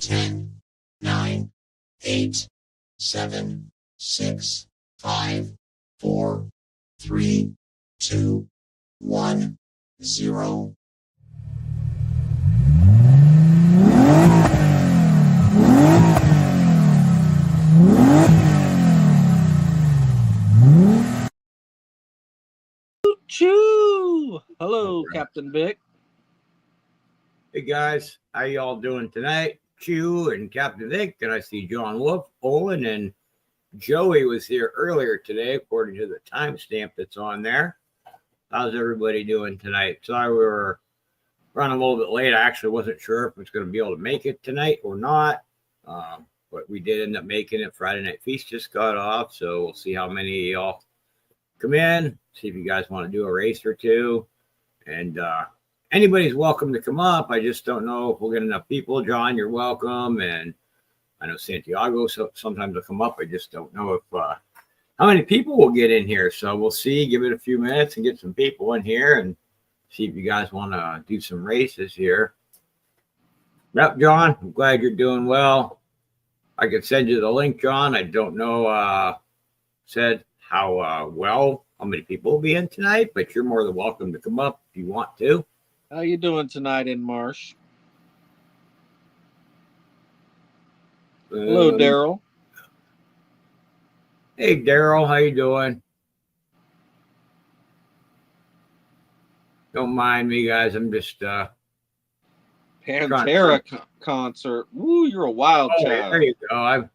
Ten, nine, 8, 7, 6, 5, 4, 3, 2, 1, 0. Choo! Hello, Captain Vic. Hey guys, how y'all doing tonight? Chew and Captain Vic, and I see John Wolf, Olin, and Joey was here earlier today, according to the timestamp that's on there. How's everybody doing tonight? Sorry we were running a little bit late. I actually wasn't sure if I was going to be able to make it tonight or not, but we did end up making it. Friday Night Feast just got off, so we'll see how many of y'all come in, see if you guys want to do a race or two, and anybody's welcome to come up. I just don't know if we'll get enough people. John, you're welcome. And I know Santiago sometimes will come up. I just don't know if how many people will get in here. So we'll see. Give it a few minutes and get some people in here and see if you guys want to do some races here. Yep, John, I'm glad you're doing well. I could send you the link, John. I don't know said how many people will be in tonight, but you're more than welcome to come up if you want to. How you doing tonight in Marsh? Hello, Daryl. Hey, Daryl, how you doing? Don't mind me, guys. I'm just Pantera concert. Woo, you're a wild child. There you go.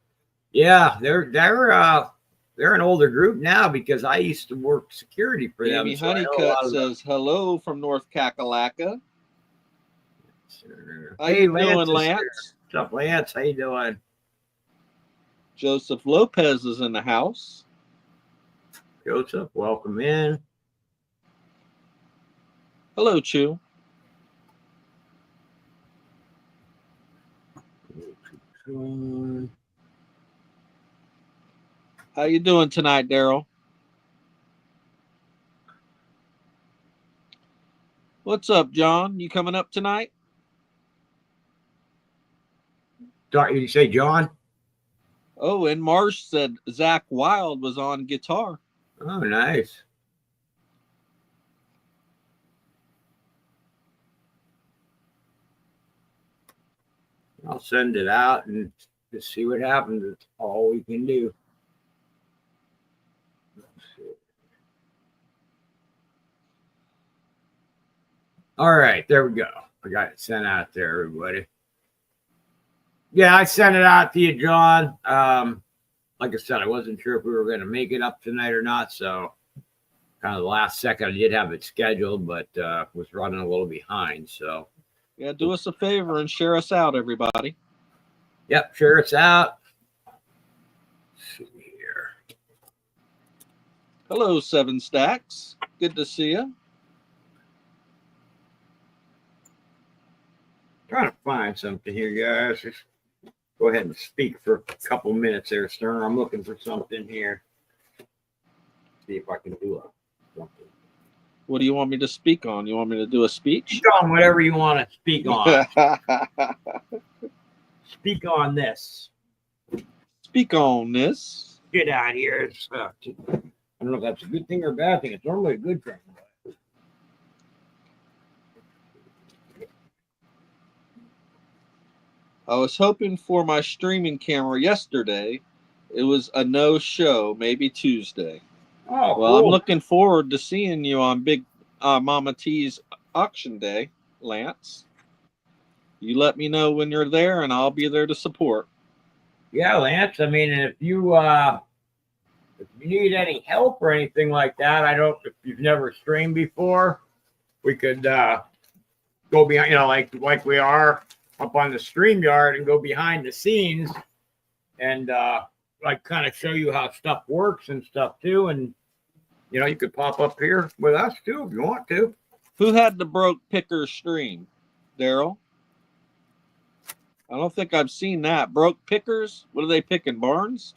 They're an older group now because I used to work security for them. Amy Honeycutt says hello from North Kakalaka. How you doing, Lance? What's up, Lance? How you doing? Joseph Lopez is in the house. Joseph, welcome in. Hello, Chew. How you doing tonight, Daryl? What's up, John? You coming up tonight? Did you say John? Oh, and Marsh said Zach Wild was on guitar. Oh, nice. I'll send it out and just see what happens. It's all we can do. All right, there we go. I got it sent out there, everybody. Yeah, I sent it out to you, John. Like I said, I wasn't sure if we were going to make it up tonight or not, so kind of the last second I did have it scheduled, but was running a little behind. So yeah, do us a favor and share us out, everybody. Yep, share us out. Let's see here. Hello, Seven Stacks. Good to see you. Trying to find something here, guys. Just go ahead and speak for a couple minutes there, Stern. I'm looking for something here. See if I can do something. What do you want me to speak on? You want me to do a speech? Speak on whatever you want to speak on. Speak on this. Speak on this. Get out here. It's, I don't know if that's a good thing or a bad thing. It's normally a good thing. I was hoping for my streaming camera yesterday. It was a no-show, maybe Tuesday. Oh, well, cool. I'm looking forward to seeing you on Big Mama T's auction day, Lance. You let me know when you're there, and I'll be there to support. Yeah, Lance. I mean, if you need any help or anything like that, if you've never streamed before, we could go behind, like we are up on the StreamYard and go behind the scenes and kind of show you how stuff works and stuff too. And you could pop up here with us too if you want to. Who had the broke picker stream? Daryl? I don't think I've seen that. Broke pickers? What are they picking? Barns?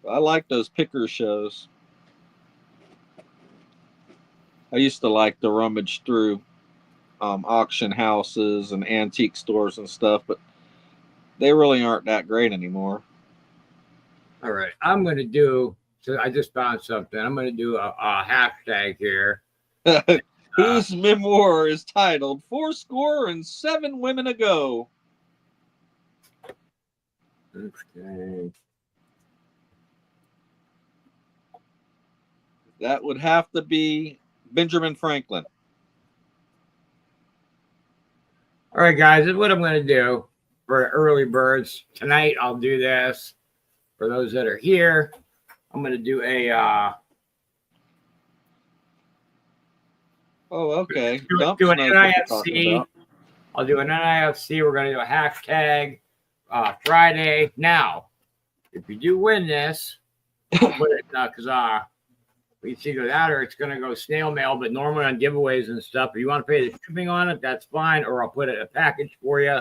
I like those picker shows. I used to like to rummage through auction houses and antique stores and stuff, but they really aren't that great anymore. All right. I'm going to do, so I just found something. I'm going to do a hashtag here. Whose memoir is titled "Fourscore and Seven Women Ago"? Okay. That would have to be Benjamin Franklin. All right, guys, this is what I'm going to do for the early birds. Tonight, I'll do this. For those that are here, I'm going to do a Oh, okay. do an NIFC. I'll do an NIFC. We're going to do a hashtag Friday. Now, if you do win this, I'll put it because it's either that or it's going to go snail mail. But normally on giveaways and stuff, if you want to pay the shipping on it, that's fine. Or I'll put it in a package for you.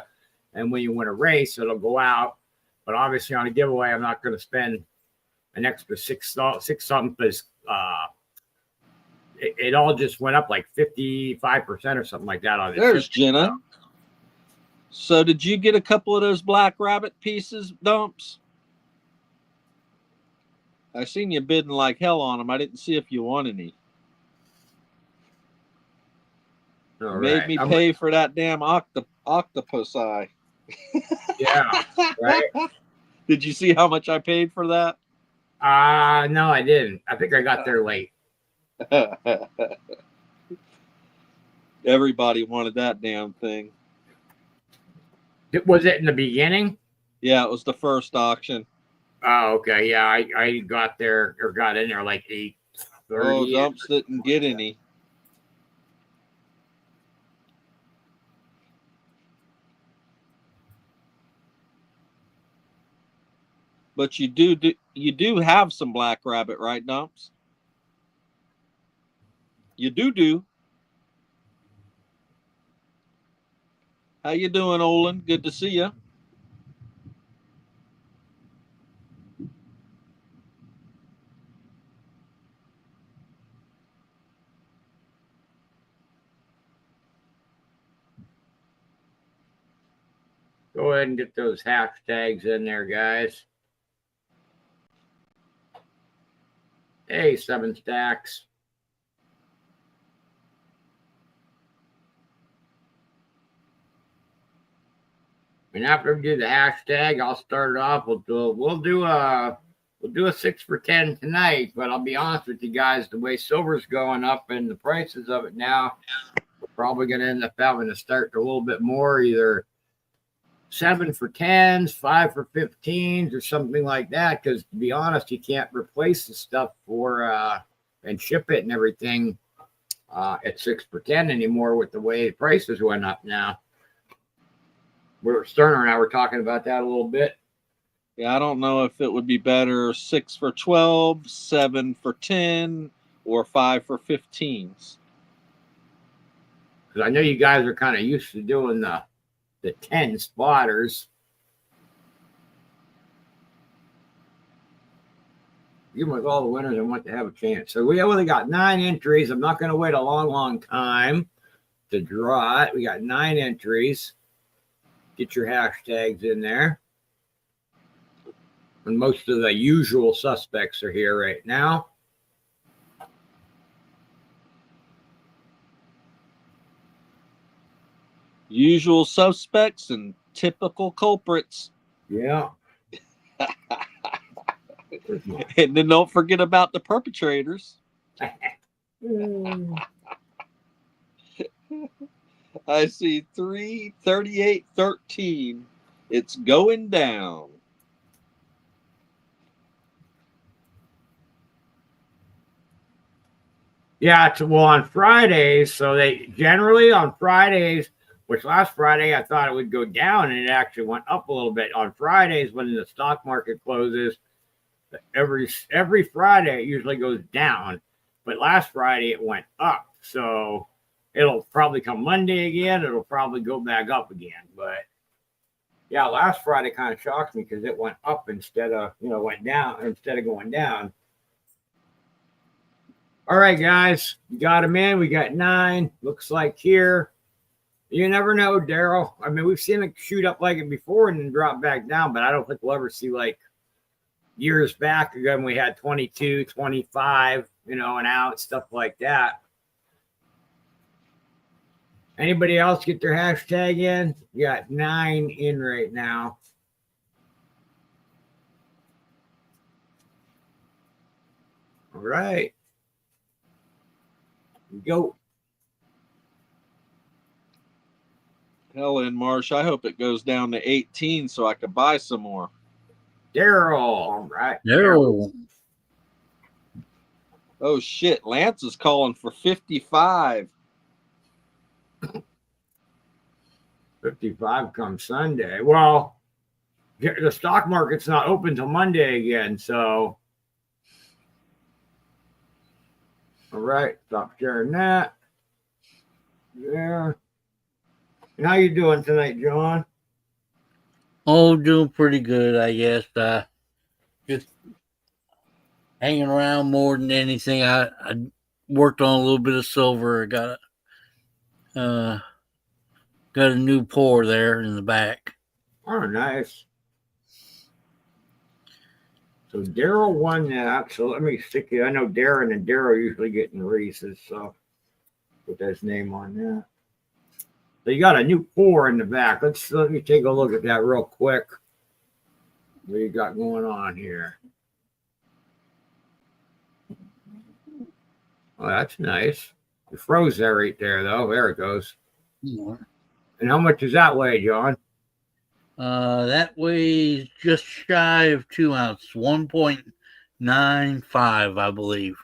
And when you win a race, it'll go out. But obviously on a giveaway, I'm not going to spend an extra six something because it all just went up like 55% or something like that on it. There's Jenna. So did you get a couple of those black rabbit pieces, Dumps? I seen you bidding like hell on them. I didn't see if you won any. All Made right. me pay for that damn octopus eye. Yeah. Right. Did you see how much I paid for that? No, I didn't. I think I got there late. Everybody wanted that damn thing. Was it in the beginning? Yeah, it was the first auction. Oh, okay. Yeah, I got there or got in there like 8:30. Oh, Dumps didn't get any. But you do have some black rabbit, right, Dumps? You do. How you doing, Olin? Good to see you. Go ahead and get those hashtags in there, guys. Hey, 7 stacks. And after we do the hashtag, I'll start it off. We'll do a 6 for 10 tonight. But I'll be honest with you guys, the way silver's going up and the prices of it now, we're probably going to end up having to start a little bit more, either 7 for 10s, 5 for 15s, or something like that. Because to be honest, you can't replace the stuff for and ship it and everything at 6 for 10 anymore with the way the prices went up now. Sterner and I were talking about that a little bit. Yeah, I don't know if it would be better 6 for 12, 7 for 10, or 5 for 15s. Because I know you guys are kind of used to doing the 10 spotters. Give them with all the winners and want to have a chance. So we only got 9 entries. I'm not going to wait a long time to draw it. We got 9 entries. Get your hashtags in there. And most of the usual suspects are here right now. Usual suspects and typical culprits. Yeah. And then don't forget about the perpetrators. I see 3, 38, 13. It's going down. Yeah, well, on Fridays, so they generally on Fridays, which last Friday I thought it would go down and it actually went up a little bit. On Fridays, when the stock market closes, every Friday it usually goes down, but last Friday it went up. So it'll probably come Monday again. It'll probably go back up again. But yeah, last Friday kind of shocked me because it went up instead of went down instead of going down. All right, guys, we got them in. We got 9. Looks like here. You never know, Daryl. I mean, we've seen it shoot up like it before and then drop back down, but I don't think we'll ever see like years back again. We had 22, 25, and out, stuff like that. Anybody else get their hashtag in? You got 9 in right now. All right. Go. Helen Marsh, I hope it goes down to 18 so I could buy some more. Daryl. All right. Daryl. Oh shit, Lance is calling for 55. 55 comes Sunday. Well, the stock market's not open till Monday again, so. All right, stop sharing that. There. And how you doing tonight, John? Oh, doing pretty good, I guess. Just hanging around more than anything. I worked on a little bit of silver. Got a new pour there in the back. Oh, nice. So Daryl won that. So let me stick it. I know Darren and Daryl usually get in races, so put his name on that. So you got a new pour in the back. Let me take a look at that real quick. What you got going on here? Oh, that's nice. You froze there right there, though. There it goes. More. And how much does that weigh, John? That weighs just shy of 2 ounces, 1.95, I believe.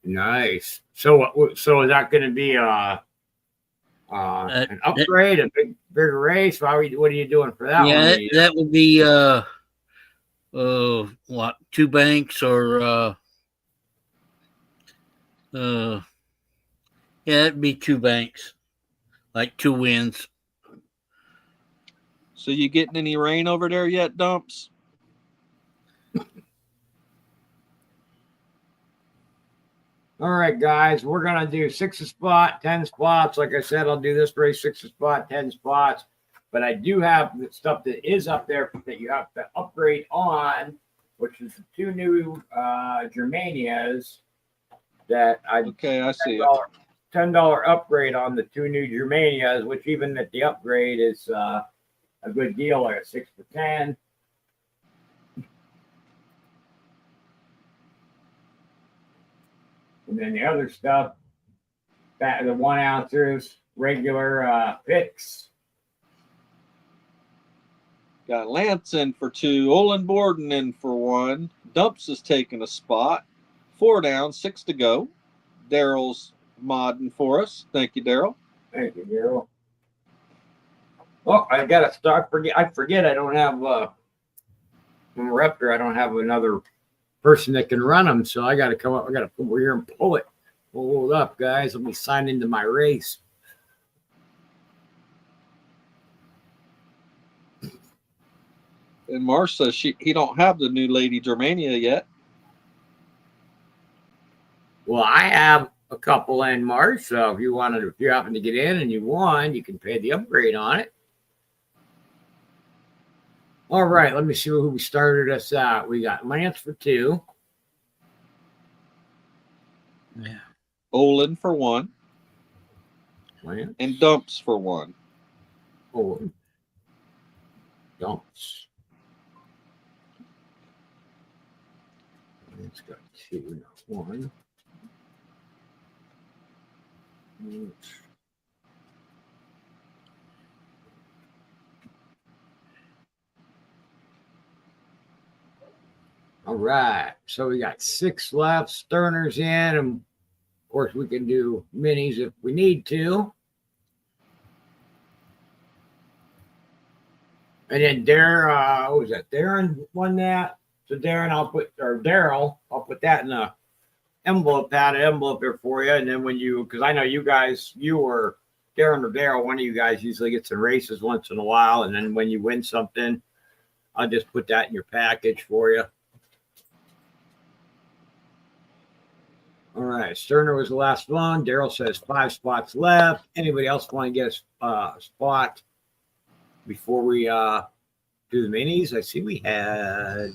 Nice. So is that going to be an upgrade, a bigger race? What are you doing for that one? Yeah, that would be what, 2 banks or yeah, it'd be 2 banks, like 2 wins. So you getting any rain over there yet, Dumps? All right, guys, we're going to do 6 a spot, 10 spots. Like I said, I'll do this race 6 a spot, 10 spots. But I do have the stuff that is up there that you have to upgrade on, which is the 2 new Germanias that I see. $10 upgrade on the 2 new Germanias, which even at the upgrade is a good deal, like a 6 for 10. And then the other stuff, that the 1 ounces, regular picks. Got Lance in for 2, Olin Borden in for 1. Dumps is taking a spot. 4 down, 6 to go. Daryl's modding for us. Thank you, Daryl. Thank you, Daryl. Oh, I gotta start. I forget. I don't have from Raptor. I don't have another person that can run them, so I got to come up. I got to come over here and pull it. Hold up, guys. Let me sign into my race. And Marsh says he don't have the new Lady Germania yet. Well, I have a couple in March, so if you happen to get in and you won, you can pay the upgrade on it. All right, let me see who we started us out. We got Lance for 2. Yeah. Olin for 1. Lance. And Dumps for 1. Olin. Dumps. Lance got 2, not 1. All right, so we got 6 left. Sterner's in, and of course we can do minis if we need to. And then Darren, what was that? Darren won that. So Daryl, I'll put that in a envelope, envelope here for you. And then because I know you or Darren or Daryl, one of you guys usually gets in races once in a while. And then when you win something, I'll just put that in your package for you. All right. Sterner was the last one. Daryl says 5 spots left. Anybody else want to get a spot before we do the minis? I see we had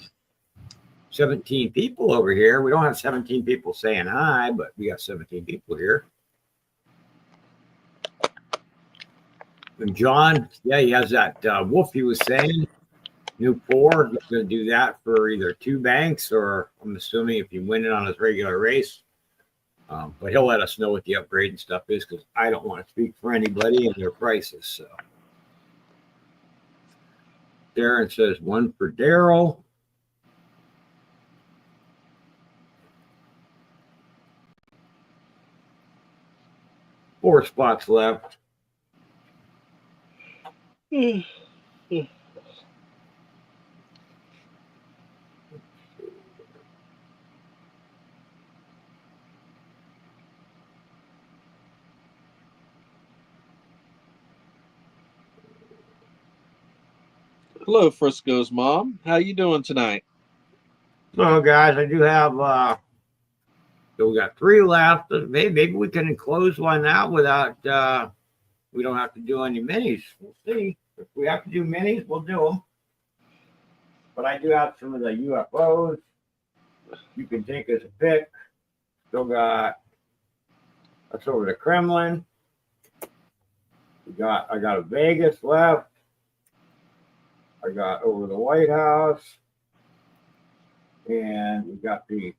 17 people over here. We don't have 17 people saying hi, but we got 17 people here. And John, yeah, he has that wolf he was saying. New 4. He's going to do that for either 2 banks or I'm assuming if you win it on his regular race. But he'll let us know what the upgrade and stuff is because I don't want to speak for anybody and their prices. So Darren says 1 for Daryl. Four spots left. Hello, Frisco's mom. How you doing tonight? So, guys, I do have. So we got 3 left. Maybe we can close one out without. We don't have to do any minis. We'll see. If we have to do minis, we'll do them. But I do have some of the UFOs. You can take as a pick. Still got. That's over the Kremlin. I got a Vegas left. I got over the White House. And we got the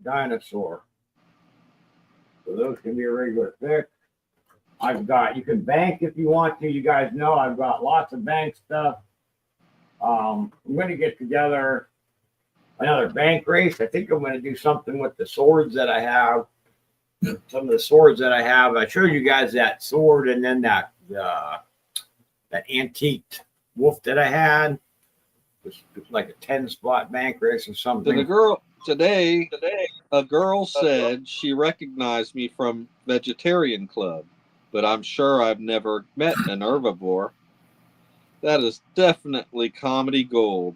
dinosaur. So those can be a regular pick. You can bank if you want to. You guys know I've got lots of bank stuff. I'm going to get together another bank race. I think I'm going to do something with the swords that I have. Some of the swords that I have. I showed you guys that sword and then that antiqued wolf that I had. It was like a 10-spot bank race or something. A girl said she recognized me from Vegetarian Club, but I'm sure I've never met an herbivore. That is definitely comedy gold.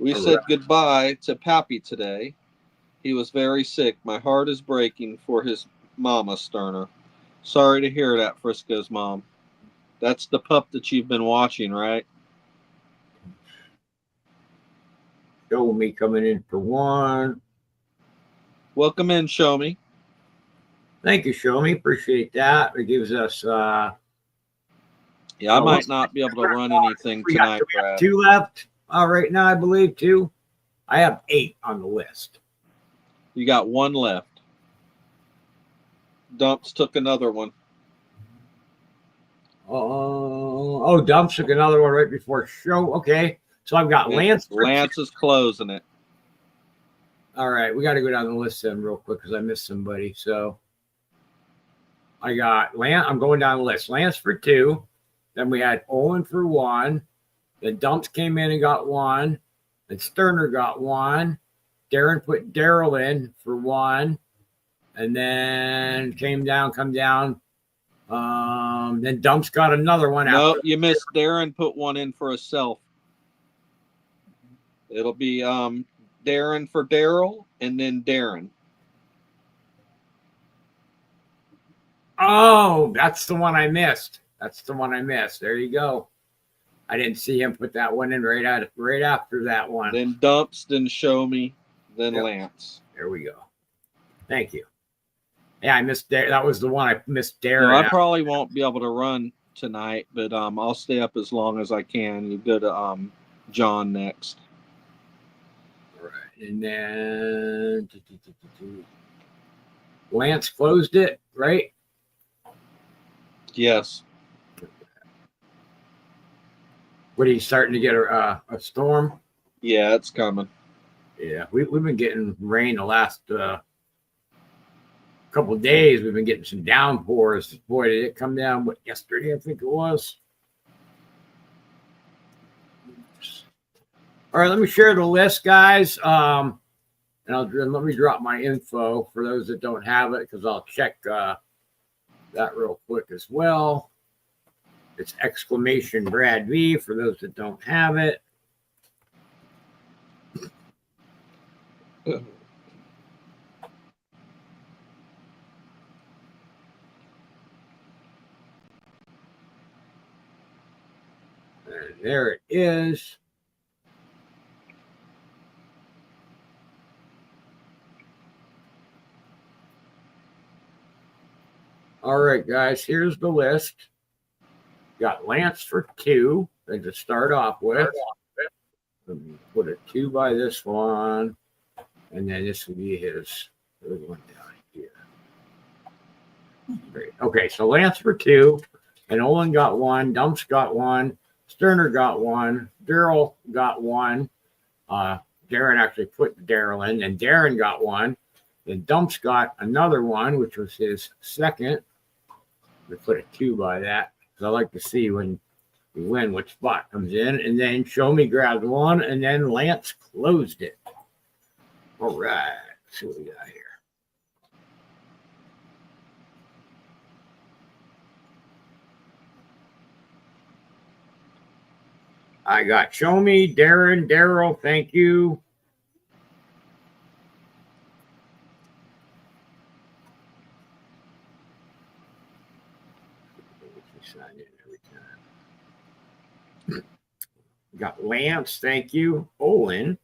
We said goodbye to Pappy today. He was very sick. My heart is breaking for his mama, Sterner. Sorry to hear that, Frisco's mom. That's the pup that you've been watching, right? Show Me coming in for 1. Welcome in, Show Me. Thank you, Show Me. Appreciate that. It gives us. I might not be able to run anything tonight, Brad. 2 left right now, I believe. 2. I have 8 on the list. You got 1 left. Dumps took another one. Dumps took another one right before show. Okay. So I've got Lance. Lance is closing it. All right. We got to go down the list then real quick because I missed somebody. So I got Lance. I'm going down the list. Lance for 2. Then we had Owen for 1. Then Dumps came in and got 1. Then Sterner got 1. Darren put Daryl in for 1. And then come down. Then Dumps got another one. No, you missed. Darren put 1 in for himself. It'll be Darren for Daryl and then Darren. Oh, that's the one I missed. There you go. I didn't see him put that one in right after that one. Then Dumps, then Show Me, then Lance. There we go. Thank you. Yeah, I missed Darren. That was the one I missed Darren. No, I probably won't be able to run tonight, but I'll stay up as long as I can. You go to John next. All right, and then Lance closed it, right? Yes. What are you starting to get a storm? Yeah, it's coming. Yeah, we've been getting rain the last couple of days. We've been getting some downpours. Boy, did it come down yesterday, I think it was. All right, let me share the list, guys. And let me drop my info for those that don't have it because I'll check that real quick as well. It's exclamation Brad V for those that don't have it. There it is. All right, guys, here's the list. Got Lance for 2, and to start off with. Let me put a 2 by this one, and then this will be his third one down here. Great. Okay, so Lance for 2, and Olin got 1, Dumps got 1, Sterner got 1, Daryl got 1. Darren actually put Daryl in, and Darren got 1. And Dumps got another 1, which was his second. We put a 2 by that, because I like to see when we win which spot comes in. And then Show Me grabbed 1, and then Lance closed it. All right, let's see what we got here. I got Show Me, Darren, Daryl, thank you. Got Lance, thank you. Olin.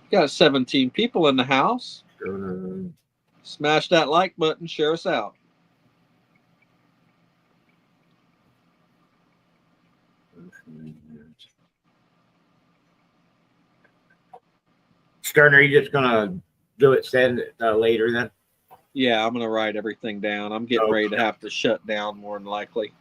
Got 17 people in the house. Sterner. Smash that like button. Share us out. Sterner, you just gonna do it send it later then? Yeah, I'm going to write everything down. I'm getting ready to have to shut down more than likely.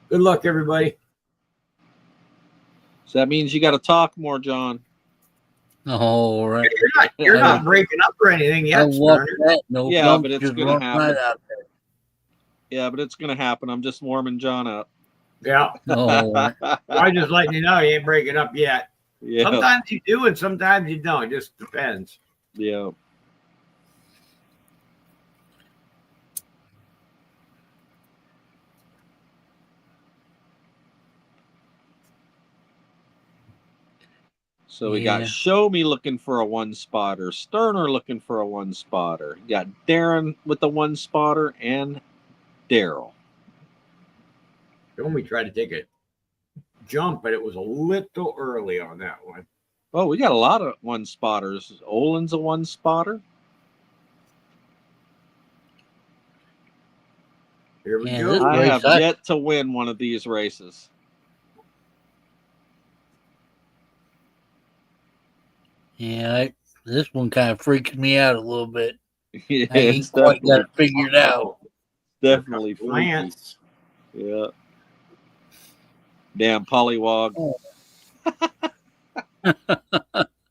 Good luck, everybody. So that means you got to talk more, John. All right. You're not breaking up or anything yet, Sterner. No, yeah, but it's going to happen. Right out there. Yeah, but it's going to happen. I'm just warming John up. Yeah. Oh, I'm just letting you know he ain't breaking up yet. Yeah. Sometimes you do and sometimes you don't. It just depends. Yeah. So we got Show Me looking for a 1-spotter, Sterner looking for a 1-spotter. You got Darren with the 1-spotter and Daryl. Show Me tried to take a jump, but it was a little early on that one. Oh, we got a lot of 1-spotters. Olin's a 1-spotter. Here we go. I have yet to win one of these races. Yeah, this one kind of freaks me out a little bit. Yeah, I ain't quite got it figured out. Definitely freaky. Lance. Yeah. Damn pollywog.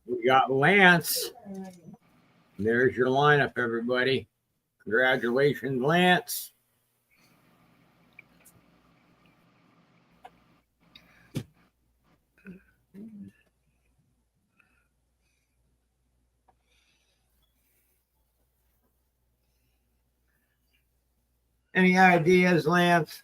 We got Lance. There's your lineup, everybody. Congratulations, Lance. Any ideas, Lance?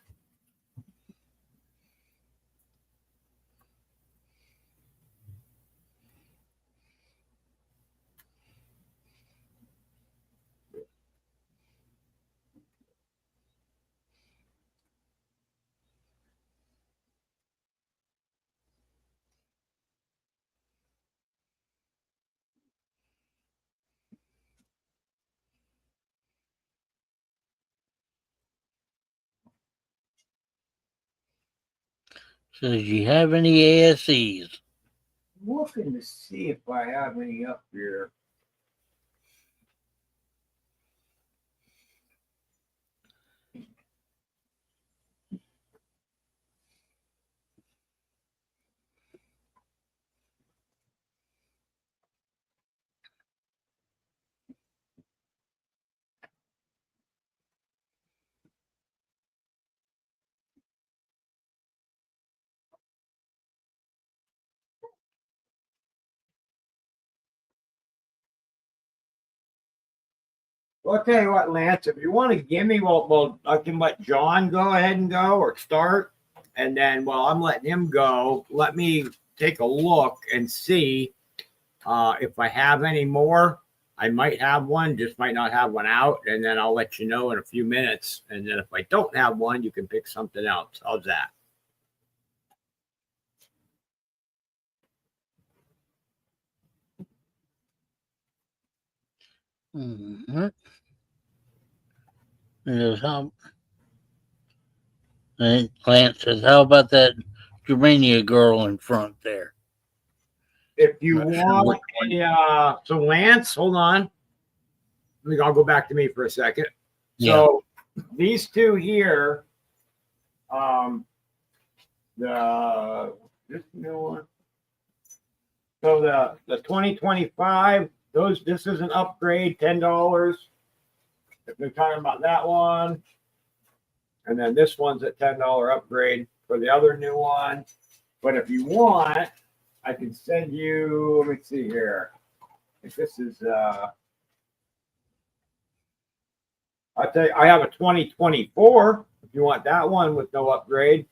Says, you have any ASEs? Looking to see if I have any up here. Well, I'll tell you what, Lance, if you want to give me, well, I can let John go ahead and go or start. And then while I'm letting him go, let me take a look and see if I have any more. I might have one, just might not have one out, and then I'll let you know in a few minutes. And then if I don't have one, you can pick something else. How's that? Mm-hmm. And Lance says, "How about that Germania girl in front there?" If you Not sure want what- a, so Lance, hold on. I'll go back to me for a second. Yeah. So these two here, this new one. So the 2025, this is an upgrade, $10. If they're talking about that one. And then this one's a $10 upgrade for the other new one. But if you want, I can send you, let me see here. If this is I'll tell you, I have a 2024 if you want that one with no upgrade.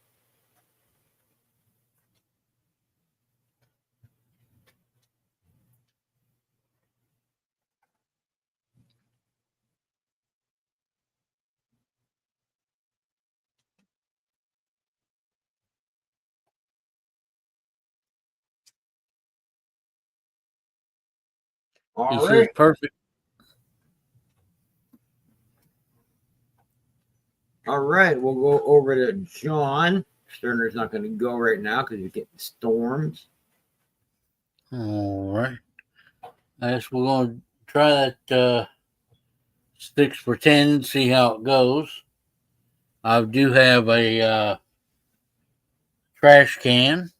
He All says, right. "Perfect." All right. We'll go over to John. Sterner's not going to go right now because he's getting storms. All right. I guess we're going to try that 6 for 10 and see how it goes. I do have a trash can,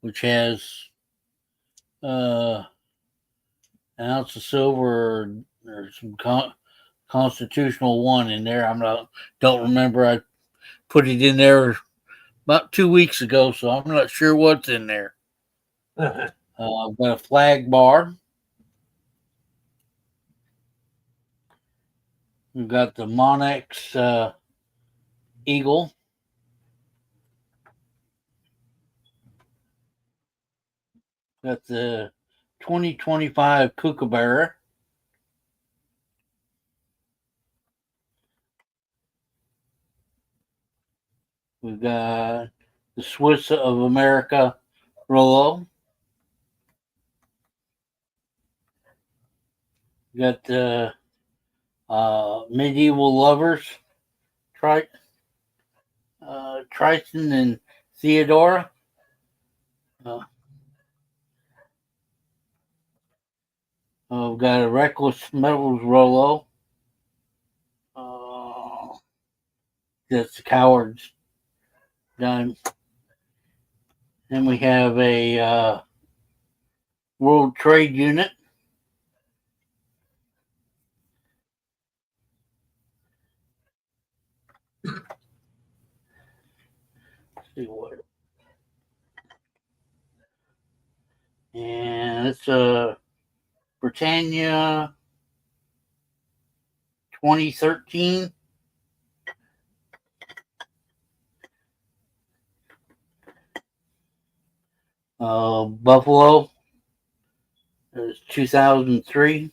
which has an ounce of silver or some constitutional one in there. Don't remember. I put it in there about 2 weeks ago, so I'm not sure what's in there. I've got a flag bar. We've got the Monex Eagle. Got the 2025 Kookaburra. We've got the Swiss of America Rollo. We got the Medieval Lovers, Triton and Theodora. We've got a Reckless Metals Rollo. That's the Coward's dime. Then we have a World Trade Unit. Let's see what. And it's a Britannia 2013. Buffalo is 2003.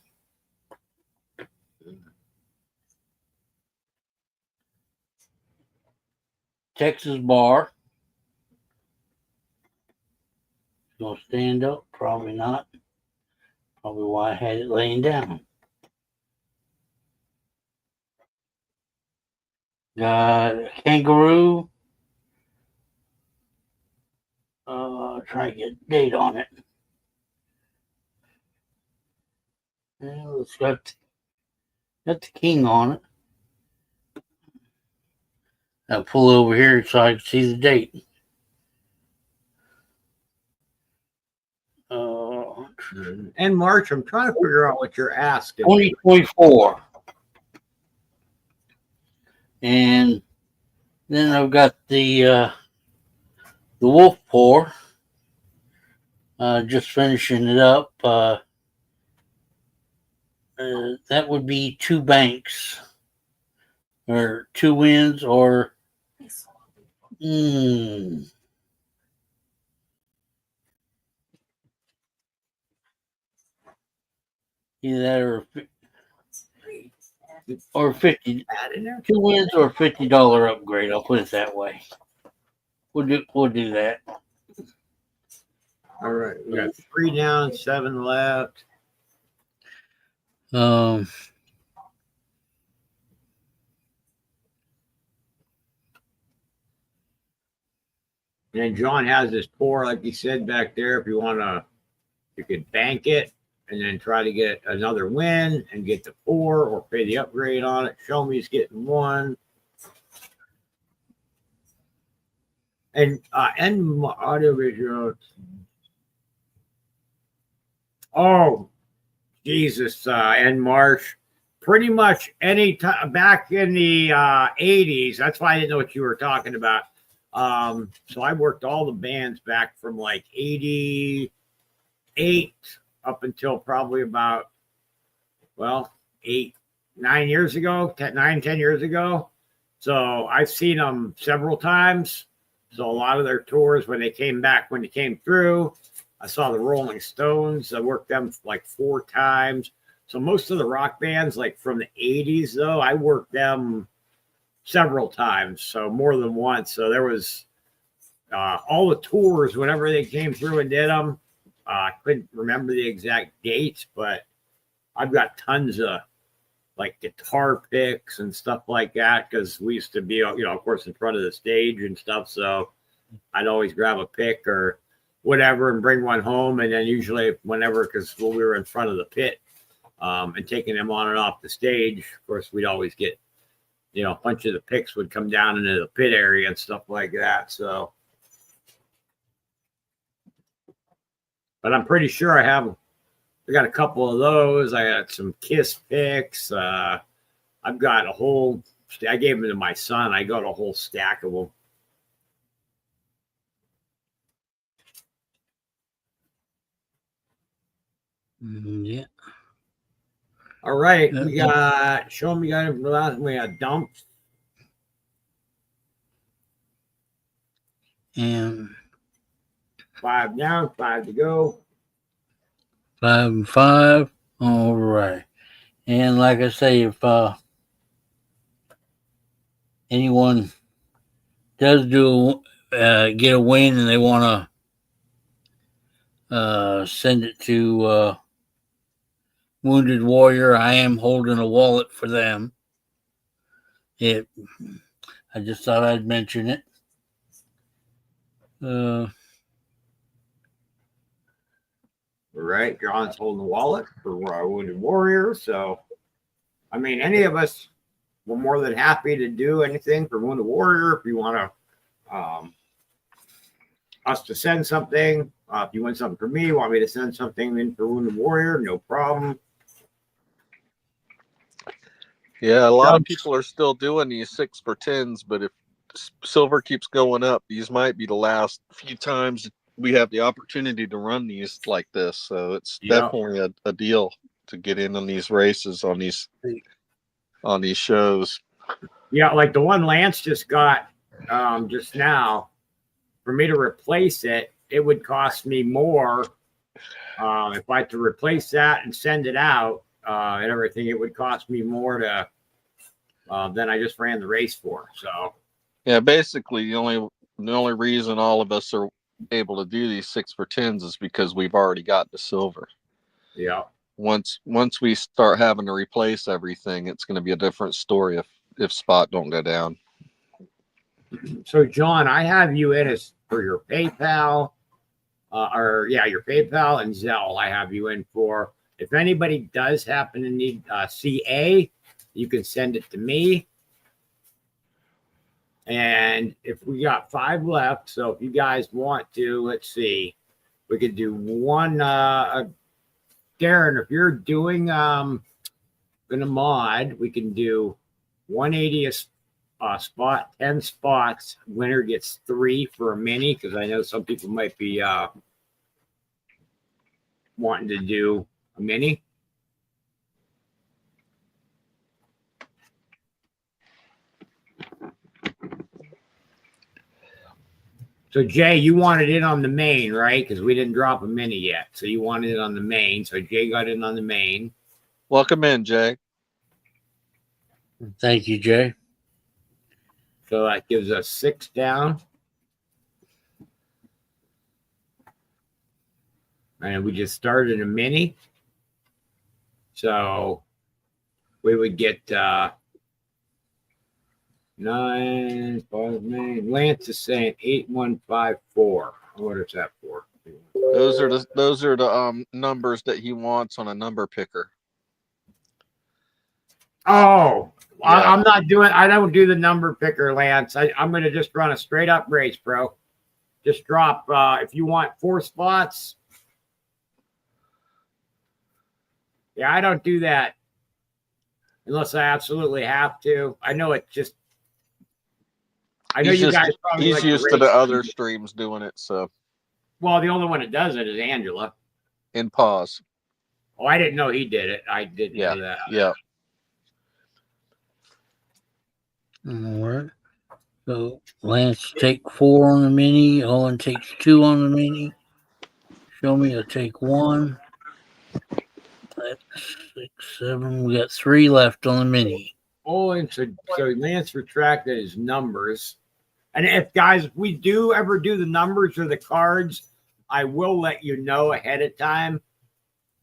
Texas Bar. Gonna stand up? Probably not. Probably why I had it laying down. Got a Kangaroo. Try to get a date on it. And it's got the king on it. I'll pull over here so I can see the date. And March, I'm trying to figure out what you're asking. 2024. And then I've got the wolf pour. Just finishing it up. That would be 2 banks or 2 wins or Either that or 50. Add in there. 2 wins or $50 upgrade. I'll put it that way. We'll do that. All right, we got 3 down, 7 left. Um, And then John has this pour, like he said back there. If you want to, you could bank it and then try to get another win and get the 4 or pay the upgrade on it. Show me he's getting 1. And audio visual. Oh, Jesus, and Marsh. Pretty much any time back in the 80s. That's why I didn't know what you were talking about. So I worked all the bands back from like 88 up until probably about, well, 9 years ago, 10 years ago. So I've seen them several times. So a lot of their tours when they came through, I saw the Rolling Stones. I worked them like 4 times. So most of the rock bands, like from the 80s, though, I worked them several times, so more than once. So there was all the tours whenever they came through and did them. I couldn't remember the exact dates, but I've got tons of like guitar picks and stuff like that because we used to be, of course, in front of the stage and stuff. So I'd always grab a pick or whatever and bring one home. And then usually whenever, because when we were in front of the pit and taking them on and off the stage, of course, we'd always get, a bunch of the picks would come down into the pit area and stuff like that. So, but I'm pretty sure I got a couple of those. I got some Kiss picks. I've got I gave them to my son. I got a whole stack of them. Yeah. All right. We got, show me, we got dumps. And 5 down, 5 to go. 5 and 5. All right. And like I say, if anyone does get a win and they want to send it to Wounded Warrior, I am holding a wallet for them. I just thought I'd mention it. Right. John's holding the wallet for Wounded Warrior. So, I mean, any of us, we're more than happy to do anything for Wounded Warrior. If you want to, us to send something, if you want something for me, want me to send something in for Wounded Warrior, no problem. Yeah, a lot of people are still doing these 6 for 10s, but if silver keeps going up, these might be the last few times we have the opportunity to run these like this. So it's definitely a deal to get in on these races on these shows. Yeah, like the one Lance just got just now. For me to replace it, it would cost me more. If I had to replace that and send it out and everything, it would cost me more to than I just ran the race for. So yeah, basically the only reason all of us are able to do these 6 for 10s is because we've already got the silver. Yeah. Once we start having to replace everything, it's going to be a different story if spot don't go down. So John, I have you in as for your PayPal, your PayPal and Zelle. I have you in for. If anybody does happen to need CA, you can send it to me. And if we got 5 left, so if you guys want to, let's see, we could do one. Darren, if you're doing gonna mod, we can do 180 spot, 10 spots. Winner gets 3 for a mini, because I know some people might be wanting to do a mini. So Jay, you wanted it on the main, right? Because we didn't drop a mini yet. So you wanted it on the main. So Jay got in on the main. Welcome in, Jay. Thank you, Jay. So that gives us 6 down. And we just started a mini. So we would get 9, 5, 9. Lance is saying 8154. What is that for? Those are the numbers that he wants on a number picker. Oh, Yeah. I don't do the number picker, Lance. I'm going to just run a straight up race, bro. Just drop, if you want 4 spots. Yeah, I don't do that unless I absolutely have to. I know it just, I know you guys probably he's like used the to the race. other streams doing it, so Well, the only one that does it is Angela. in pause. Oh, I didn't know he did it. I didn't know that. Yeah. All right. So Lance take 4 on the mini. Owen takes 2 on the mini. Show me a take 1. That's 6, 7. We got 3 left on the mini. Oh, and so Lance retracted his numbers. And if we do ever do the numbers or the cards, I will let you know ahead of time.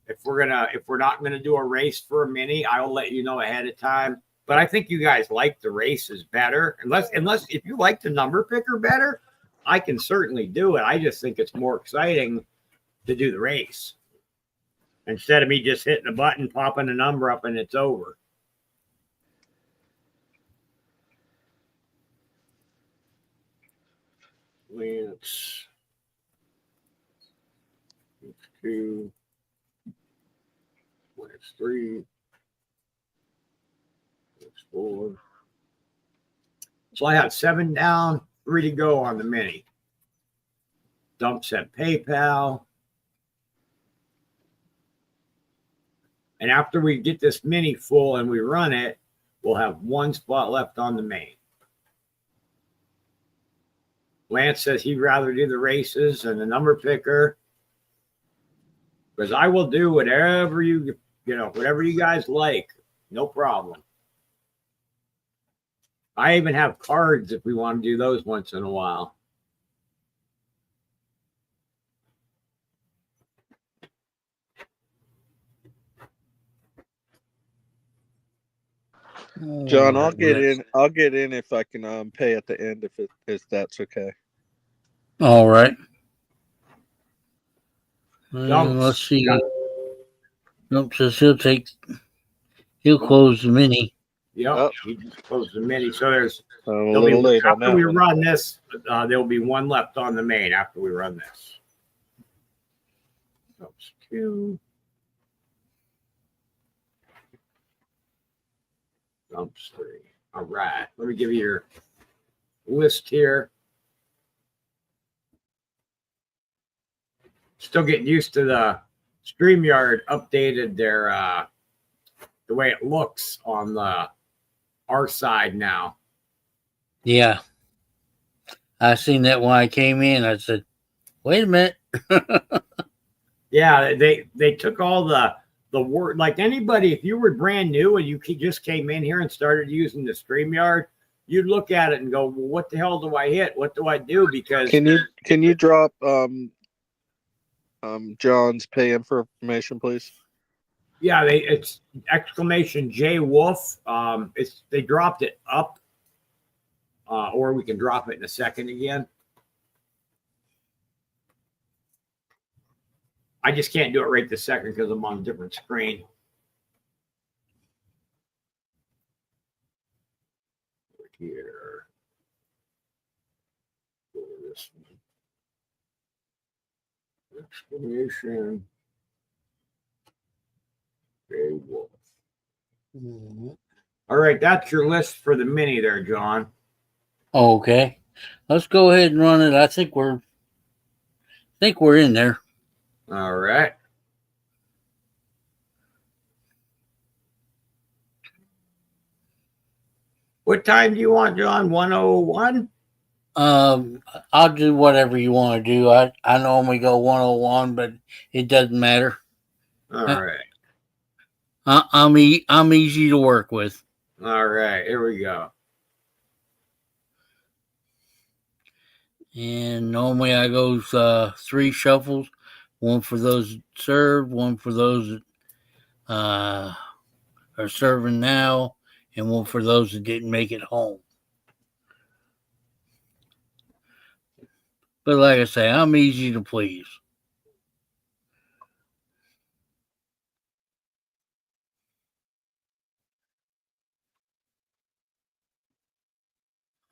If we're not gonna do a race for a mini, I will let you know ahead of time. But I think you guys like the races better. Unless if you like the number picker better, I can certainly do it. I just think it's more exciting to do the race. Instead of me just hitting a button, popping a number up, and it's over. Lance. 2. Lance 3. Lance 4. So I have 7 down, 3 to go on the mini. Dumps at PayPal. And after we get this mini full and we run it, we'll have 1 spot left on the main. Lance says he'd rather do the races and the number picker. Because I will do whatever whatever you guys like. No problem. I even have cards if we want to do those once in a while. John, I'll get in. I'll get in if I can pay at the end if that's okay. All right. Dumps. Let's see. Dumps says he'll close the mini. Yep, he just closed the mini. So I'm a little late on that. After we run this, there'll be 1 left on the main after we run this. Dumps 2. Dumps 3. All right. Let me give you your list here. Still getting used to the StreamYard updated their the way it looks on our side now. Yeah. I seen that when I came in. I said, wait a minute. Yeah, they took all the word, like anybody, if you were brand new and you just came in here and started using the StreamYard, you'd look at it and go, well, what the hell do I hit? What do I do? Because can you drop John's pay information, please? Yeah, it's exclamation J Wolf. They dropped it up, or we can drop it in a second again. I just can't do it right this second because I'm on a different screen. Over here. Go to this one. Exclamation J Wolf. All right, that's your list for the mini there, John. Okay. Let's go ahead and run it. I think we're in there. All right. What time do you want, John? 101? I'll do whatever you want to do. I normally go 101, but it doesn't matter. All right. I'm easy to work with. All right, here we go. And normally I go 3 shuffles, one for those served, one for those that are serving now, and one for those that didn't make it home. But like I say, I'm easy to please.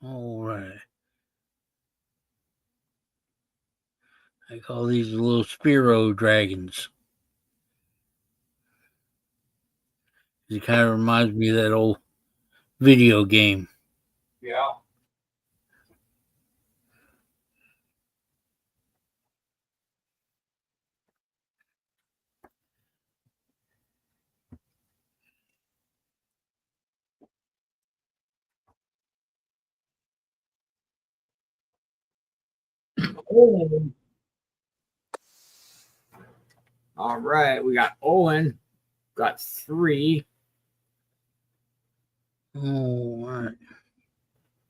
All right. I call these little Spearow dragons. It kind of reminds me of that old video game. Yeah. All right, we got Owen, got 3. All right.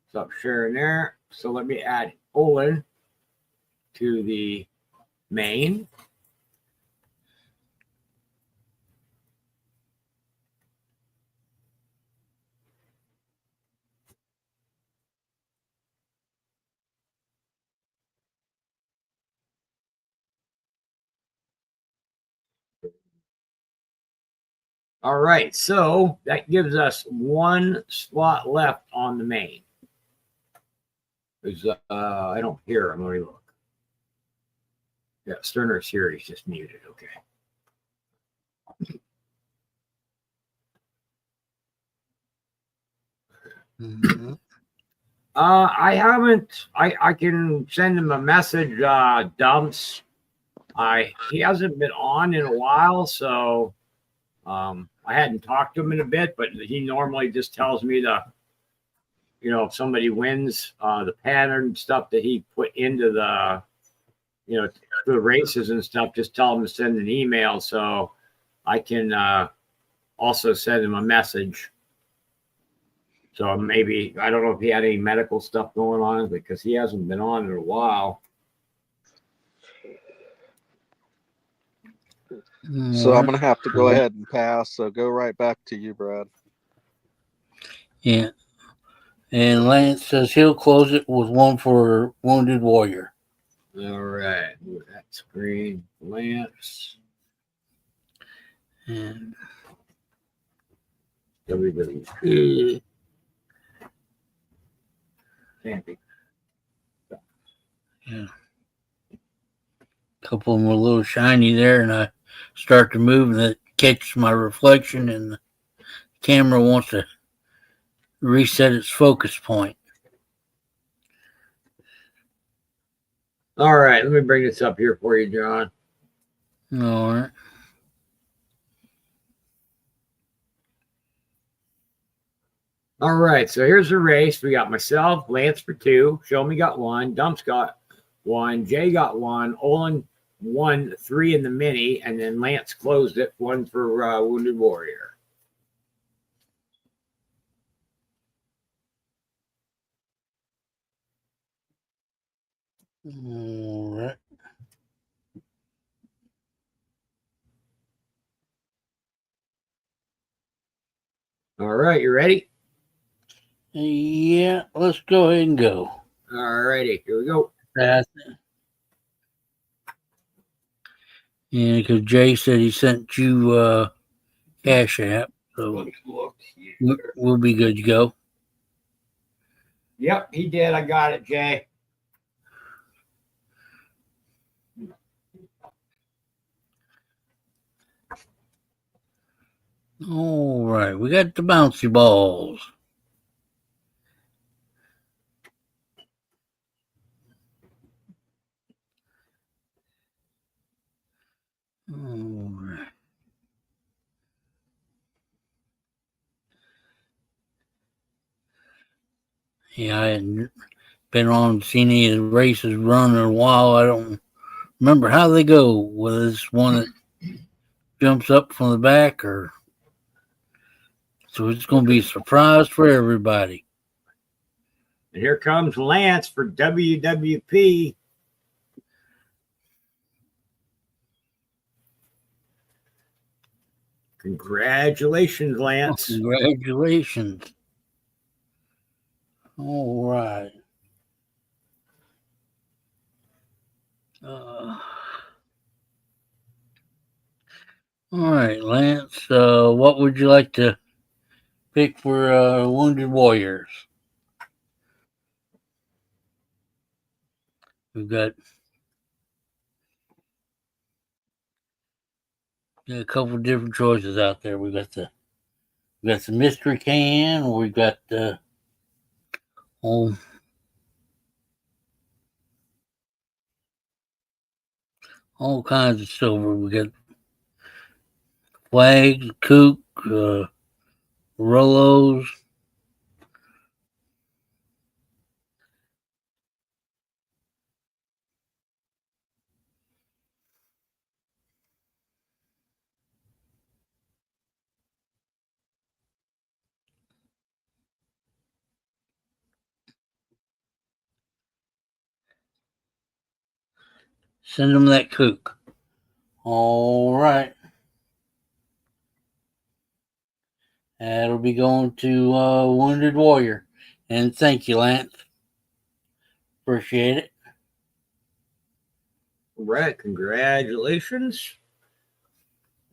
Stop sharing there. So let me add Owen to the main. All right, so that gives us 1 slot left on the main. I don't hear him. Let me look. Yeah, Sterner's here. He's just muted. Okay. Mm-hmm. I haven't. I can send him a message. Dumps. He hasn't been on in a while, so I hadn't talked to him in a bit. But he normally just tells me if somebody wins, the pattern stuff that he put into the races and stuff. Just tell him to send an email, so I can also send him a message. So maybe, I don't know if he had any medical stuff going on because he hasn't been on in a while. So I'm going to have to go ahead and pass. So go right back to you, Brad. Yeah. And Lance says he'll close it with one for Wounded Warrior. All right. Move that screen. Lance. And WWE. Camping. yeah. A couple of them were a little shiny there, and I start to move, and it catches my reflection, and the camera wants to reset its focus point. All right. Let me bring this up here for you, John. All right. All right. So here's the race. We got myself, Lance for 2. Show Me got 1. Dumps got 1. Jay got 1. Olin won 3 in the mini, and then Lance closed it 1 for Wounded Warrior. All right. All right. You ready? Yeah, let's go ahead and go. All righty. Here we go. Yeah, because Jay said he sent you Cash App, so we'll be good to go. Yep, he did. I got it, Jay. All right, we got the bouncy balls. All right. Yeah, I hadn't been on seen any of the races run in a while. I don't remember how they go. Whether it's one that jumps up from the back or So it's going to be a surprise for everybody. And here comes Lance for WWP. Congratulations, Lance. Congratulations. All right. All right, Lance. What would you like to pick for Wounded Warriors? We've got a couple different choices out there. We got the mystery can. We got the all kinds of silver. We got flags, kook, Rolos. Send them that kook. All right. That'll be going to Wounded Warrior. And thank you, Lance. Appreciate it. All right, congratulations.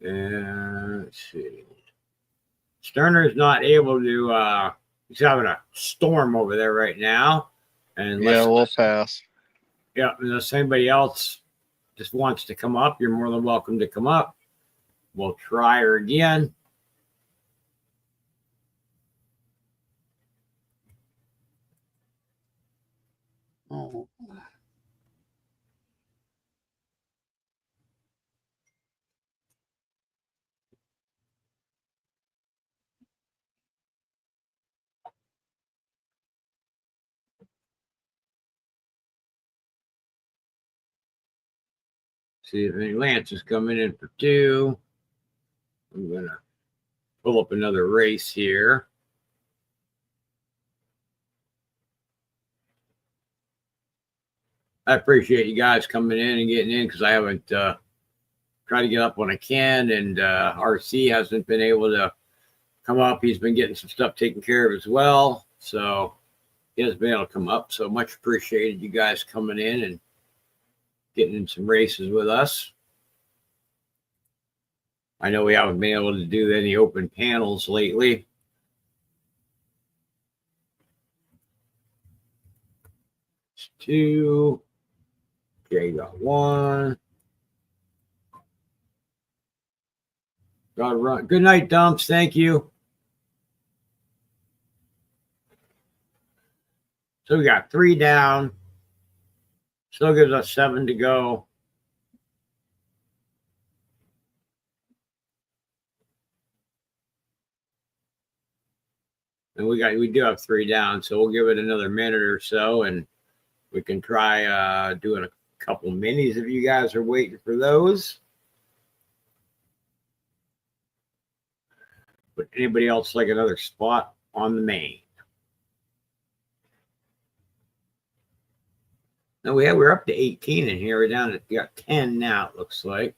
And let's see. Sterner's not able to, he's having a storm over there right now. And Yeah, we'll pass. Yeah, unless anybody else just wants to come up, you're more than welcome to come up. We'll try her again. Oh. See if any Lance is coming in for 2. I'm going to pull up another race here. I appreciate you guys coming in and getting in because I haven't tried to get up when I can, and RC hasn't been able to come up. He's been getting some stuff taken care of as well, so he hasn't been able to come up. So much appreciated you guys coming in and getting in some races with us. I know we haven't been able to do any open panels lately. It's 2. Okay, got 1. Got to run. Good night, Dumps. Thank you. So we got 3 down. Still gives us 7 to go. And we do have 3 down, so we'll give it another minute or so, and we can try doing a couple minis if you guys are waiting for those. But anybody else like another spot on the main? No, we're up to 18 in here. We're down to got 10 now, it looks like.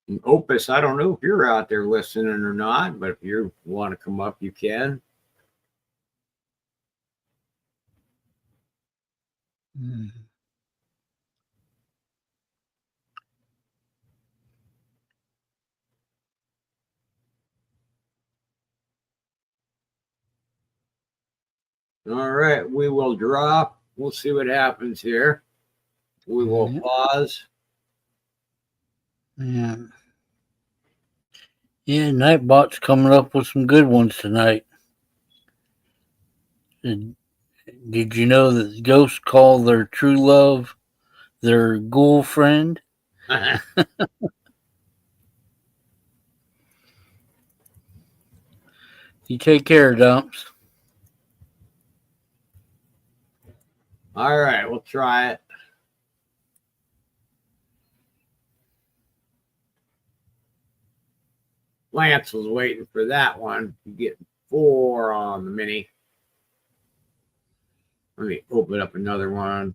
And Opus, I don't know if you're out there listening or not, but if you want to come up, you can. All right, we will drop. We'll see what happens here. We will pause. Yeah. Yeah, Nightbot's coming up with some good ones tonight. Did you know that ghosts call their true love their ghoul friend? You take care, Dumps. All right, we'll try it. Lance was waiting for that one. You get 4 on the mini. Let me open up another one.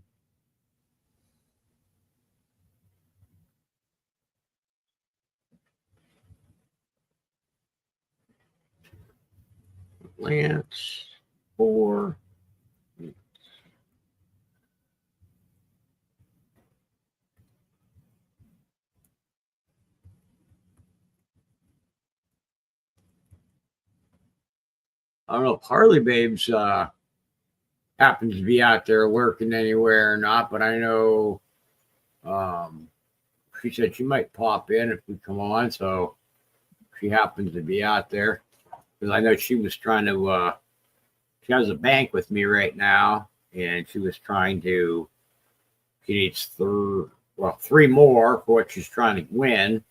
Lance, 4. I don't know if Harley Babes happens to be out there lurking anywhere or not, but I know she said she might pop in if we come on, so she happens to be out there. Because I know she was trying to, she has a bank with me right now, and she was trying to, she needs 3 more for what she's trying to win.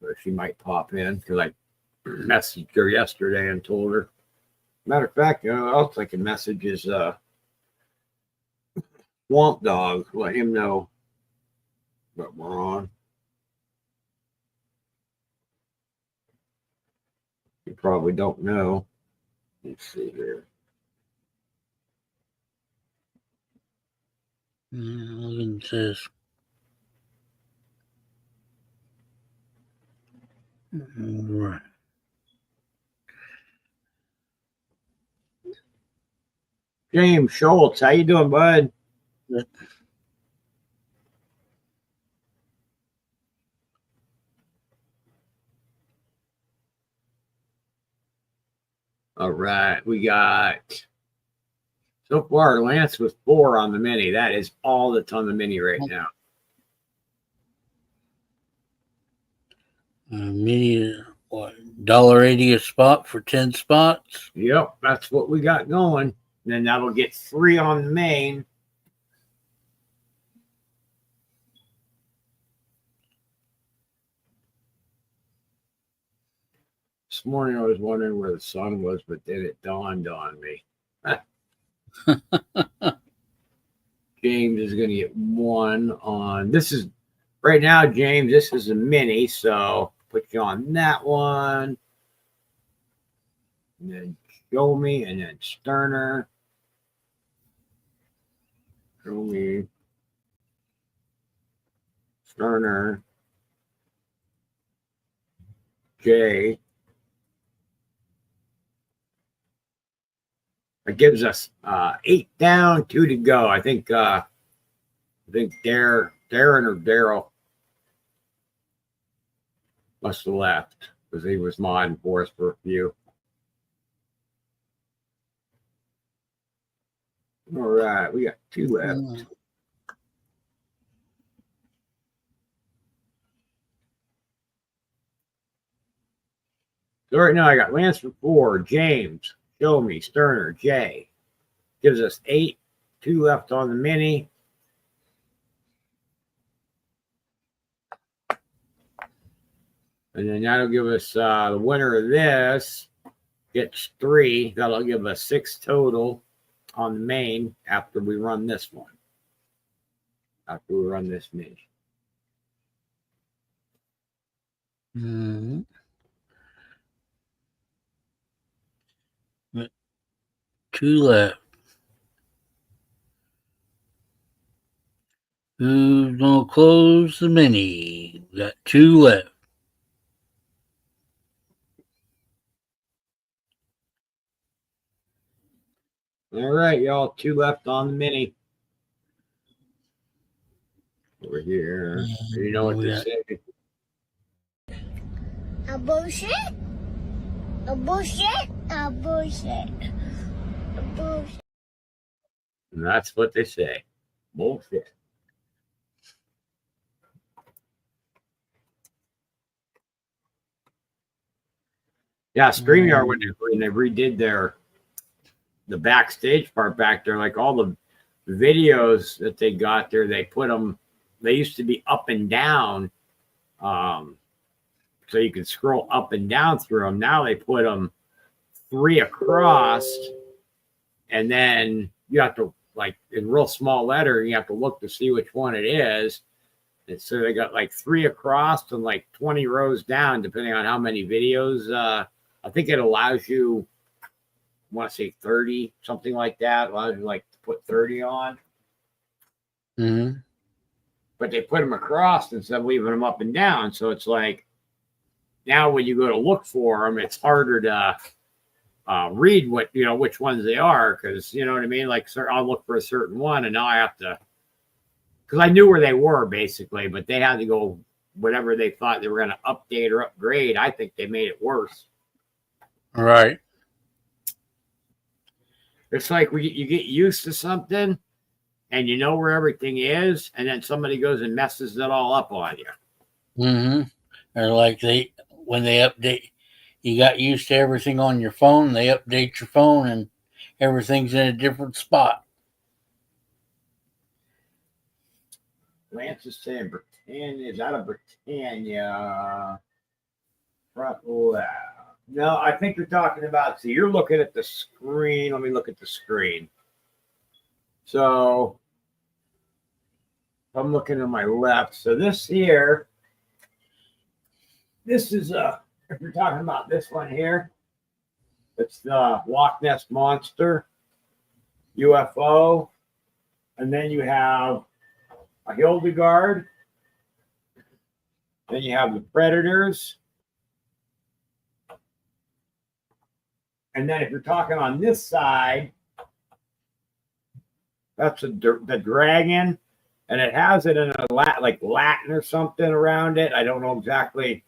So she might pop in because I messaged her yesterday and told her. Matter of fact, I'll take a message is Swamp Dog, let him know what we're on. You probably don't know. Let's see here. Logan says. Right. James Schultz, how you doing, bud? Good. All right, we got so far Lance with 4 on the mini. That is all that's on the mini right now. Mini, what, $1.80 a spot for 10 spots? Yep, that's what we got going. And then that'll get 3 on the main. This morning I was wondering where the sun was, but then it dawned on me. James is going to get 1 on. This is right now, James. This is a mini, so put you on that one. And then Show Me, and then Sterner. Show Me. Sterner. Jay. It gives us 8 down, 2 to go. I think Darren or Daryl must have left because he was modding for us for a few. All right, we got 2 left. So right now I got Lance for 4, James, Show Me, Sterner, Jay. Gives us 8, 2 left on the mini. And then that'll give us the winner of this gets 3. That'll give us 6 total on the main after we run this one. After we run this mini. Mm-hmm. 2 left. Who's gonna close the mini? We got 2 left. All right, y'all. 2 left on the mini. Over here. You know what to say. A bullshit? A bullshit? A bullshit. A bullshit. And that's what they say. Bullshit. Yeah, StreamYard when they redid the backstage part back there, like all the videos that they got there, they put them. They used to be up and down, so you could scroll up and down through them. Now they put them 3 across, and then you have to, like, in real small letter, you have to look to see which one it is. And so they got like 3 across and like 20 rows down, depending on how many videos. I think it allows you, I want to say 30, something like that. Allows you like to put 30 on. Mm-hmm. But they put them across instead of leaving them up and down. So it's like now when you go to look for them, it's harder to read what, which ones they are. Cause you know what I mean? Like, I'll look for a certain one and now I have to, cause I knew where they were basically, but they had to go whatever they thought they were going to update or upgrade. I think they made it worse. Right. It's like you get used to something and you know where everything is, and then somebody goes and messes it all up on you. Mm-hmm. Or like when they update, you got used to everything on your phone, they update your phone and everything's in a different spot. Lance is saying Britannia. Is that a Britannia? Front left. No, I think you're talking about, so you're looking at the screen. Let me look at the screen. So I'm looking to my left. So this here, this is if you're talking about this one here, it's the Loch Ness Monster UFO. And then you have a Hildegard. Then you have the Predators. And then if you're talking on this side, that's the dragon. And it has it in a like Latin or something around it. I don't know exactly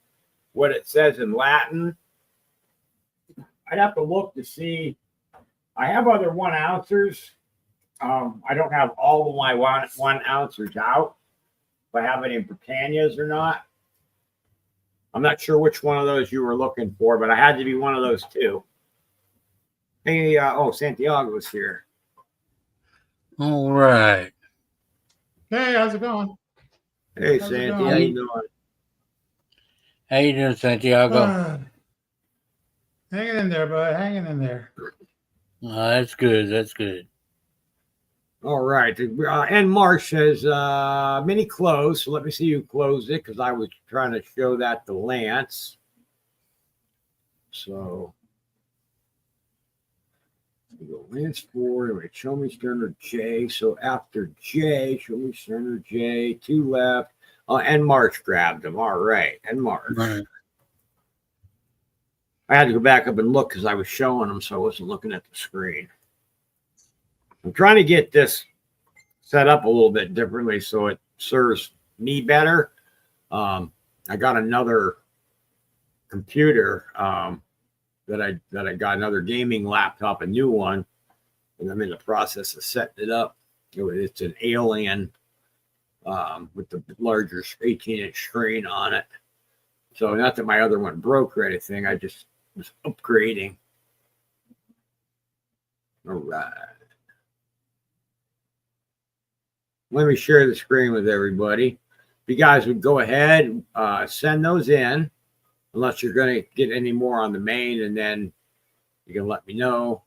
what it says in Latin. I'd have to look to see. I have other 1 ounces. I don't have all of my 1 ounces out. If I have any Britannias or not. I'm not sure which one of those you were looking for, but I had to be one of those 2. Hey, Santiago's here. All right. Hey, how's it going? Hey, How's it Santi, going? how you doing? How you doing, Santiago? Hanging in there, bud. Hanging in there. That's good. That's good. All right. And Marsh says, mini close. So let me see you close it because I was trying to show that to Lance. So we go Lance 4. Wait, show me Sterner J. So after J, show me Sterner J. 2 left. And Marsh grabbed him. All right. And Marsh. Right. I had to go back up and look because I was showing them, so I wasn't looking at the screen. I'm trying to get this set up a little bit differently so it serves me better. I got another computer that I got another gaming laptop, a new one, and I'm in the process of setting it up. It's an Alien with the larger 18-inch screen on it. So not that my other one broke or anything. I just was upgrading. All right. Let me share the screen with everybody. If you guys would go ahead, send those in, unless you're going to get any more on the main, and then you can let me know.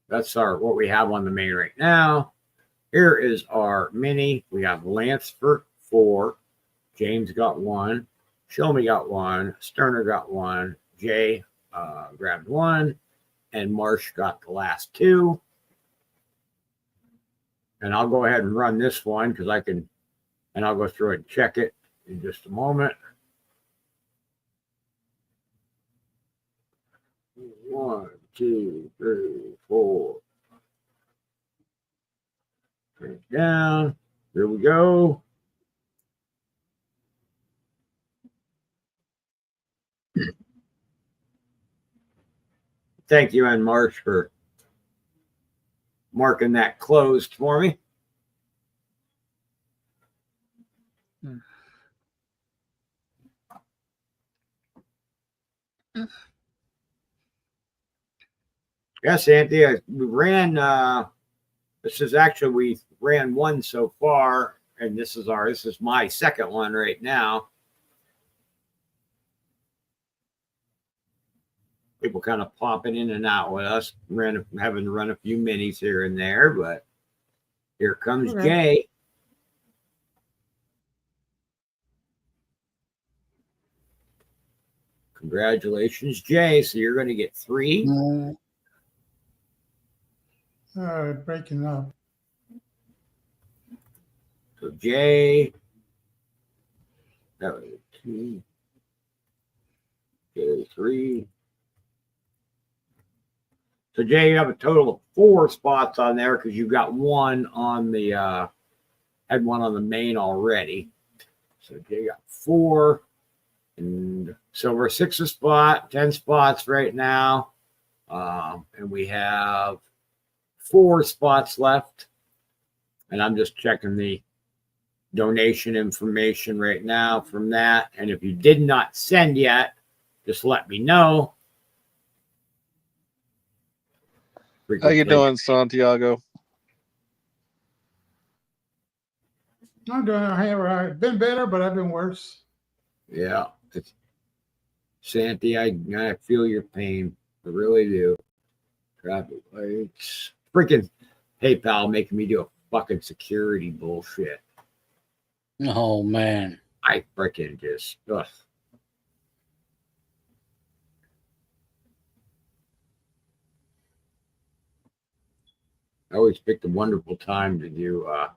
That's what we have on the main right now. Here is our mini. We have Lance for 4. James got 1. Show Me got 1. Sterner got 1. Jay grabbed 1. And Marsh got the last 2. And I'll go ahead and run this one because I can, and I'll go through it and check it in just a moment. 1, 2, 3, 4. Turn it down. Here we go. Thank you, Ann Marsh, for marking that closed for me. Yes, Anthony, we ran, we ran 1 so far, and this is my second one right now. People kind of popping in and out with us, having to run a few minis here and there, but here comes Jay. Congratulations, Jay. So you're going to get 3. Mm, Breaking up. So Jay, that was 2. Jay, 3. So Jay, you have a total of 4 spots on there because you got one on the had one on the main already. So Jay got 4. And so we're 6 a spot, 10 spots right now. And we have 4 spots left. And I'm just checking the donation information right now from that. And if you did not send yet, just let me know. How you doing, Santiago? I'm doing all right. Been better, but I've been worse. Yeah. It's, Santi, I feel your pain. I really do. Traffic lights. Freaking PayPal making me do a fucking security bullshit. oh man. I freaking just, ugh. I always picked a wonderful time to do I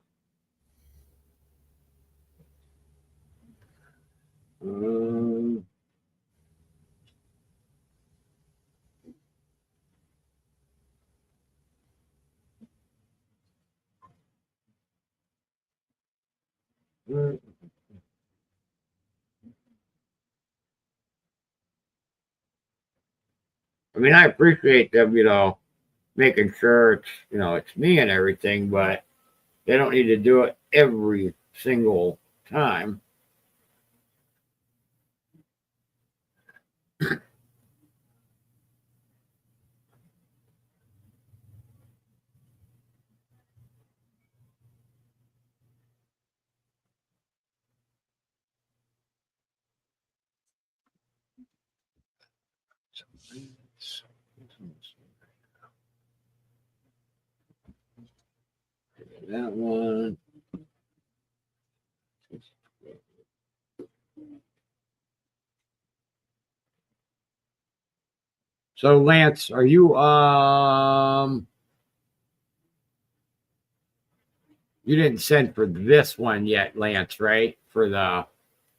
mean, I appreciate them, making sure it's me and everything, but they don't need to do it every single time. That one. So Lance, are you you didn't send for this one yet, Lance, right? For the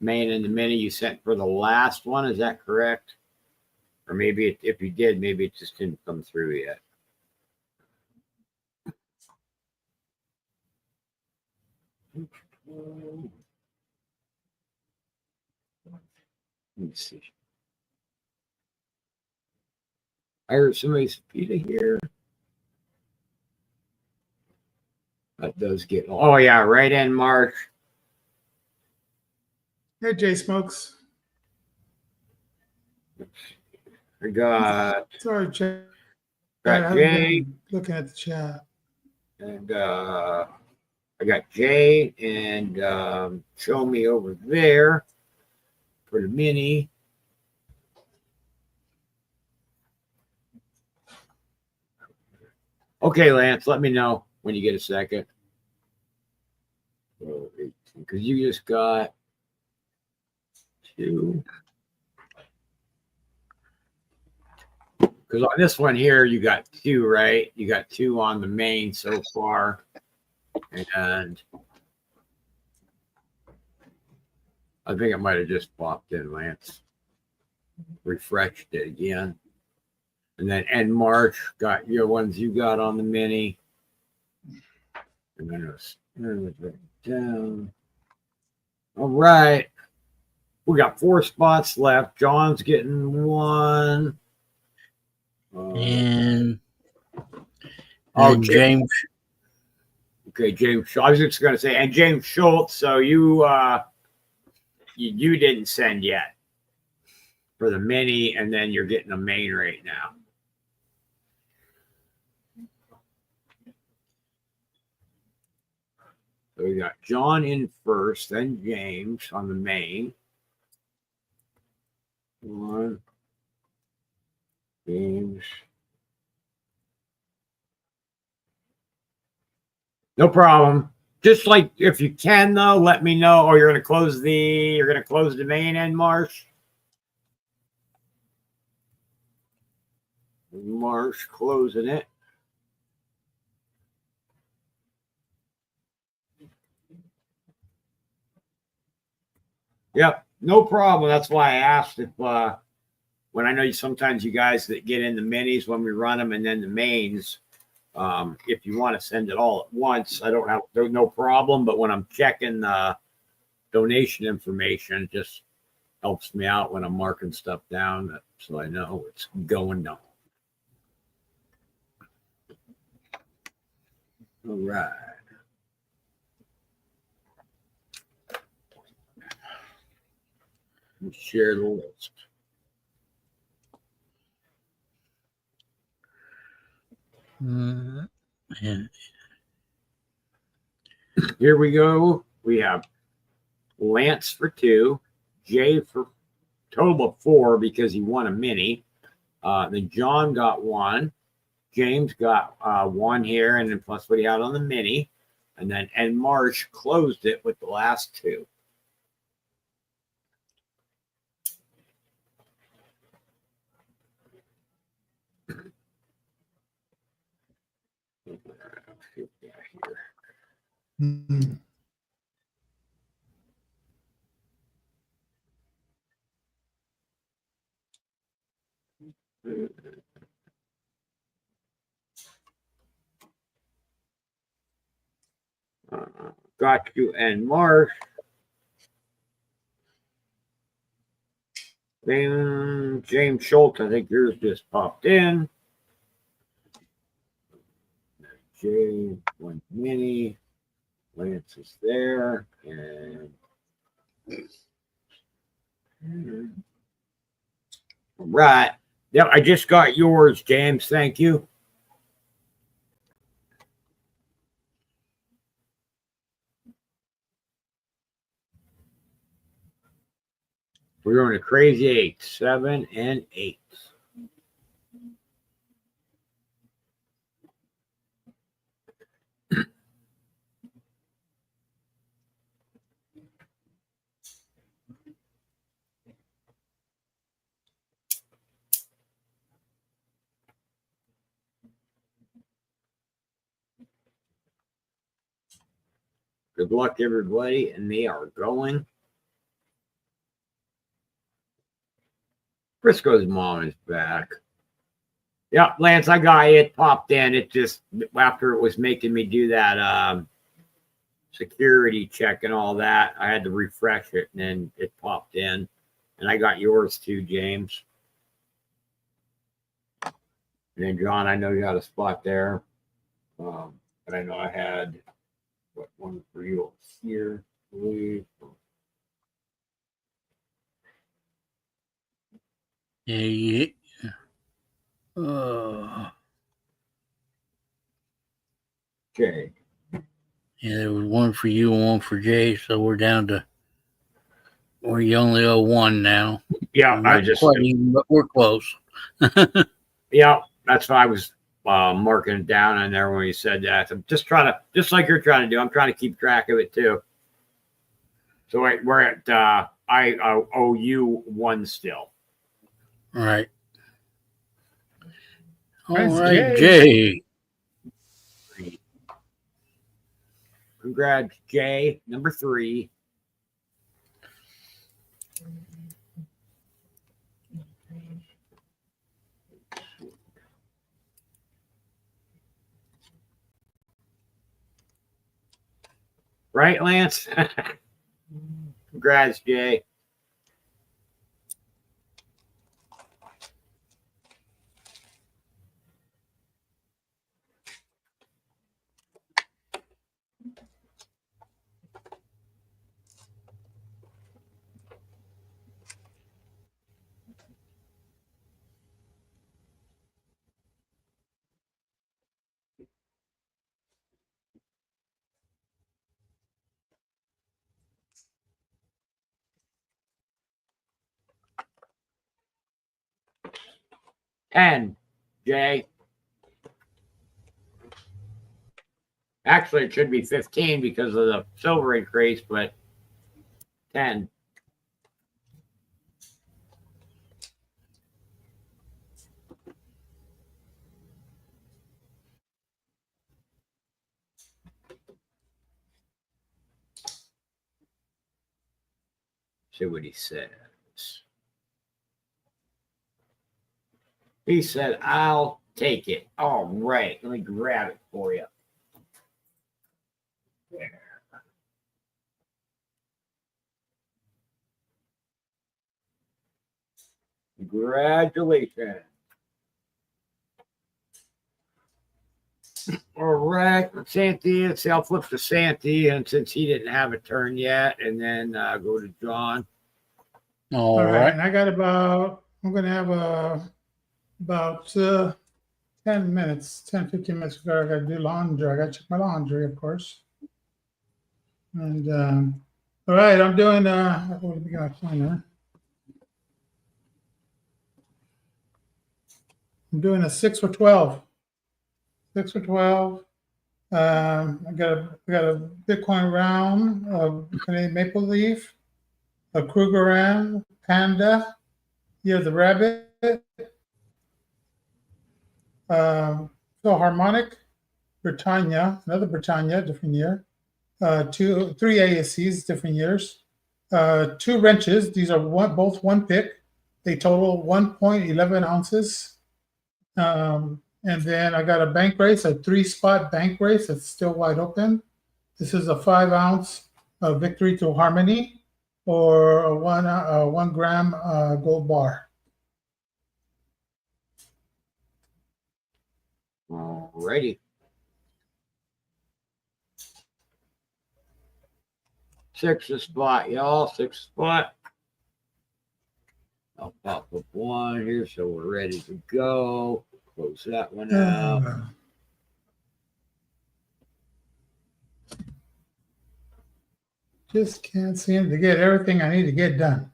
main and the mini, you sent for the last one, is that correct? Or maybe if you did, maybe it just didn't come through yet. Let's see. I heard somebody's PETA here. That does get. Oh yeah, right in March. Hey, Jay Smokes. I got Sorry, Jay. I Jay haven't been looking at the chat. and I got Jay and show me over there for the mini. Okay, Lance, let me know when you get a second. Because you just got 2. Because on this one here, you got 2, right? You got 2 on the main so far. And I think it might have just popped in, Lance. Refreshed it again. And then end March, got your ones you got on the mini. And then it was right down. All right. We got 4 spots left. John's getting 1. And James. James. Okay, James. I was just going to say, and James Schultz. So you didn't send yet for the mini, and then you're getting a main right now. So we got John in first, then James on the main. 1. James. No problem. Just like if you can though, let me know. Or you're gonna close the main end, Marsh. Marsh closing it. Yep, no problem. That's why I asked if when I know sometimes you guys that get in the minis when we run them and then the mains, if you want to send it all at once, I don't have no problem. But when I'm checking donation information, it just helps me out when I'm marking stuff down so I know it's going down. All right. Let's share the list. And Here we go. We have Lance for 2, Jay for total of 4 because he won a mini. Then John got 1. James got 1 here, and then plus what he had on the mini. And Marsh closed it with the last 2. Got you and Marsh. Then James Schultz, I think yours just popped in. Jay, 1 mini. Lance is there. And all right. Yep, I just got yours, James. Thank you. We're going to crazy 8, 7, and 8. Good luck, everybody, and they are going. Frisco's mom is back. Yeah, Lance, I got it. Popped in. It just after it was making me do that security check and all that, I had to refresh it, and then it popped in. And I got yours too, James. And then John, I know you got a spot there. But I know I had one for you over here. yeah. Okay. Yeah, there was 1 for you and 1 for Jay, so we're down to where you only owe 1 now. Yeah, Not quite even, but we're close. Yeah, that's why I was marking it down on there when you said that. I'm just trying to, just like you're trying to do, I'm trying to keep track of it too. So we're at, I owe you 1 still. All right. All That's right, Jay. Jay. Congrats, Jay, number 3. Right, Lance? Congrats, Jay. And Jay. Actually, it should be 15 because of the silver increase, but 10. See what he says. He said, I'll take it. All right. Let me grab it for you. There. Congratulations. All right, Santy. Let's see, I'll flip to Santy, and since he didn't have a turn yet, and then go to John. All All right. right. And I got I'm going to have about 10 minutes, 10, 15 minutes before I got to do laundry. I got to check my laundry, of course. And all right, I'm doing, what do we got on there? I'm doing a 6 for 12. 6 for 12. I got a Bitcoin round, a Canadian maple leaf, a Krugerrand, Panda, the rabbit, Philharmonic, Britannia, another Britannia, different year, three ASCs, different years, two wrenches. These are both one pick. They total 1.11 ounces. And then I got a bank race, a 3-spot bank race that's still wide open. This is a 5-ounce Victory to Harmony or a 1 gram gold bar. All righty. 6 spot, y'all. 6 spot. I'll pop up one here so we're ready to go. Close that one out. Just can't seem to get everything I need to get done.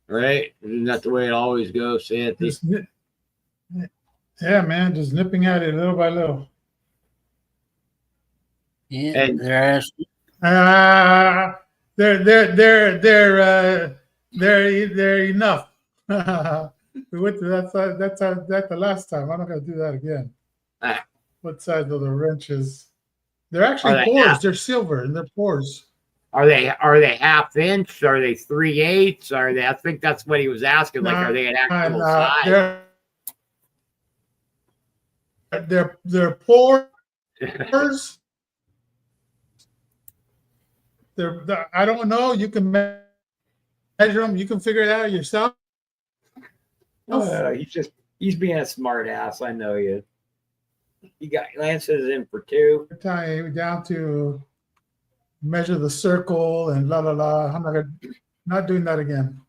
Right? Isn't that the way it always goes, Santy? Yeah, man, just nipping at it little by little. Yeah, And- They're enough. We went to that the last time. I'm not gonna do that again. Ah. What size are the wrenches? They're actually Are they pores. half? They're silver and they're pores. Are they ½ inch? Are they 3/8? Are they? I think that's what he was asking. Like, are they an actual size? They're pores. I don't know. You can measure them. You can figure it out yourself. He's being a smart ass. I know you. You got Lance's in for 2. Time down to measure the circle and la la la. I'm not doing that again.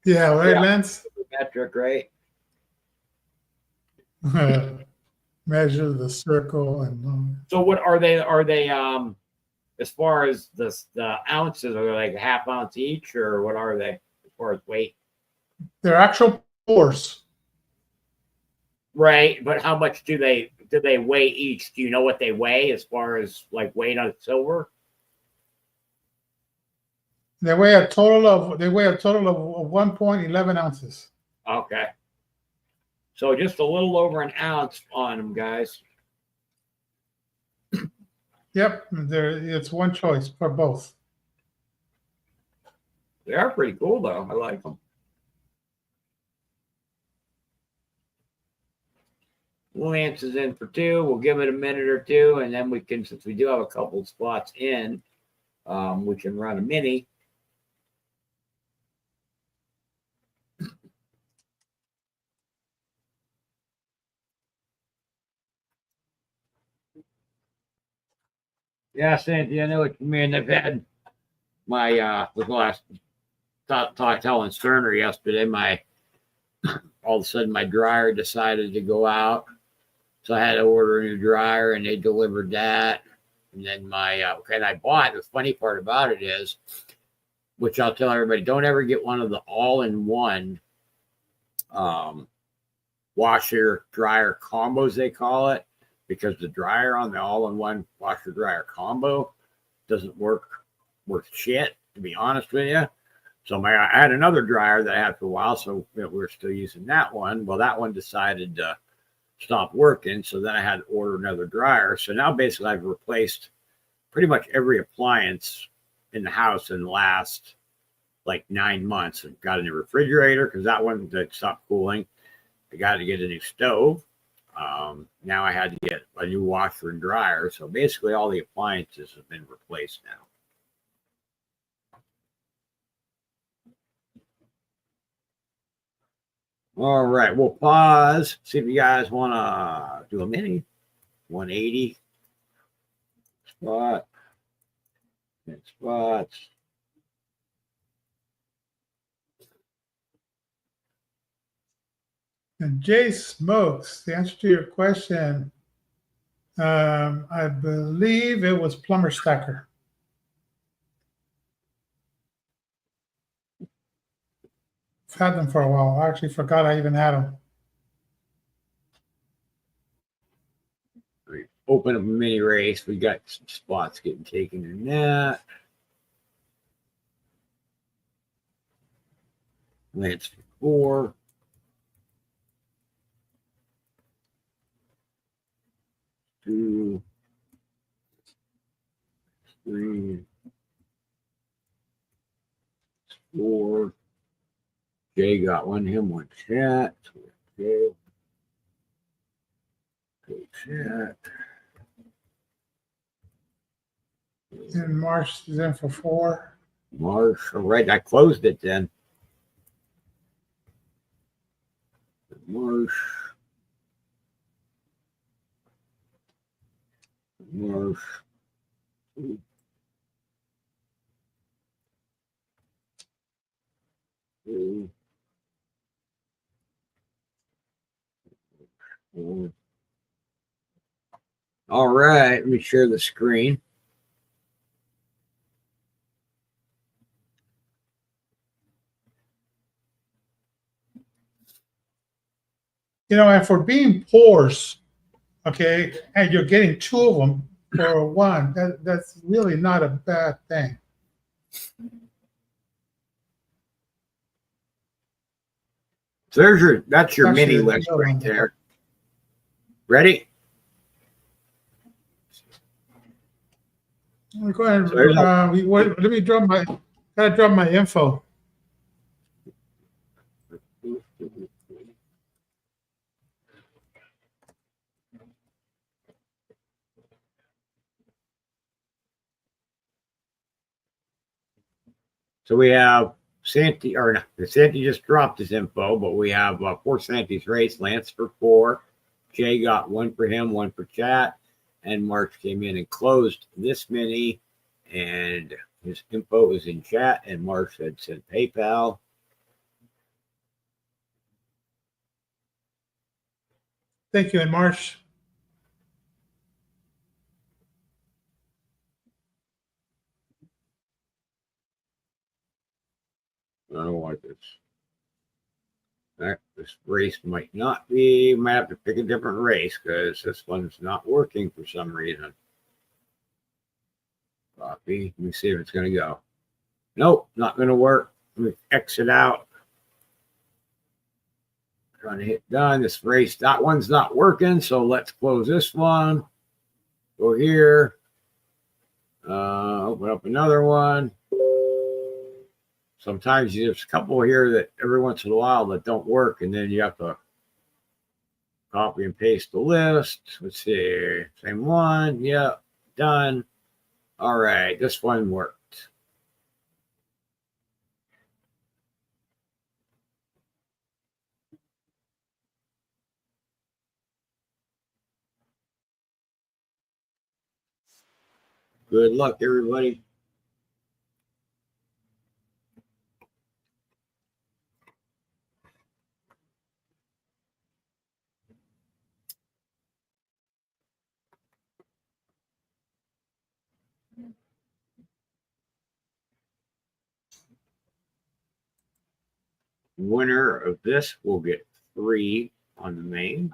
Yeah, right, Yeah. Lance. Metric, right? Measure the circle and So what are they? Are they as far as the ounces? Are they like a ½ ounce each, or what are they as far as weight? they're actual pores. Right, but how much do they weigh each? Do you know what they weigh as far as like weight on silver? They weigh a total of 1.11 ounces. Okay, so just a little over an ounce on them, guys. Yep, it's one choice for both. They are pretty cool though. I like them. Lance is in for 2. We'll give it a minute or 2, and then we can, since we do have a couple of spots in, we can run a mini. Yeah, Sandy, I know what you mean. I've had my with last telling Sterner yesterday, all of a sudden my dryer decided to go out. So I had to order a new dryer, and they delivered that. And then and I bought, the funny part about it is, which I'll tell everybody, don't ever get one of the all-in-one washer dryer combos, they call it, because the dryer on the all-in-one washer dryer combo doesn't work worth shit, to be honest with you. So I had another dryer that I had for a while, so we're still using that one. Well, that one decided to stop working, so then I had to order another dryer. So now basically I've replaced pretty much every appliance in the house in the last like 9 months. I got a new refrigerator because that one that stopped cooling. I got to get a new stove. Now I had to get a new washer and dryer. So basically all the appliances have been replaced now. All right, we'll pause. See if you guys want to do a mini 180 spot. 10 spots. And Jay Smokes, the answer to your question, I believe it was plumber stacker. I've had them for a while. I actually forgot I even had them. Open up a mini race. We got some spots getting taken in that. Lance for 4. 2, 3, 4. Jay got one. Him one chat. Okay. Good chat. And Marsh is in for 4. Marsh. All right. I closed it then. Marsh. Marsh. Two, 4. All right. Let me share the screen. And for being pours, okay, and you're getting 2 of them for 1, that's really not a bad thing. So that's your Actually, mini list no, right there. Ready? Go ahead. Let me drop my info. So we have Santi, or no, Santi just dropped his info, but we have 4 Santi's race. Lance for 4. Jay got 1 for him, 1 for chat. And March came in and closed this mini. And his info is in chat. And March had sent PayPal. Thank you, and Marsh. I don't like this. This race might not be. Might have to pick a different race because this one's not working for some reason. Copy. Let me see if it's going to go. Nope, not going to work. Let me exit out. Trying to hit done. This race, that one's not working. So let's close this one. Go here. Open up another one. Sometimes there's a couple here that every once in a while that don't work, and then you have to copy and paste the list. Let's see. Same one. Yep. Done. All right. This one worked. Good luck, everybody. Winner of this will get 3 on the main.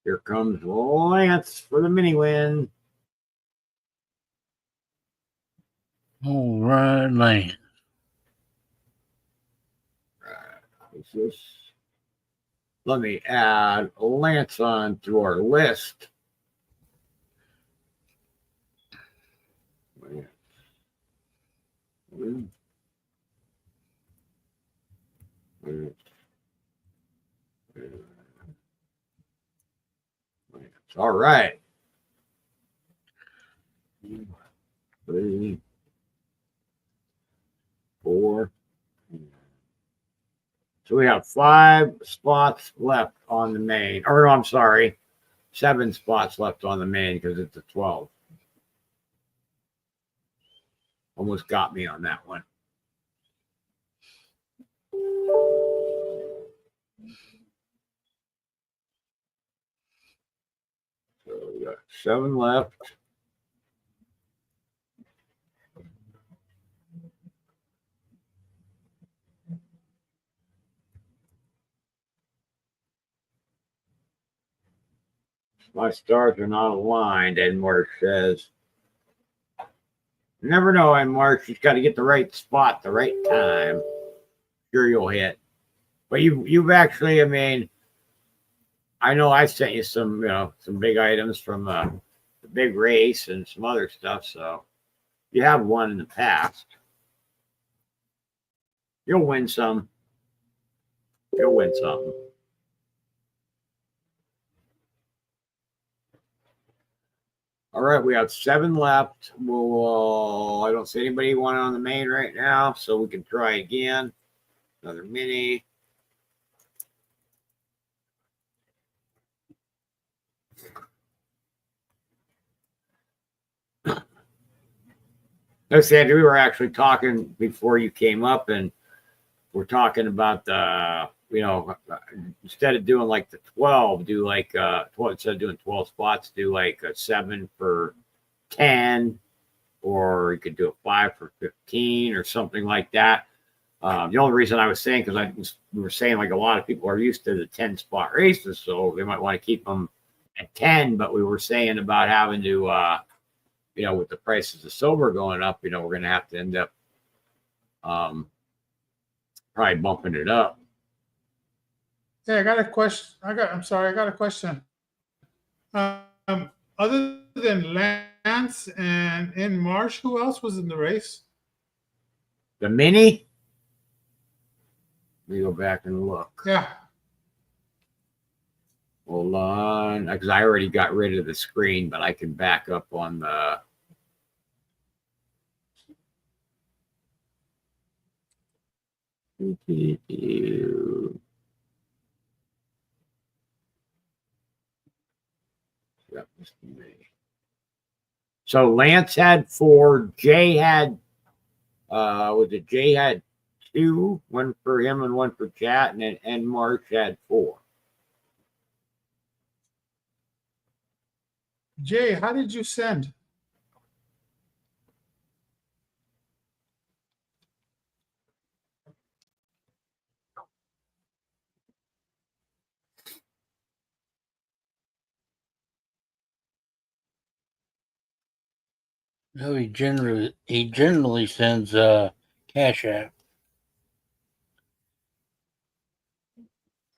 Here comes Lance for the mini win. All right, Lance. Let me add Lance on to our list. All right. 3, 4. So we have 5 spots left on the main. Or no, I'm sorry, 7 spots left on the main because it's a 12. Almost got me on that one. So we got 7 left. My stars are not aligned, Edmar says. You never know, Edmar. You've got to get the right spot, the right time. Sure, you'll hit. But you've actually, I mean, I know I sent you some, some big items from the big race and some other stuff. So you have won in the past. You'll win some. You'll win some. All right, we have 7 left. We'll, I don't see anybody want on the main right now, so we can try again. Another mini. No, Sandy, we were actually talking before you came up, and we're talking about the, instead of doing like the 12, do like 12, instead of doing 12 spots, do like a 7 for 10, or you could do a 5 for 15 or something like that. The only reason I was saying, because we were saying like a lot of people are used to the 10 spot races, so they might want to keep them at 10, but we were saying about having to, with the prices of silver going up, we're going to have to end up probably bumping it up. Yeah, I got a question. I got a question. Other than Lance and in March, who else was in the race? The mini? Let me go back and look. Yeah. Hold on, because I already got rid of the screen, but I can back up on the. So Lance had 4. Jay had, Jay had 2, one for him and one for chat, and March had 4. Jay, how did you send? No, he generally sends Cash App.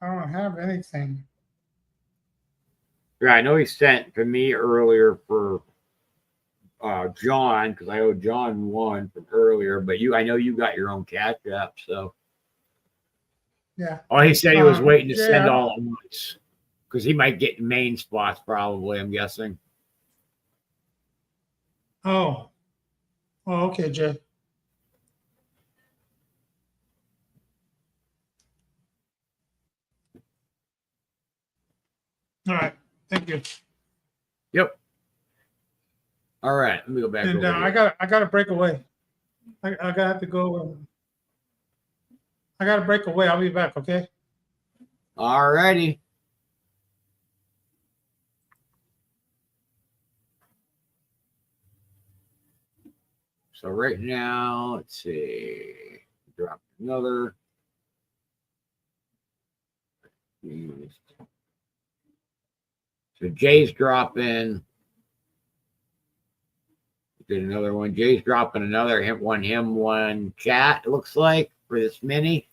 I don't have anything. Yeah, I know he sent to me earlier for John, because I owe John 1 from earlier, but I know you got your own Cash App, so. Yeah. Oh, he said he was waiting to Jay, send all at once, because he might get main spots probably, I'm guessing. Oh, okay, Jay. All right. Thank you. Yep. All right, let me go back And over I got to break away. I got to go. I got to break away. I'll be back. Okay. All righty. So right now, let's see. Drop another. So Jay's dropping. Did another one. Jay's dropping another him one chat, it looks like, for this mini.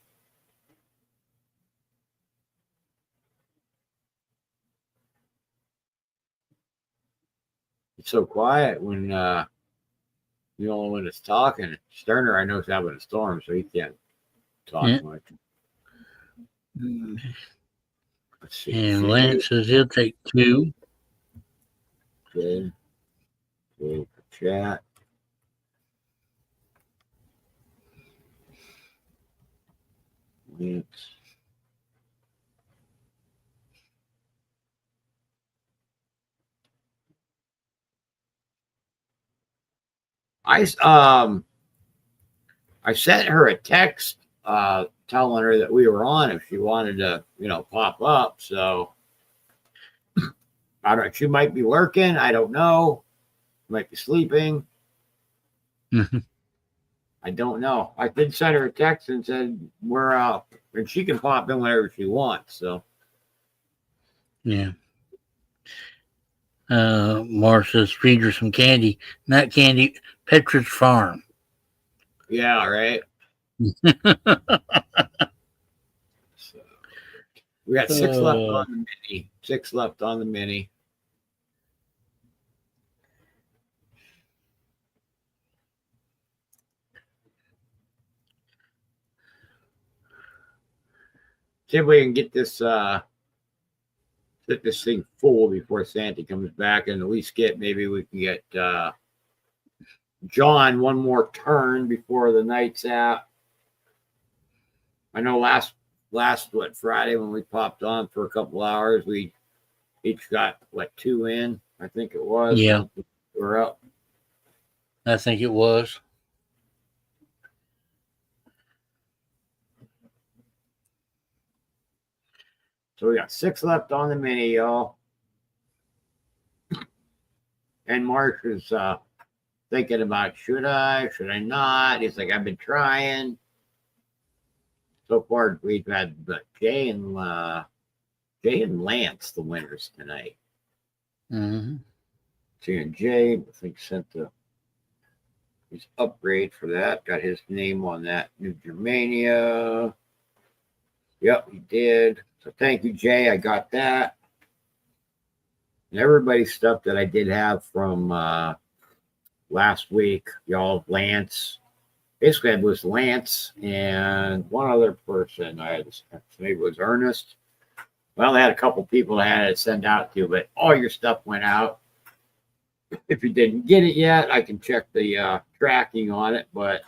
It's so quiet when you know when it's talking. Sterner, I know, is having a storm, so he can't talk Yeah. much. And Let's see. Lance says he'll take 2. Okay. Okay. Chat. Lance. I sent her a text telling her that we were on if she wanted to, pop up. So I don't. She might be lurking. I don't know. Might be sleeping. Mhm. I don't know. I did send her a text and said we're out, and she can pop in whenever she wants. So Yeah. Mark says feed her some candy. Not candy, Petra's Farm. yeah, right. So we got 6 left on the mini. 6 left on the mini. See if we can get this thing full before Santa comes back, and at least maybe we can get John one more turn before the night's out. I know last Friday when we popped on for a couple hours, we each got 2 in. I think it was. Yeah. We're up. I think it was. So we got 6 left on the mini, y'all. And Mark is thinking about should I not? He's like, I've been trying. So far, we've had Jay and Lance the winners tonight. Mm-hmm. Seeing Jay, I think sent his upgrade for that. Got his name on that New Germania. Yep, he did. So thank you, Jay. I got that. And everybody's stuff that I did have from last week, y'all. Lance. Basically, it was Lance and one other person. Maybe it was Ernest. Well, I had a couple people I had to send out to, but all your stuff went out. If you didn't get it yet, I can check the tracking on it, but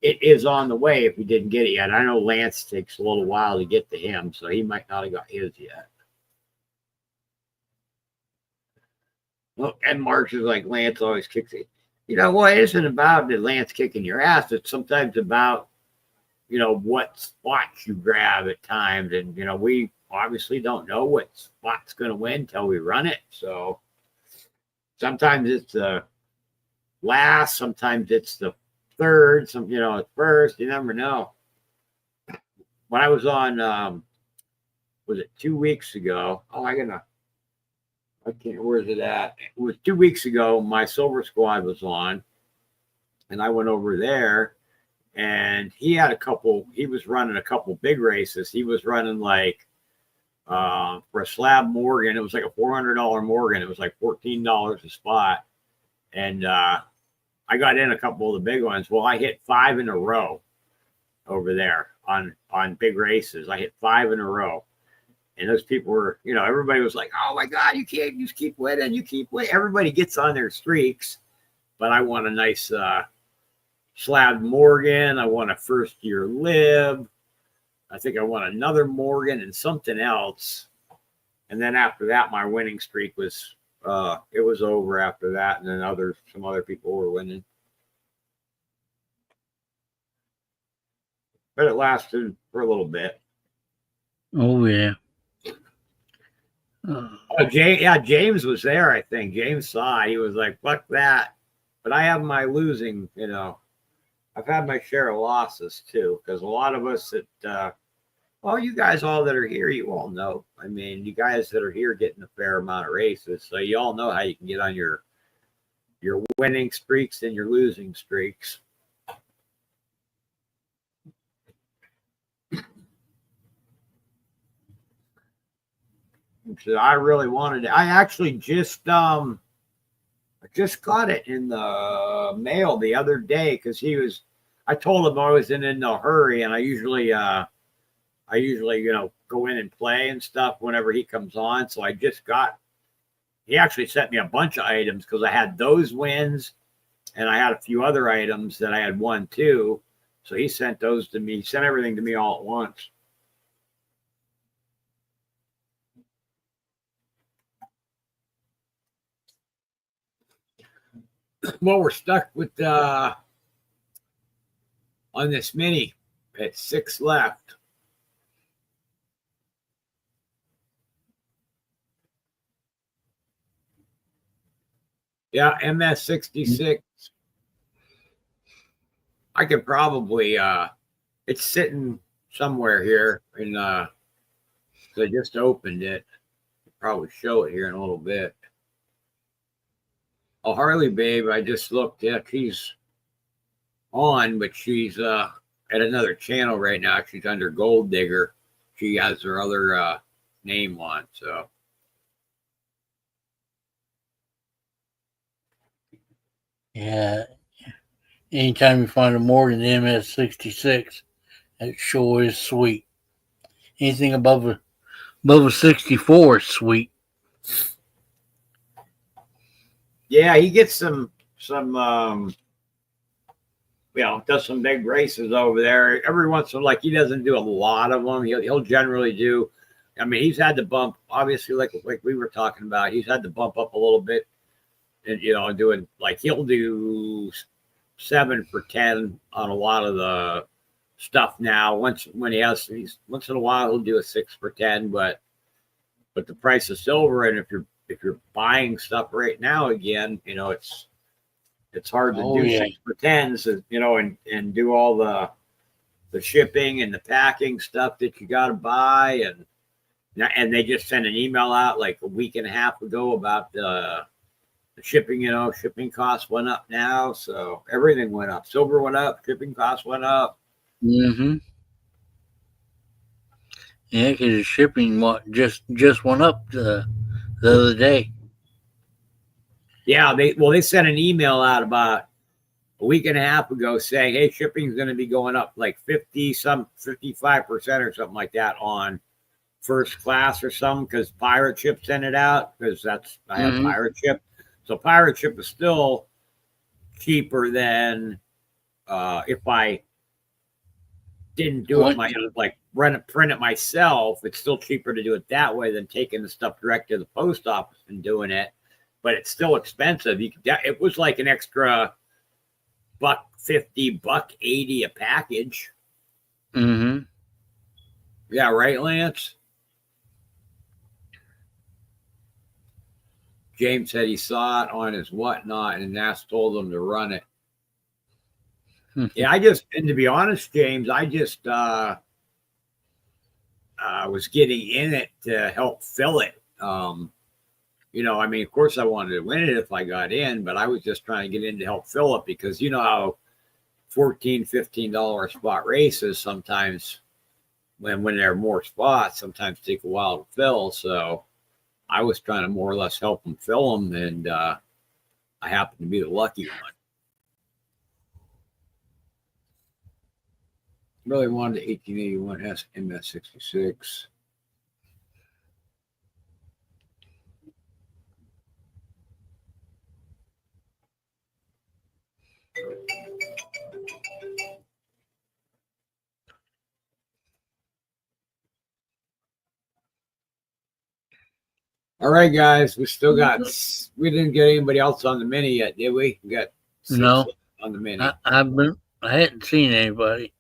it is on the way if you didn't get it yet. I know Lance takes a little while to get to him, so he might not have got his yet. Well, and Mark is like, Lance always kicks it. You know what? It isn't about the Lance kicking your ass. It's sometimes about, what spots you grab at times. And, we obviously don't know what spot's going to win until we run it. So sometimes it's the last, sometimes it's the third, at first. You never know. When I was on, was it 2 weeks ago? Where's it at? It was 2 weeks ago. My Silver Squad was on, and I went over there, and he was running a couple big races. He was running for a slab Morgan. It was like a $400 Morgan. It was like $14 a spot. And I got in a couple of the big ones. Well, I hit 5 in a row over there on big races. I hit 5 in a row. And those people were, everybody was like, oh my God, you can't just keep winning. You keep winning. Everybody gets on their streaks. But I won a nice slab Morgan. I won a first year lib. I think I won another Morgan and something else. And then after that, my winning streak was, it was over after that. And then some other people were winning. But it lasted for a little bit. Oh, yeah. James was there, I think. James saw it. He was like, fuck that. But I have my losing, I've had my share of losses too, because a lot of us that, you guys all that are here, you all know. I mean, you guys that are here getting a fair amount of races, so you all know how you can get on your winning streaks and your losing streaks. So I really wanted it. I actually just, I I just got it in the mail the other day because I told him I wasn't in no hurry, and I usually go in and play and stuff whenever he comes on. So he actually sent me a bunch of items because I had those wins and I had a few other items that I had won too. So he sent those to me. He sent everything to me all at once. Well, we're stuck with on this mini at 6 left. Yeah, MS66. I could probably it's sitting somewhere here and I just opened it. I'll probably show it here in a little bit. Oh, Harley Babe, I just looked. Yeah, she's on, but she's at another channel right now. She's under Gold Digger. She has her other name on, so. Yeah. Anytime you find a Morgan MS66, that sure is sweet. Anything above a 64 is sweet. Yeah, he gets some does some big races over there. Every once in a while, like he doesn't do a lot of them. He'll generally do. I mean, he's had to bump, obviously, like we were talking about. He's had to bump up a little bit, and doing like he'll do 7 for 10 on a lot of the stuff now. Once in a while he'll do a 6 for 10, but the price of silver, and if you're buying stuff right now again, it's hard to do 6 for 10s, and do all the shipping and the packing stuff that you got to buy, and they just sent an email out like a week and a half ago about the shipping. Shipping costs went up now, so everything went up. Silver went up, shipping costs went up. Mm-hmm. Yeah, because the shipping just went up the other day. Yeah, they sent an email out about a week and a half ago saying, hey, shipping's going to be going up like 55% or something like that on first class or something, because Pirate Ship sent it out, because I have Pirate Ship. So Pirate Ship is still cheaper than if I didn't do it print it myself. It's still cheaper to do it that way than taking the stuff direct to the post office and doing it. But it's still expensive. It was like an extra $1.50, $1.80 a package. Mm-hmm. Yeah, right, Lance? James said he saw it on his whatnot, and Nass told him to run it. Yeah, and to be honest, James, I just was getting in it to help fill it. I mean, of course I wanted to win it if I got in, but I was just trying to get in to help fill it, because you know how $14, $15 spot races sometimes, when there are more spots, sometimes take a while to fill. So I was trying to more or less help them fill them, and I happened to be the lucky one. Really wanted the 1881 MS66. All right, guys, we didn't get anybody else on the mini yet, did we? We got 6 No on the mini. I hadn't seen anybody.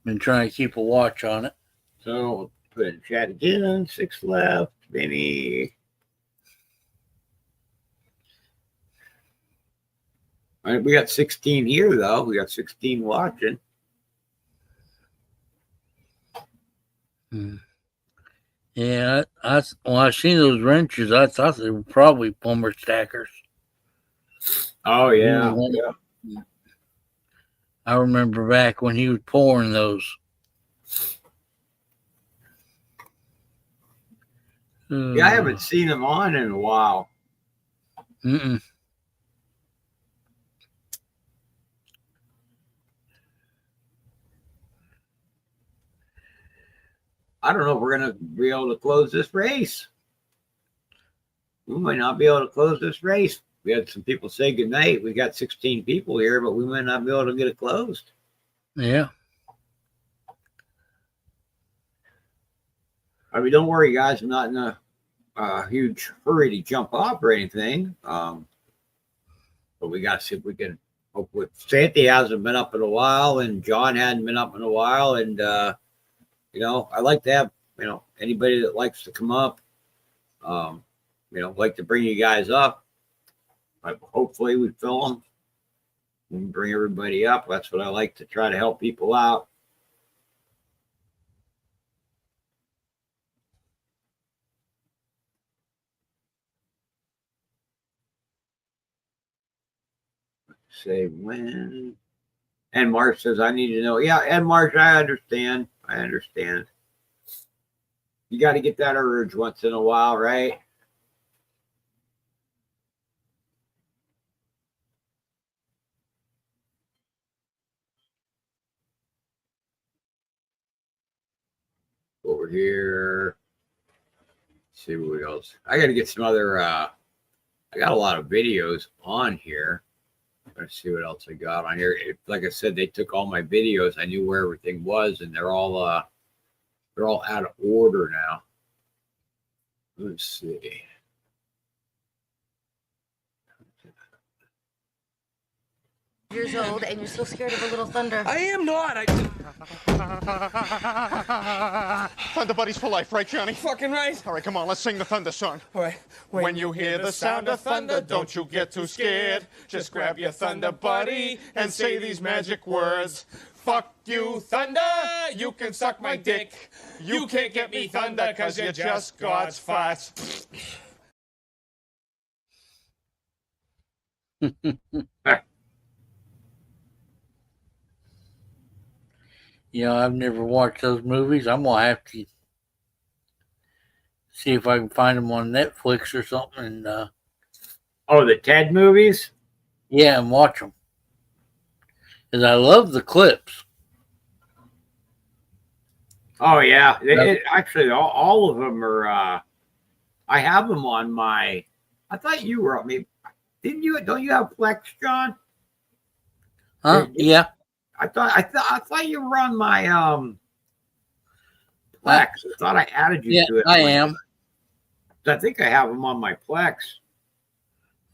Been trying to keep a watch on it. So we'll put in chat again. 6 left, mini. All right, we got 16 here, though. We got 16 watching. Yeah, when I seen those wrenches, I thought they were probably plumber stackers. Oh, yeah. I remember back when he was pouring those. Yeah, I haven't seen them on in a while. Mm-mm. I don't know if we're going to be able to close this race. We might not be able to close this race. We had some people say goodnight. We got 16 people here, but we might not be able to get it closed. Yeah. I mean, don't worry, guys. I'm not in a huge hurry to jump off or anything. But we got to see if we can. Hopefully, Santy hasn't been up in a while, and John hadn't been up in a while. And, I like to have, anybody that likes to come up, like to bring you guys up. But hopefully we fill them and bring everybody up. That's what I like to try to help people out. Say when. And Marsh says, I need to know. Yeah, and Marsh, I understand. You got to get that urge once in a while, right? Over here. Let's see what else. I got to get some other. I got a lot of videos on here. Let's see what else I got on here. Like I said, they took all my videos. I knew where everything was, and they're all out of order now. Let's see. Years old, and you're still scared of a little thunder. I am not. Thunder Buddies for life, right, Johnny? Fucking right. All right, come on, let's sing the thunder song. All right. When you hear the sound of thunder, don't you get too scared. Just grab your Thunder Buddy and say these magic words. Fuck you, thunder, you can suck my dick. You can't get me thunder, cause you're just God's farts. I've never watched those movies. I'm going to have to see if I can find them on Netflix or something. And, Oh, the Ted movies? yeah, and watch them. Because I love the clips. Oh, yeah. Actually, all of them are. I have them on my. I thought you were on me. Didn't you? Don't you have Plex, John? Huh? Yeah. I thought you were on my Plex. I thought I added you to it. I am. I think I have them on my Plex.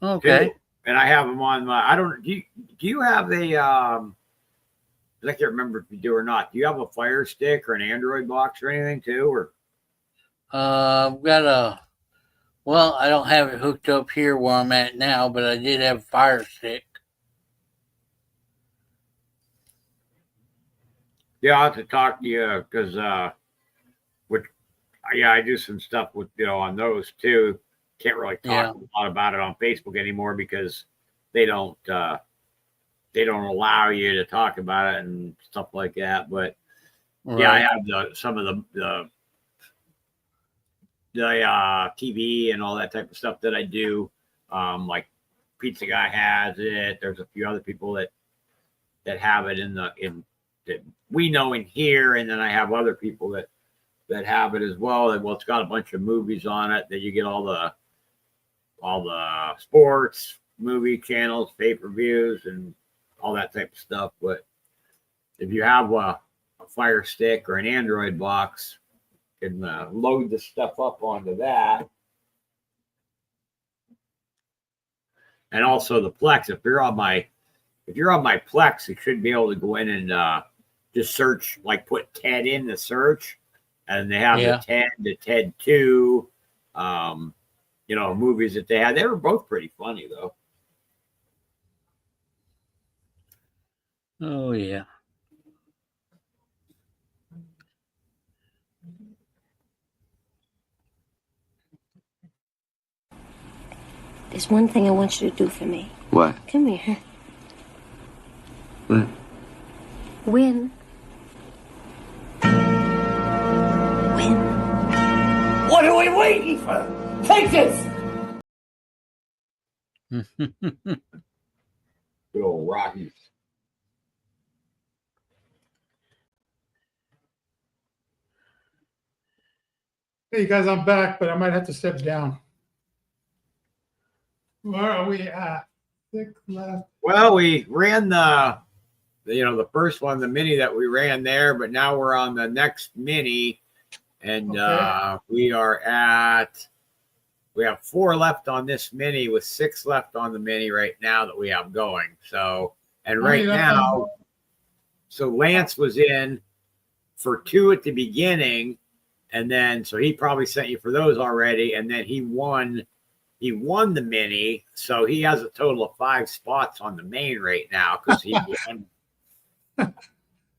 Okay. Too. And I have them on my. I don't. Do you have a? I can't remember if you do or not. Do you have a Fire Stick or an Android box or anything too? Or I've got a. Well, I don't have it hooked up here where I'm at now, but I did have a Fire Stick. Yeah, I'll have to talk to you because, I do some stuff with on those too. Can't really talk a lot about it on Facebook anymore because they don't allow you to talk about it and stuff like that. But yeah, I have some of the TV and all that type of stuff that I do. Like Pizza Guy has it. There's a few other people that have it that we know in here, and then I have other people that have it as well. And it's got a bunch of movies on it that you get all the sports movie channels, pay-per-views, and all that type of stuff. But if you have a Fire Stick or an Android box, you can load the stuff up onto that. And also the Plex. If you're on my Plex, you should be able to go in and just search, like put Ted in the search, and they have the Ted 2, movies that they had. They were both pretty funny though. Oh yeah. There's one thing I want you to do for me. What? Come here. What? Win. Win. What are we waiting for? Take this! Good old Rockies. Hey, you guys, I'm back, but I might have to step down. Where are we at? 6 left. Well, we ran the first one, the mini that we ran there, but now we're on the next mini, and Okay. we have 4 left on this mini with 6 left on the mini right now that we have going. So, and How many right left on- now, so Lance was in for 2 at the beginning, and then so he probably sent you for those already, and then he won the mini, so he has a total of 5 spots on the main right now because he won.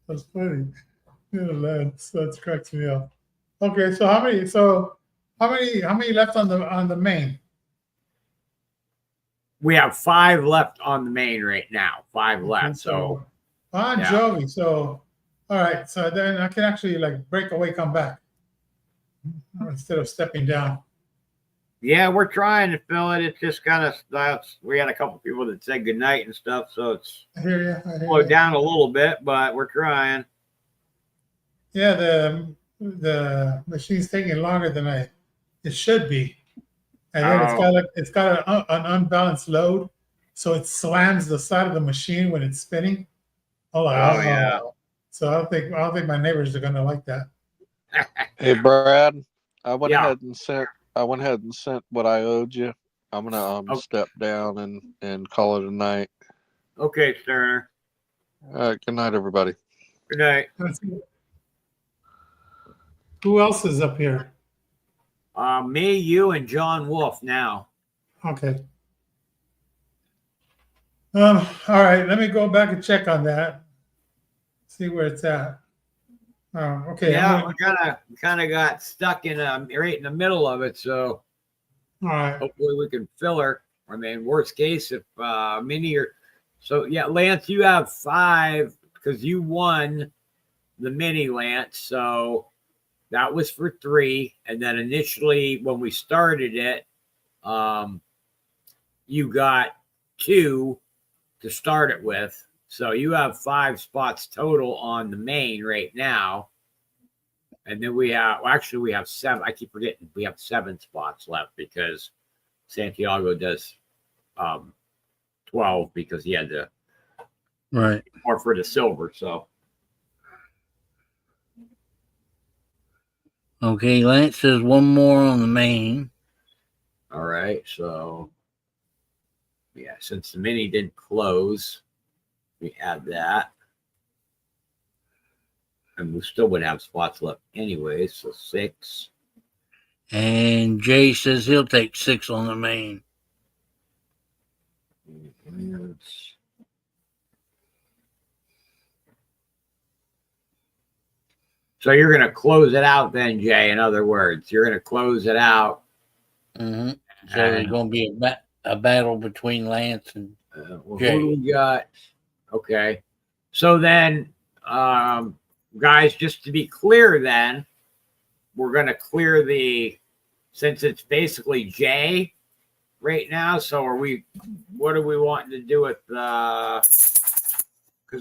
That's funny. Yeah, that cracks me up. Okay, so how many? So how many left on the main? We have 5 left on the main right now. 5 left. Okay, So on yeah. Joey. So all right. So then I can actually like break away, come back instead of stepping down. Yeah, we're trying to fill it. It's just kind of we had a couple people that said goodnight and stuff, so it's I hear you. I hear slowed you. down a little bit, but we're trying. Yeah, the machine's taking longer than it should be, and then it's got an unbalanced load, so it slams the side of the machine when it's spinning. Oh, Yeah. So I don't think my neighbors are gonna like that. Hey, Brad, I went Yeah. ahead and sent what I owed you. I'm gonna step down and call it a night. Okay, Sterner. Good night, everybody. Good night. Let's see. Who else is up here? Me, you, and John Wolf now. Okay. All right. Let me go back and check on that. See where it's at. Okay. Yeah, we kind of got stuck in right in the middle of it, so All right. hopefully we can fill her. I mean, worst case, if Minnie or so, yeah, Lance, you have 5 because you won the mini, Lance. So that was for 3, and then initially when we started it, you got 2 to start it with. So you have 5 spots total on the main right now. And then we have 7. I keep forgetting we have 7 spots left because Santiago does 12 because he had to Right. or for the silver. So Okay, Lance says one more on the main. all right, so yeah, since the mini didn't close, we add that. And we still would have spots left anyway, so 6. And Jay says he'll take 6 on the main. So you're going to close it out then, Jay, in other words. You're going to close it out. Mm-hmm. So there's going to be a battle between Lance and Jay. Who do we got? Okay. So then, guys, just to be clear then, we're going to clear since it's basically Jay right now. So what are we wanting to do with because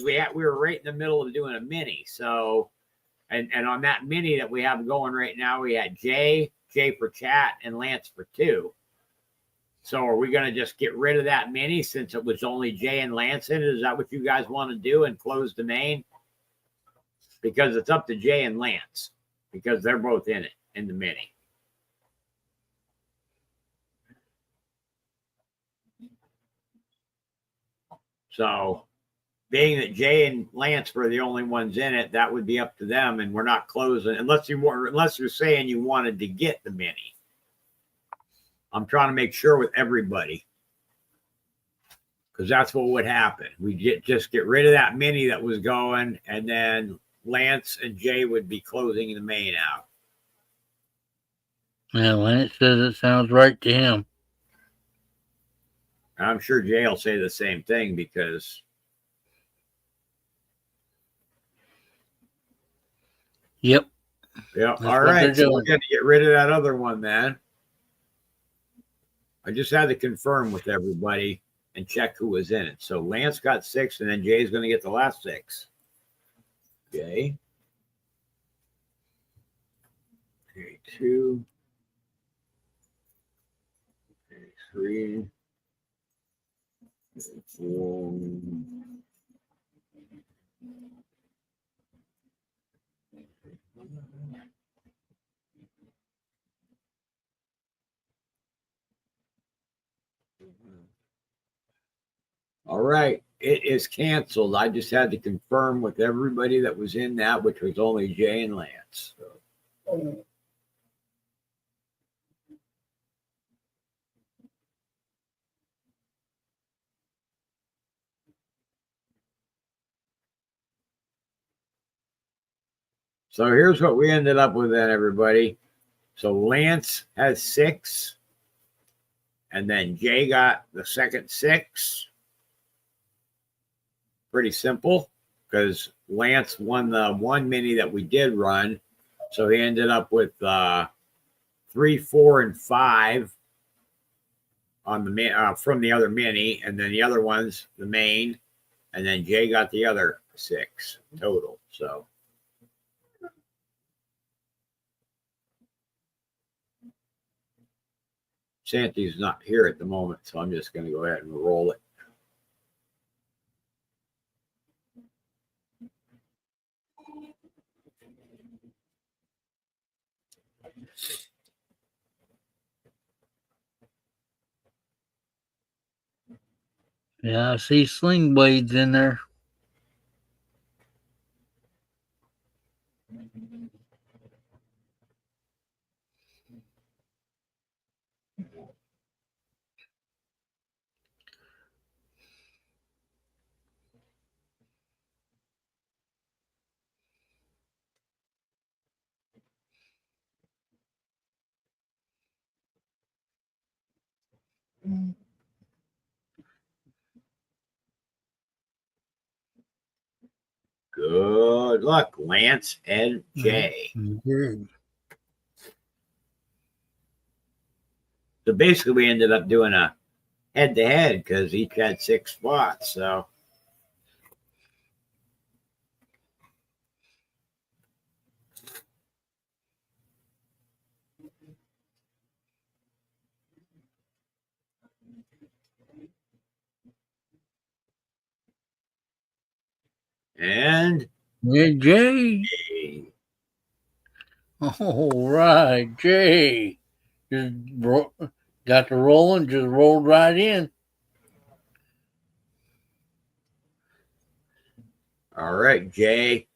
we were right in the middle of doing a mini. So, and on that mini that we have going right now, we had Jay for chat, and Lance for 2. So are we going to just get rid of that mini since it was only Jay and Lance in it? Is that what you guys want to do and close the main? Because it's up to Jay and Lance because they're both in it in the mini. So being that Jay and Lance were the only ones in it, that would be up to them, and we're not closing unless you're saying you wanted to get the mini. I'm trying to make sure with everybody because that's what would happen. We just get rid of that mini that was going, and then Lance and Jay would be closing the main out. Yeah, Lance says it sounds right to him. I'm sure Jay will say the same thing because. Yep. Yeah. That's all right. So we're doing. going to get rid of that other one then. I just had to confirm with everybody and check who was in it. So Lance got 6, and then Jay's going to get the last 6. Jay. Okay, 2. Okay, 3. 4. All right, it is canceled. I just had to confirm with everybody that was in that, which was only Jay and Lance. So here's what we ended up with then, everybody. So Lance has 6, and then Jay got the second 6. Pretty simple, because Lance won the one mini that we did run. So he ended up with 3, 4, and 5 on the from the other mini, and then the other ones, the main, and then Jay got the other 6 total. So Santy's not here at the moment, so I'm just going to go ahead and roll it. Yeah, I see sling blades in there. Good luck, Lance and Jay. Good. So basically, we ended up doing a head-to-head because each had 6 spots. So and Yeah, Jay. Jay. All right, Jay. Just got the rolling, just rolled right in. All right, Jay.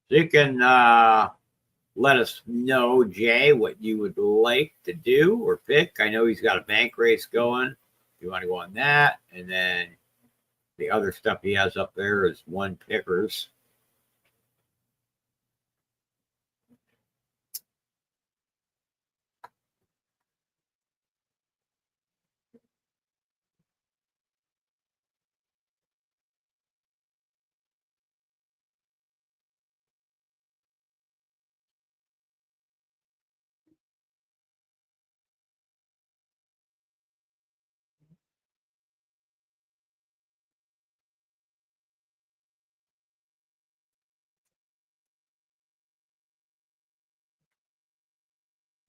You can let us know, Jay, what you would like to do or pick. I know he's got a bank race going. You want to go on that. And then the other stuff he has up there is one pickers.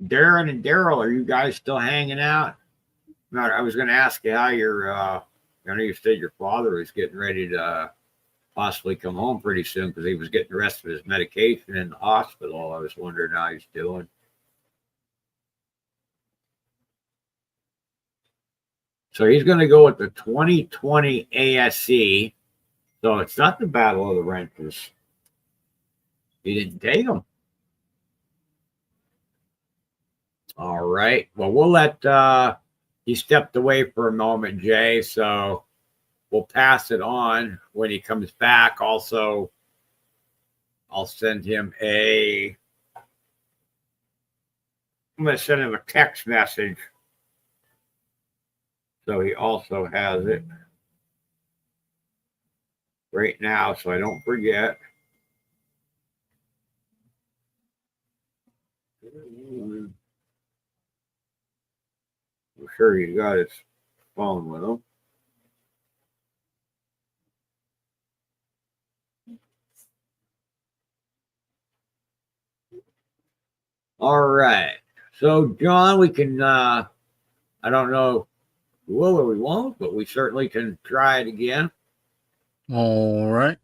Darren and Daryl, are you guys still hanging out? No, I was going to ask you how your, I know you said your father was getting ready to possibly come home pretty soon because he was getting the rest of his medication in the hospital. I was wondering how he's doing. So he's going to go with the 2020 ASC. So it's not the Battle of the Wrenches. He didn't take them. All right. Well, we'll let he stepped away for a moment, Jay. So we'll pass it on when he comes back. Also, I'll send him I'm going to send him a text message so he also has it right now so I don't forget. I'm sure he's got his phone with him. All right. So, John, we can, I don't know if we will or we won't, but we certainly can try it again. All right.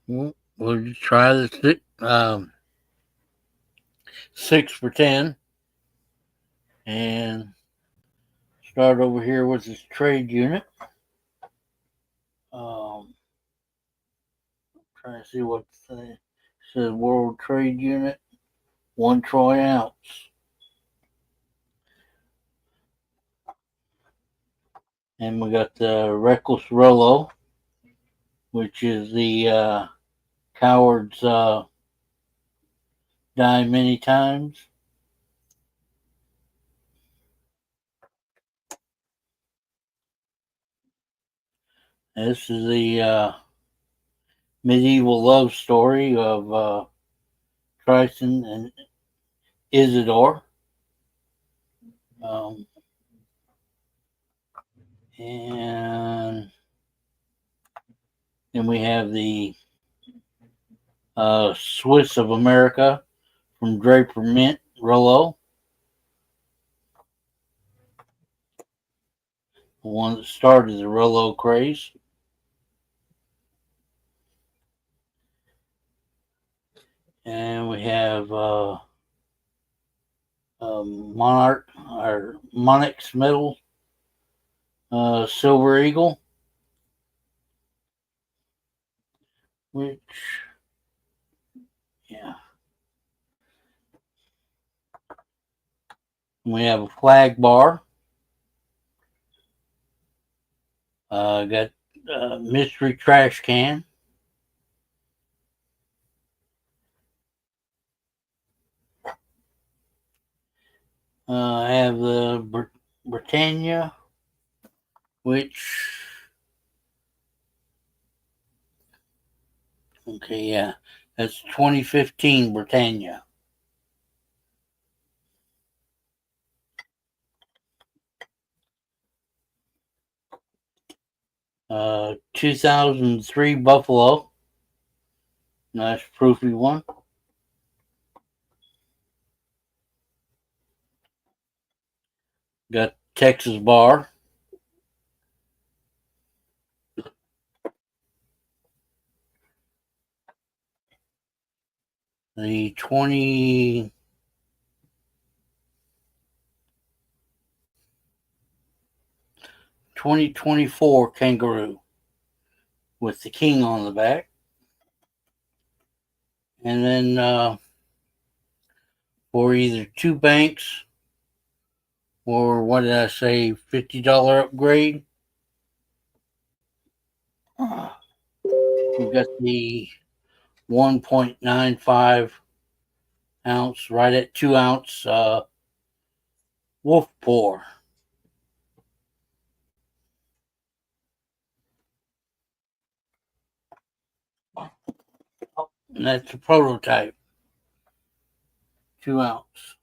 We'll just try the 6 for 10 and start over here with this trade unit. Trying to see what it says. World Trade Unit, 1 troy ounce. And we got the Reckless Rollo, which is the Coward's die many times. This is the medieval love story of Tristan and Isidore. And then we have the Swiss of America from Draper Mint Rollo. The one that started the Rollo craze. And we have Monarch or Monarch's Medal Silver Eagle, which, yeah. We have a flag bar. Got mystery trash can. I have the Britannia, which, okay, yeah, that's 2015 Britannia. Uh, 2003 Buffalo, nice proofy one. Got Texas Bar. The 2024 Kangaroo with the king on the back. And then for either 2 banks or what did I say, $50 upgrade, we've got the 1.95 ounce, right at 2 ounce Wolf Pour. And that's a prototype, 2 ounce.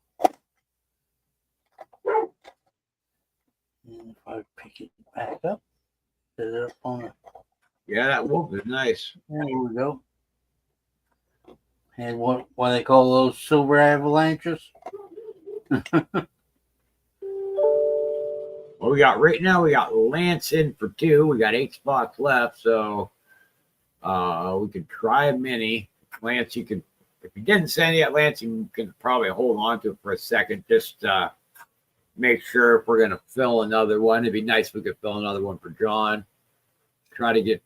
And if I pick it back up, set it up on it. Yeah, that wolf is nice. There we go. And what they call those silver avalanches? Well, we got right now, we got Lance in for 2. We got 8 spots left, so we could try a mini. Lance, you could, if you didn't send yet, Lance, you can probably hold on to it for a second. Just make sure if we're gonna fill another one. It'd be nice if we could fill another one for John. Try to get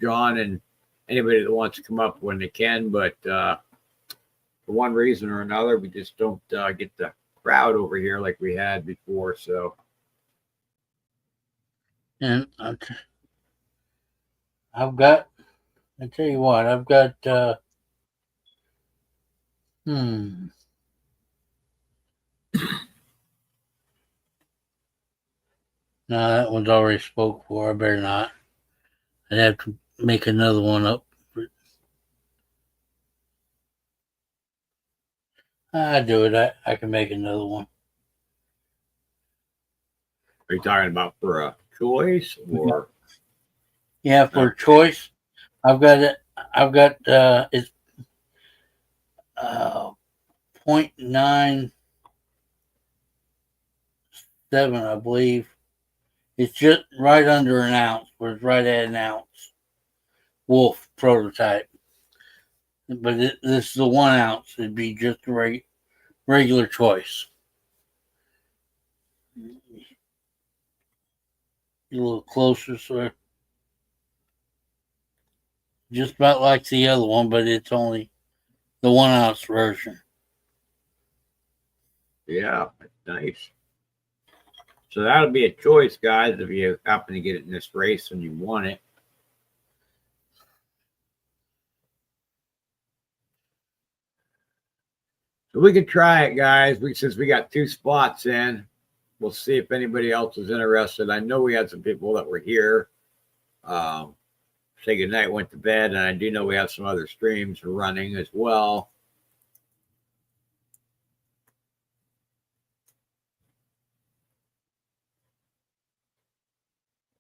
John and anybody that wants to come up when they can, but for one reason or another, we just don't get the crowd over here like we had before. So. And I've got, I tell you what, I've got, no, that one's already spoke for. I better not. I'd have to make another one up. I do it. I can make another one. Are you talking about for a choice or? Yeah, for choice, I've got it. I've got it's 0.97, I believe. It's just right under an ounce, or it's right at an ounce. Wolf prototype, but this is the 1 ounce. It'd be just a regular choice. A little closer, so just about like the other one, but it's only the 1 ounce version. Yeah, nice. So that'll be a choice, guys, if you happen to get it in this race and you want it. So we could try it, guys. Since we got 2 spots in, we'll see if anybody else is interested. I know we had some people that were here. Say goodnight, went to bed, and I do know we have some other streams running as well.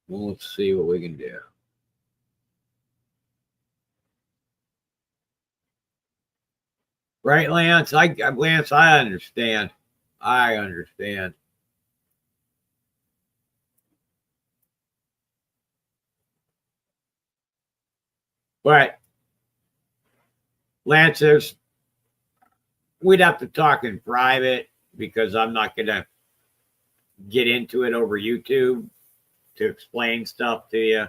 Well, let's see what we can do. Right, Lance? Lance, I understand. I understand. But Lance, we'd have to talk in private because I'm not going to get into it over YouTube to explain stuff to you.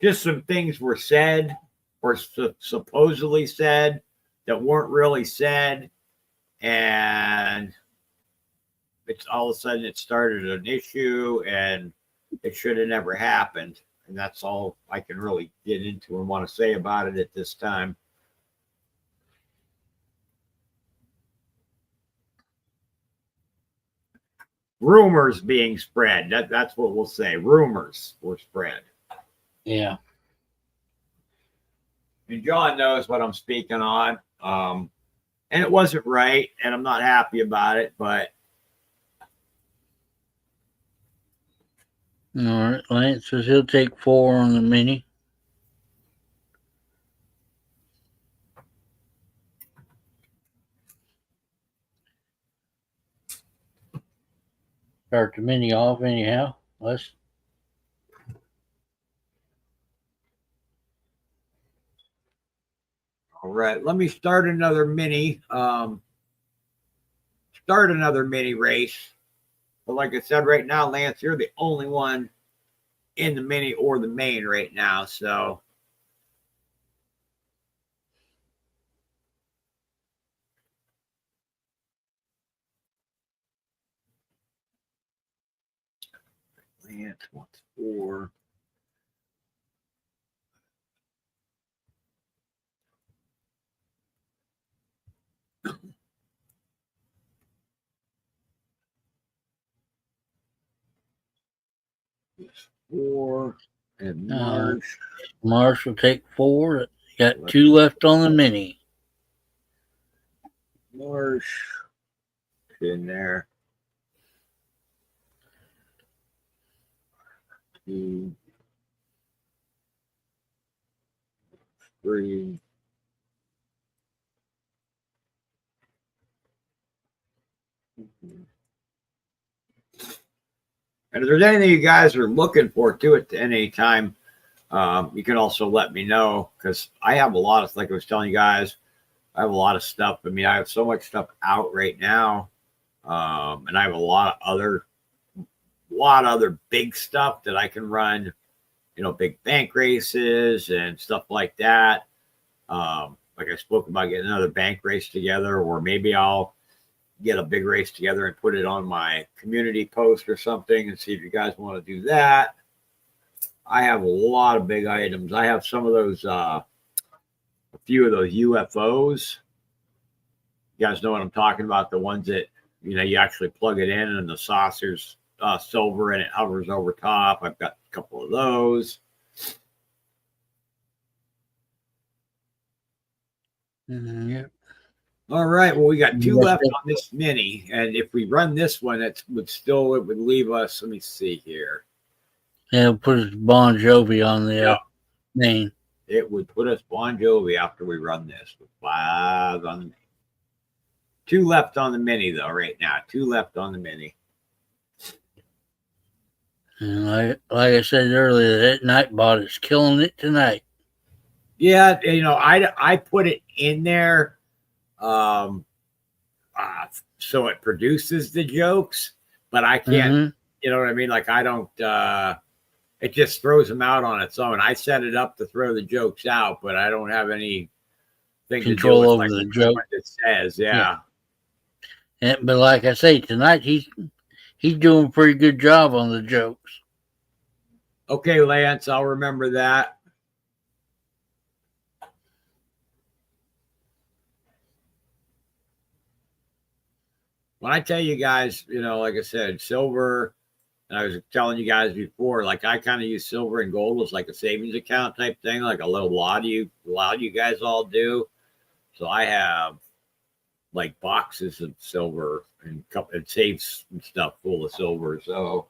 Just some things were said or supposedly said that weren't really said. And it's all of a sudden it started an issue and it should have never happened. And that's all I can really get into and want to say about it at this time. Rumors being spread. That's what we'll say. Rumors were spread. Yeah. And John knows what I'm speaking on. And it wasn't right, and I'm not happy about it, but All right, Lance says he'll take 4 on the mini. Start the mini off anyhow. Let's. All right, let me start another mini. Start another mini race. But like I said, right now, Lance, you're the only one in the mini or the main right now. So Lance wants 4. Four and Marsh. Marsh will take 4. Got 2 left on the mini. Marsh in there. 2, 3. And if there's anything you guys are looking for to it at any time, you can also let me know because I have a lot of, like I was telling you guys, I have a lot of stuff. I mean, I have so much stuff out right now, and I have a lot of other big stuff that I can run. You know, big bank races and stuff like that. Like I spoke about getting another bank race together, or maybe I'll get a big race together and put it on my community post or something and see if you guys want to do that. I have a lot of big items. I have some of those, a few of those UFOs. You guys know what I'm talking about? The ones that, you know, you actually plug it in and the saucers silver and it hovers over top. I've got a couple of those. Yeah. All right. Well, we got two Yes, left sir. on this mini, and if we run this one, it would leave us. Let me see here. Yeah, put Bon Jovi on the Yeah. main. It would put us Bon Jovi after we run this with 5 on the mini. 2 left on the mini though right now. 2 left on the mini. And like I said earlier, that Nightbot is killing it tonight. Yeah, I put it in there so it produces the jokes, but I can't, you know what I mean? Like I don't it just throws them out on its own. I set it up to throw the jokes out, but I don't have any Control over like the joke. it says, yeah. But like I say, tonight he's doing a pretty good job on the jokes. Okay, Lance, I'll remember that. When I tell you guys, like I said, silver, and I was telling you guys before, like I kind of use silver and gold as like a savings account type thing, like a lot of you guys all do. So I have like boxes of silver and safes and stuff full of silver. So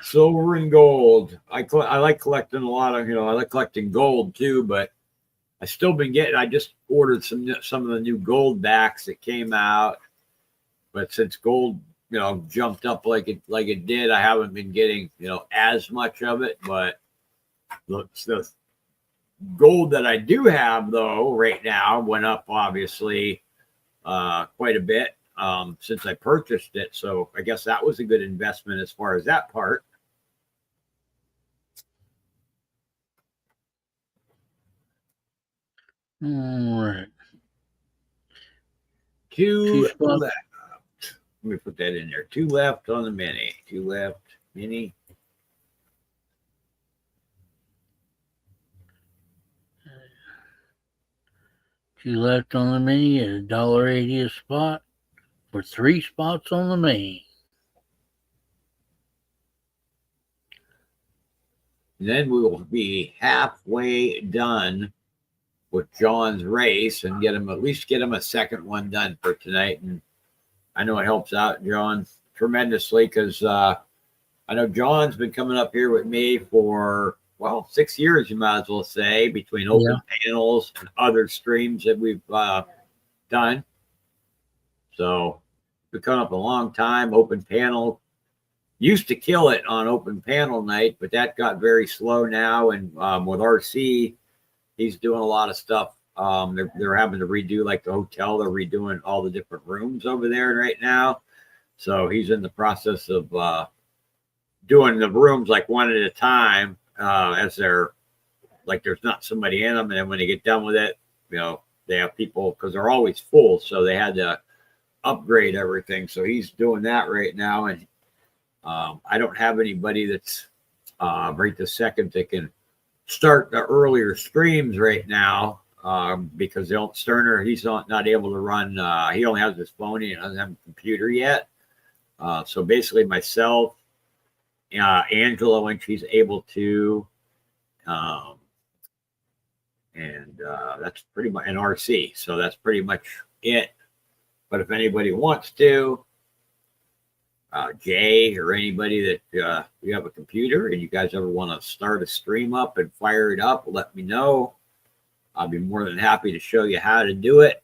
silver and gold. I like collecting a lot of, I like collecting gold too, but I still been getting. I just ordered some of the new gold backs that came out, but since gold, jumped up like it did, I haven't been getting as much of it. But the gold that I do have though right now went up obviously quite a bit since I purchased it. So I guess that was a good investment as far as that part. All right. 2 left. Let me put that in there. 2 left on the mini. 2 left mini. Two left on the mini at $1.80 a spot for 3 spots on the main. And then we will be halfway done with John's race and at least get him a second one done for tonight. And I know it helps out John tremendously because I know John's been coming up here with me for 6 years, you might as well say, between open panels and other streams that we've done. So we've come up a long time. Open panel used to kill it on open panel night, but that got very slow now. And with RC, he's doing a lot of stuff. They're having to redo like the hotel. They're redoing all the different rooms over there right now. So he's in the process of doing the rooms like one at a time as they're like there's not somebody in them. And then when they get done with it, they have people because they're always full. So they had to upgrade everything. So he's doing that right now. And I don't have anybody that's right this second that can start the earlier streams right now because Sterner, he's not able to run. He only has his phone. He doesn't have a computer yet. So basically myself, Angela, when she's able to, and that's pretty much an RC. So that's pretty much it. But if anybody wants to, Jay or anybody that you have a computer and you guys ever want to start a stream up and fire it up, let me know. I'll be more than happy to show you how to do it.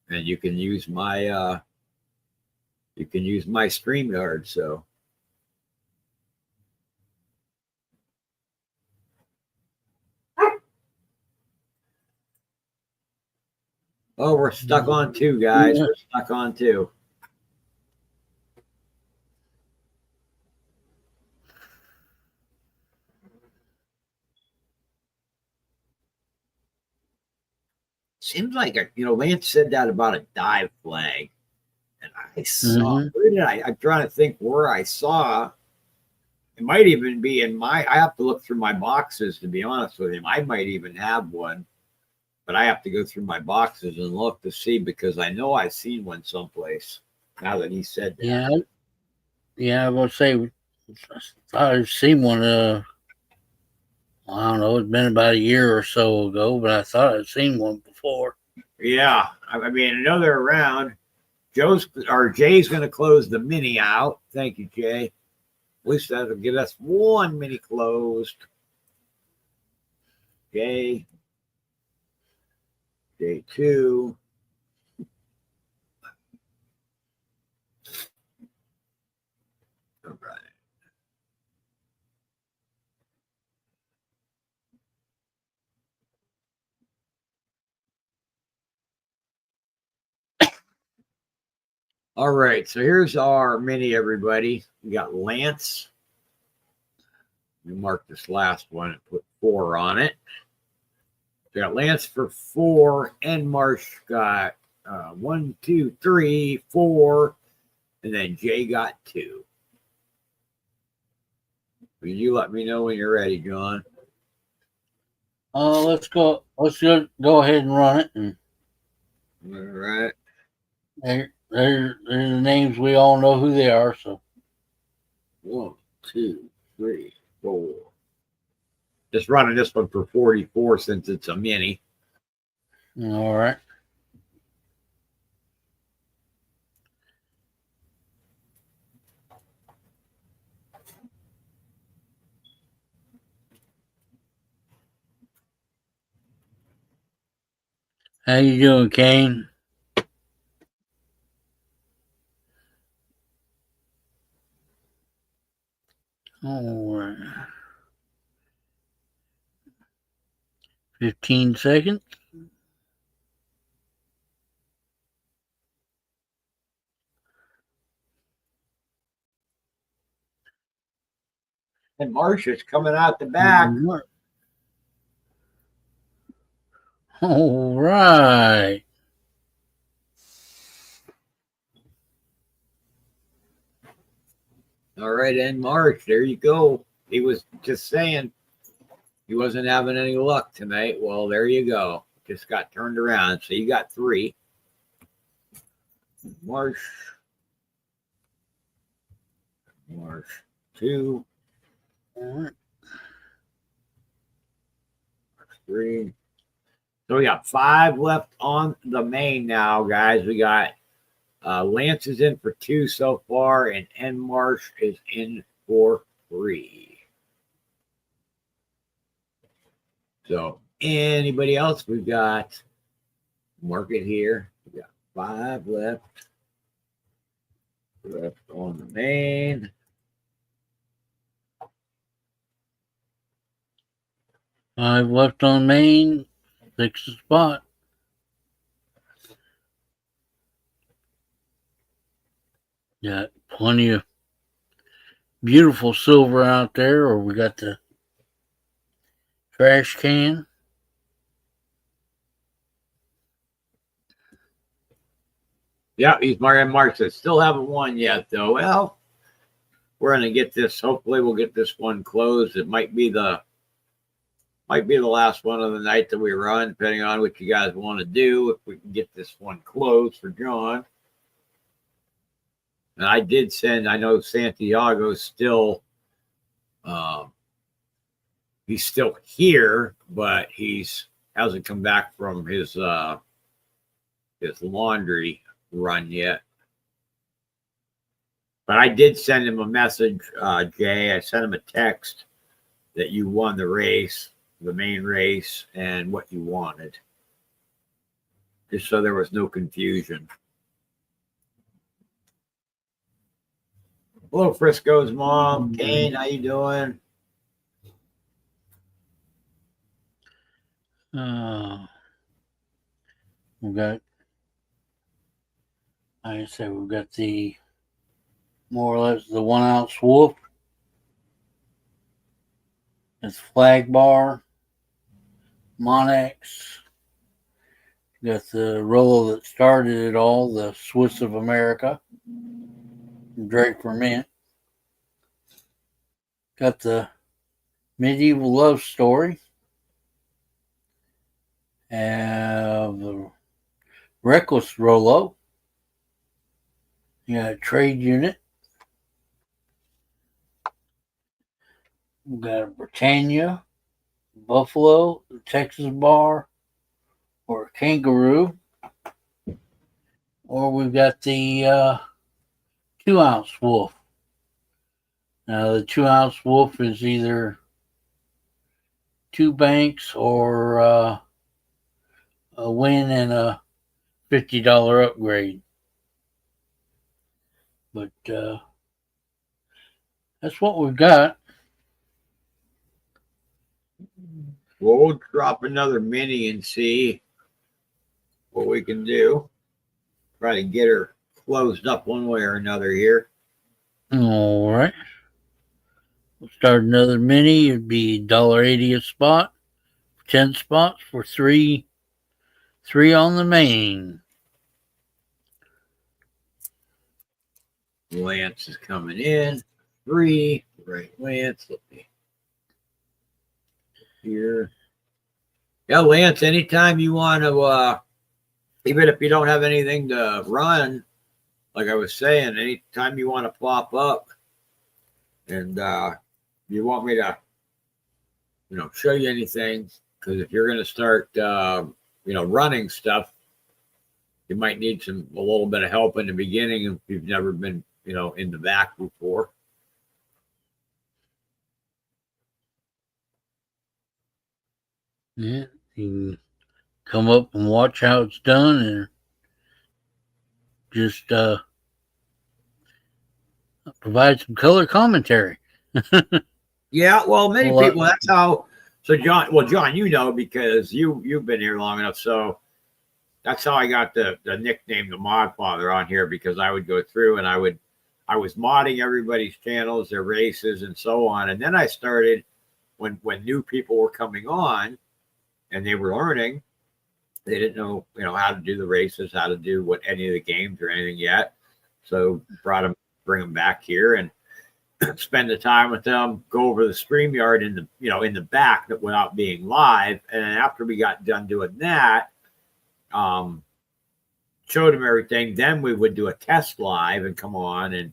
And you can use my StreamYard. So we're stuck on 2, guys. We're stuck on 2. Seems like Lance said that about a dive flag, and I saw. Where did I'm trying to think where I saw. It might even be in my. I have to look through my boxes to be honest with him. I might even have one, but I have to go through my boxes and look to see because I know I've seen one someplace. Now that he said that. Yeah. I will say I thought I've seen one. I don't know. It's been about a year or so ago, but I thought I'd seen one before. Yeah, I mean, I know they're around. Jay's going to close the mini out. Thank you, Jay. At least that'll get us one mini closed. Jay. J2. All right. All right, so here's our mini, everybody. We got Lance. We marked this last one and put 4 on it. We got Lance for 4, and Marsh got 1, 2, 3, 4, and then Jay got 2. Will you let me know when you're ready, John? Let's go. Let's go ahead and run it. And All right. they're the names we all know who they are. So 1, 2, 3, 4. Just running this one for 44 since it's a mini. all right. How you doing, Kane? All right. 15 seconds. And Marcia's coming out the back. All right. All right, and March, there you go. He was just saying he wasn't having any luck tonight. Well, there you go. Just got turned around. So you got 3. March 2. All right. 3. So we got 5 left on the main now, guys. We got Lance is in for 2 so far, and N Marsh is in for 3. So anybody else? We've got mark it here. We got 5 left on the main. 5 left on main. 6th spot. Got plenty of beautiful silver out there, or we got the trash can. Yeah, he's Mark says still haven't won yet though. Well, we're gonna get this. Hopefully, we'll get this one closed. It might be the last one of the night that we run, depending on what you guys want to do. If we can get this one closed for John. And I did send. I know Santiago's still. He's still here, but he's hasn't come back from his laundry run yet. But I did send him a message, Jay. I sent him a text that you won the race, the main race, and what you wanted. Just so there was no confusion. Hello, Frisco's mom. Kane, how you doing? We've got, like I said, we've got the more or less the 1 ounce wolf. It's flag bar, Monex. Got the Rolo that started it all, the Swiss of America, Drake for Mint. Got the Medieval Love Story. Have the Reckless Rolo. You got a trade unit. We got a Britannia, Buffalo, the Texas Bar, or a Kangaroo. Or we've got the 2-ounce Wolf. Now, the 2-ounce Wolf is either 2 banks or a win and a $50 upgrade. But that's what we've got. Well, we'll drop another mini and see what we can do. Try to get her closed up one way or another here. All right. We'll start another mini. It'd be $1.80 a spot. 10 spots for three on the main. Lance is coming in. 3. Right, Lance. Let me here. Yeah, Lance, anytime you want to, even if you don't have anything to run, like I was saying, anytime you want to pop up and you want me to, show you anything, because if you're going to start, running stuff, you might need a little bit of help in the beginning if you've never been, in the back before. Yeah, you can come up and watch how it's done and just provide some color commentary. Yeah, well, many people, that's how. So, John, because you've been here long enough. So that's how I got the nickname, the Mod Father, on here, because I would go through and I was modding everybody's channels, their races, and so on. And then I started when new people were coming on and they were learning, they didn't know, how to do the races, how to do what any of the games or anything yet. So bring them back here and spend the time with them, go over the StreamYard in the back without being live. And then after we got done doing that, showed them everything. Then we would do a test live and come on and,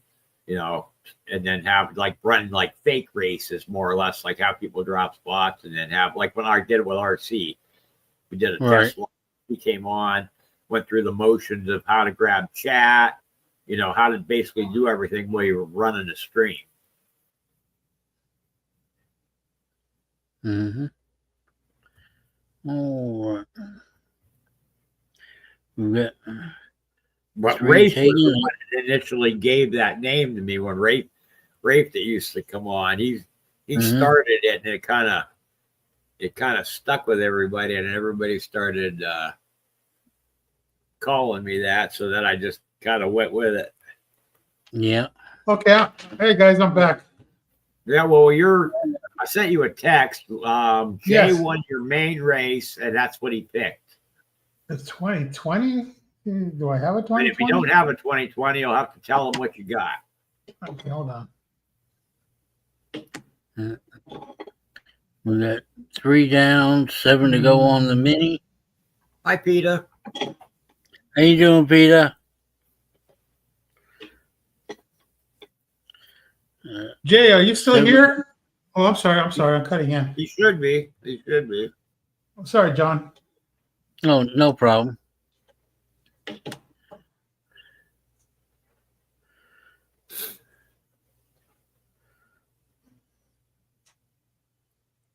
and then have run fake races, more or less, like have people drop spots, and then have when I did it with RC, we did a test live. He came on, went through the motions of how to grab chat, how to basically do everything while you were running the stream. Mm-hmm. All right. We got But Rafe was the one that initially gave that name to me when Rafe that used to come on. He started it, and it kind of stuck with everybody, and everybody started calling me that, so then I just kind of went with it. Yeah. Okay. Hey guys, I'm back. Yeah, well, I sent you a text. Jay won your main race, and that's what he picked. It's 2020. Do I have a 2020? If you don't have a 2020, you'll have to tell him what you got. Okay, hold on. We got 3 down, 7 to go on the mini. Hi, Peter. How you doing, Peter? Jay, are you still here? Oh, I'm sorry. I'm cutting in. He should be. I'm sorry, John. Oh, no problem.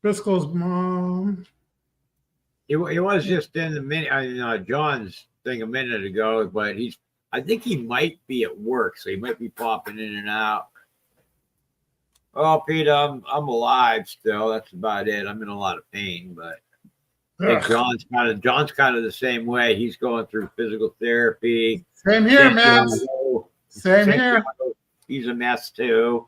Driscoll's mom. He was just in the minute, John's thing a minute ago, but I think he might be at work, so he might be popping in and out. Oh, Pete, I'm alive still. That's about it. I'm in a lot of pain, but I think John's kind of the same way. He's going through physical therapy. Same here, man. Same here. He's a mess too.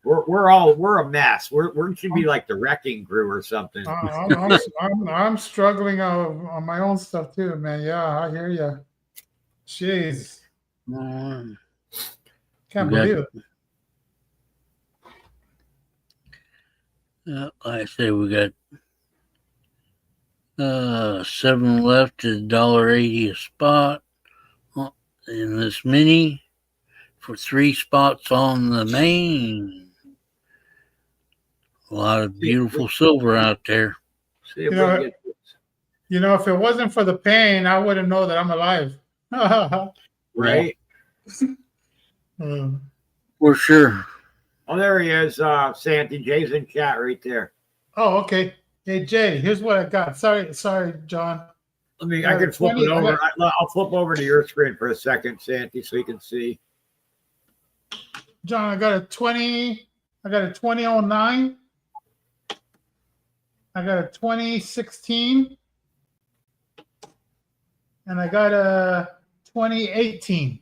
We're a mess. We should be like the wrecking crew or something. I'm struggling on my own stuff too, man. Yeah, I hear you. Jeez, can't believe it. Like I say, we got 7 left is $1.80 a spot in this mini for 3 spots on the main. A lot of beautiful silver out there. See if we can get this. You know, if it wasn't for the pain, I wouldn't know that I'm alive. Right? For sure. Oh, there he is, Santy. Jay's in chat right there. Oh, okay. Hey, Jay, here's what I got. Sorry, John. I can flip it over. I'll flip over to your screen for a second, Santy, so you can see. John, I got a 2009. I got a 2016. And I got a 2018.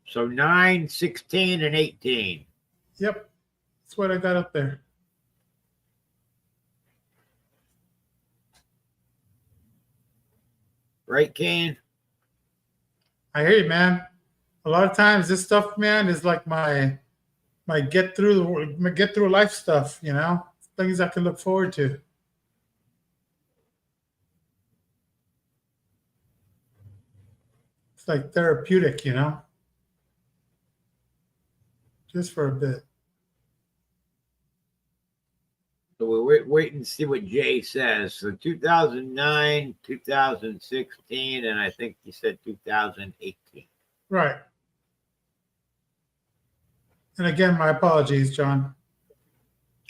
So 9, 16, and 18. Yep. That's what I got up there. Right, Kane? I hear you, man. A lot of times this stuff, man, is like my get through life stuff, you know? Things I can look forward to. It's like therapeutic, you know? Just for a bit. So we'll wait and see what Jay says. So 2009, 2016, and I think he said 2018. Right. And again, my apologies, John.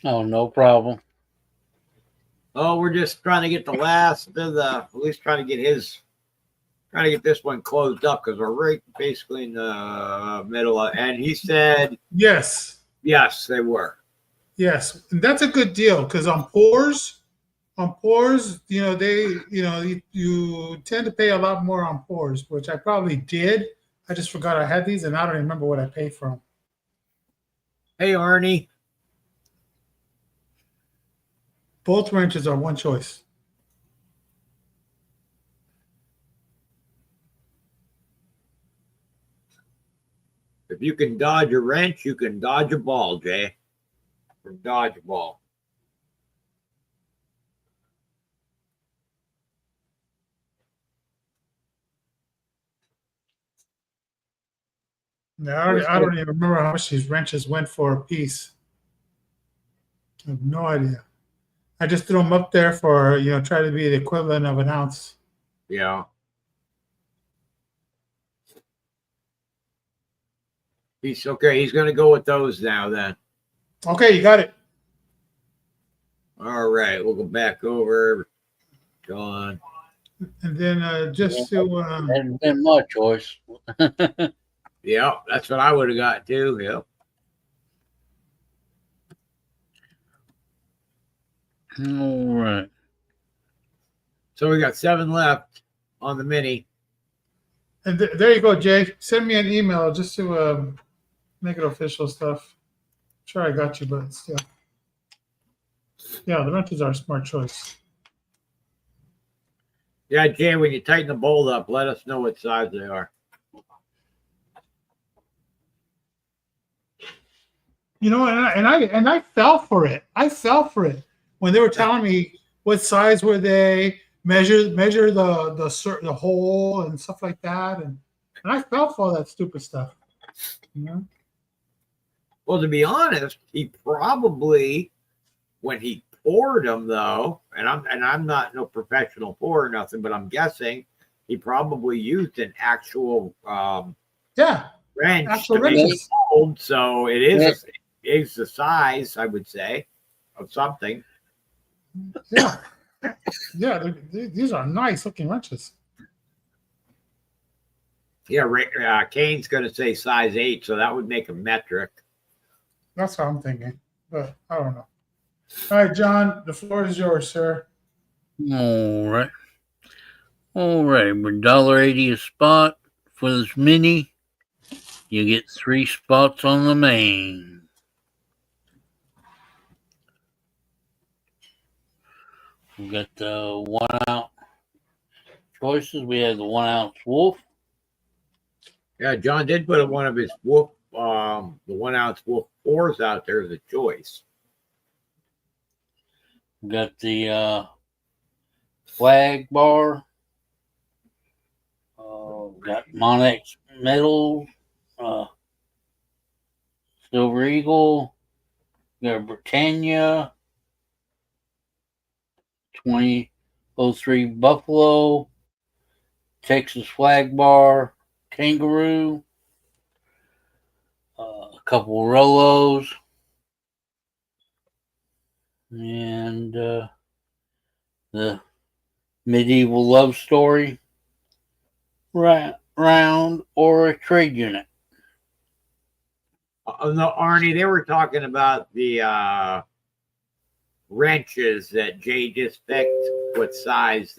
Oh, no problem. Oh, we're just trying to get the last of the, at least trying to get this one closed up because we're right basically in the middle of, and he said yes, they were. Yes, and that's a good deal because on pours, you know, you tend to pay a lot more on pours, which I probably did. I just forgot I had these, and I don't remember what I paid for them. Hey, Arnie. Both wrenches are one choice. If you can dodge a wrench, you can dodge a ball, Jay. From dodgeball. Now, I don't even remember how much these wrenches went for a piece. I have no idea. I just threw them up there for, you know, try to be the equivalent of an ounce. Yeah. He's okay. He's going to go with those now then. Okay, you got it. All right. We'll go back over. John. And then just to... Hasn't been my choice. Yeah, that's what I would have got too. Yep. All right. So we got 7 left on the mini. And there you go, Jay. Send me an email just to make it official stuff. Sure, I got you, but still. Yeah, the wrenches are a smart choice. Yeah, Jay, when you tighten the bolt up, let us know what size they are. You know, and I fell for it. I fell for it when they were telling me what size were they, measure the hole and stuff like that, and I fell for all that stupid stuff. You know. Well, to be honest, he probably, when he poured them though, and I'm not no professional pourer or nothing, but I'm guessing he probably used an actual wrench actual to make wrenches. it mold, so it is the size, I would say, of something. Yeah, yeah, these are nice looking wrenches. Yeah, Kane's going to say size 8, so that would make a metric. That's what I'm thinking, but I don't know. All right, John, the floor is yours, sir. All right. With $1.80 a spot for this mini, you get 3 spots on the main. We got the 1 ounce choices. We have the 1 ounce wolf. Yeah, John did put one of his wolf, the 1 ounce wolf pours out there as a choice. Got the flag bar. Got Monex Metal. Silver Eagle. Got a Britannia. 2003 Buffalo. Texas Flag Bar. Kangaroo. A couple Rolos. And the Medieval Love Story round or a trade unit. No, Arnie, they were talking about the wrenches that Jay just picked. What size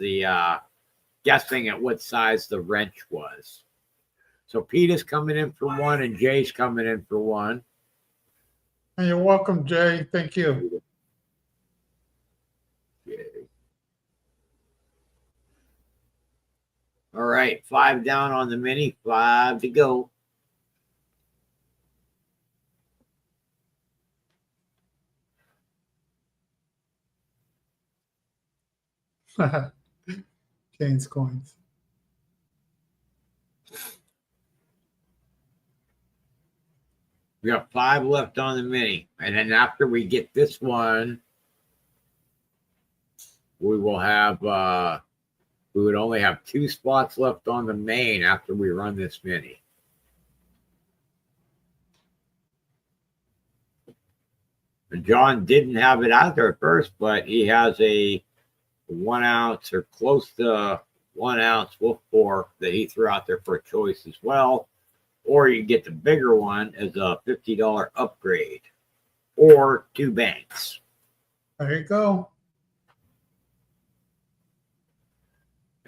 guessing at what size the wrench was. So Pete is coming in for one, and Jay's coming in for one. And you're welcome, Jay. Thank you. All right, 5 down on the mini, 5 to go. Jane's coins. We got 5 left on the mini. And then after we get this one, we will have we would only have 2 spots left on the main after we run this mini. And John didn't have it out there at first, but he has a 1 ounce or close to 1 ounce wolf bore that he threw out there for a choice as well. Or you get the bigger one as a $50 upgrade or 2 banks. There you go.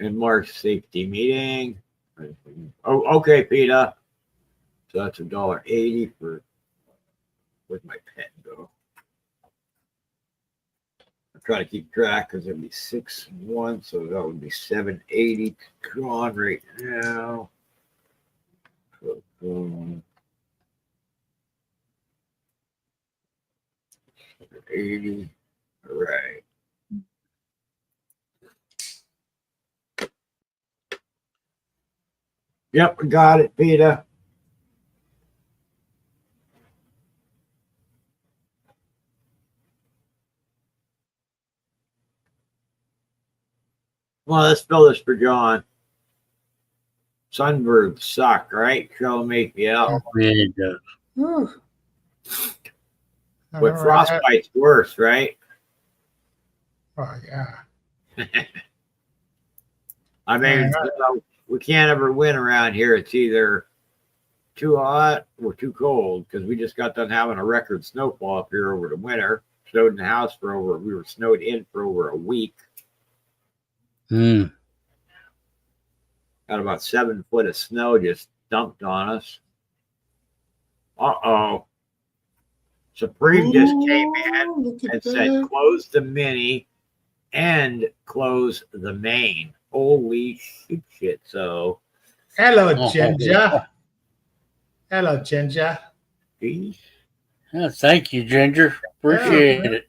And Mark's safety meeting. Oh, okay, PETA. So that's $1.80 for where'd my pen go? I'm trying to keep track because it'd be 6 and 1, so that would be $7.80 gone right now. 80. All right. Yep, we got it, PETA. Well, let's fill this for John. Sunbirds suck, right? Show me. Yeah. Yeah, it does. Whew. I But remember frostbite's worse, right? Oh, yeah. I mean, we can't ever win around here. It's either too hot or too cold because we just got done having a record snowfall up here over the winter. Snowed in the house we were snowed in for over a week. Mm. Got about 7 foot of snow just dumped on us. Uh-oh. Supreme just came in and said, close the mini and close the main. Holy shit. So. Hello, Ginger. Hello, Ginger. Yeah, thank you, Ginger. Appreciate it.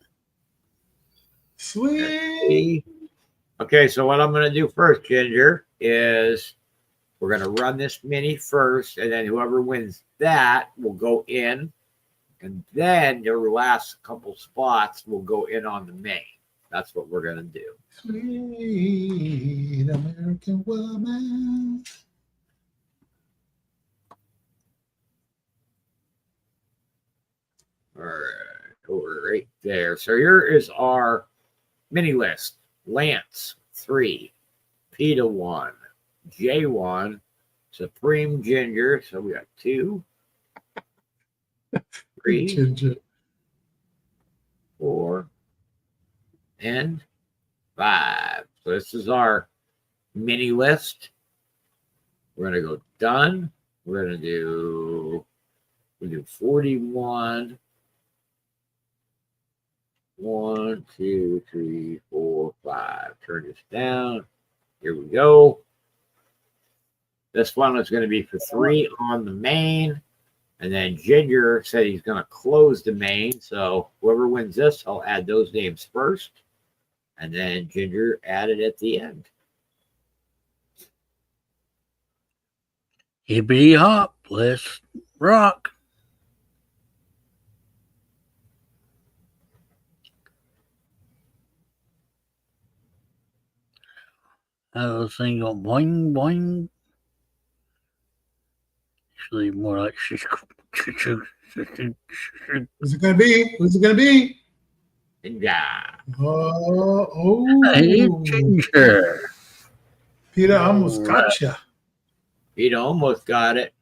Sweet. Okay, so what I'm going to do first, Ginger, is we're going to run this mini first, and then whoever wins that will go in, and then your last couple spots will go in on the main. That's what we're going to do. Sweet American woman. All right, over right there. So here is our mini list. Lance, 3. PETA, 1. J, 1. Supreme Ginger. So we got 2. 3. Ginger. 4. And 5. So this is our mini list. We're going to go done. We're going to do 41. 1, 2, 3, 4, 5. Turn this down. Here we go. This one is going to be for 3 on the main. And then Ginger said he's going to close the main. So whoever wins this, I'll add those names first. and then Ginger added at the end. Hippity hop, let's rock. How those things go boing, boing. Actually, more like Who's it gonna be? Who's it gonna be? Yeah. Hey, Oh, Ginger. Peter almost got you. Peter almost got it.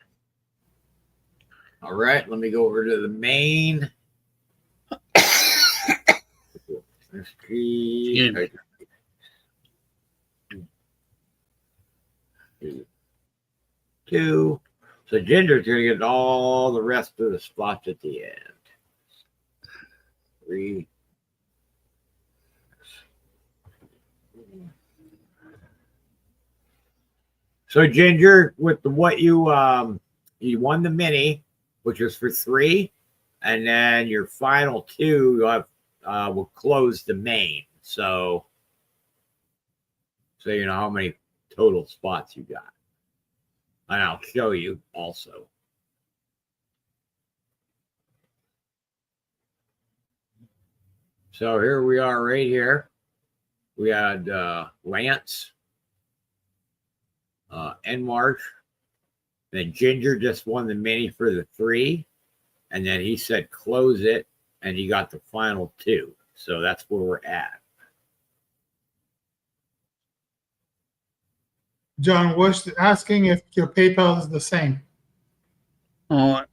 All right, let me go over to the main. Yeah. Two. So Ginger's going to get all the rest of the spots at the end. 3. So Ginger, with the what you won the mini, which was for 3, and then your final 2 will close the main. So you know how many total spots you got. And I'll show you also. So here we are right here. We had Lance, and March. Then Ginger just won the mini for the 3. And then he said close it, and he got the final 2. So that's where we're at. John Wush asking if your PayPal is the same. Well,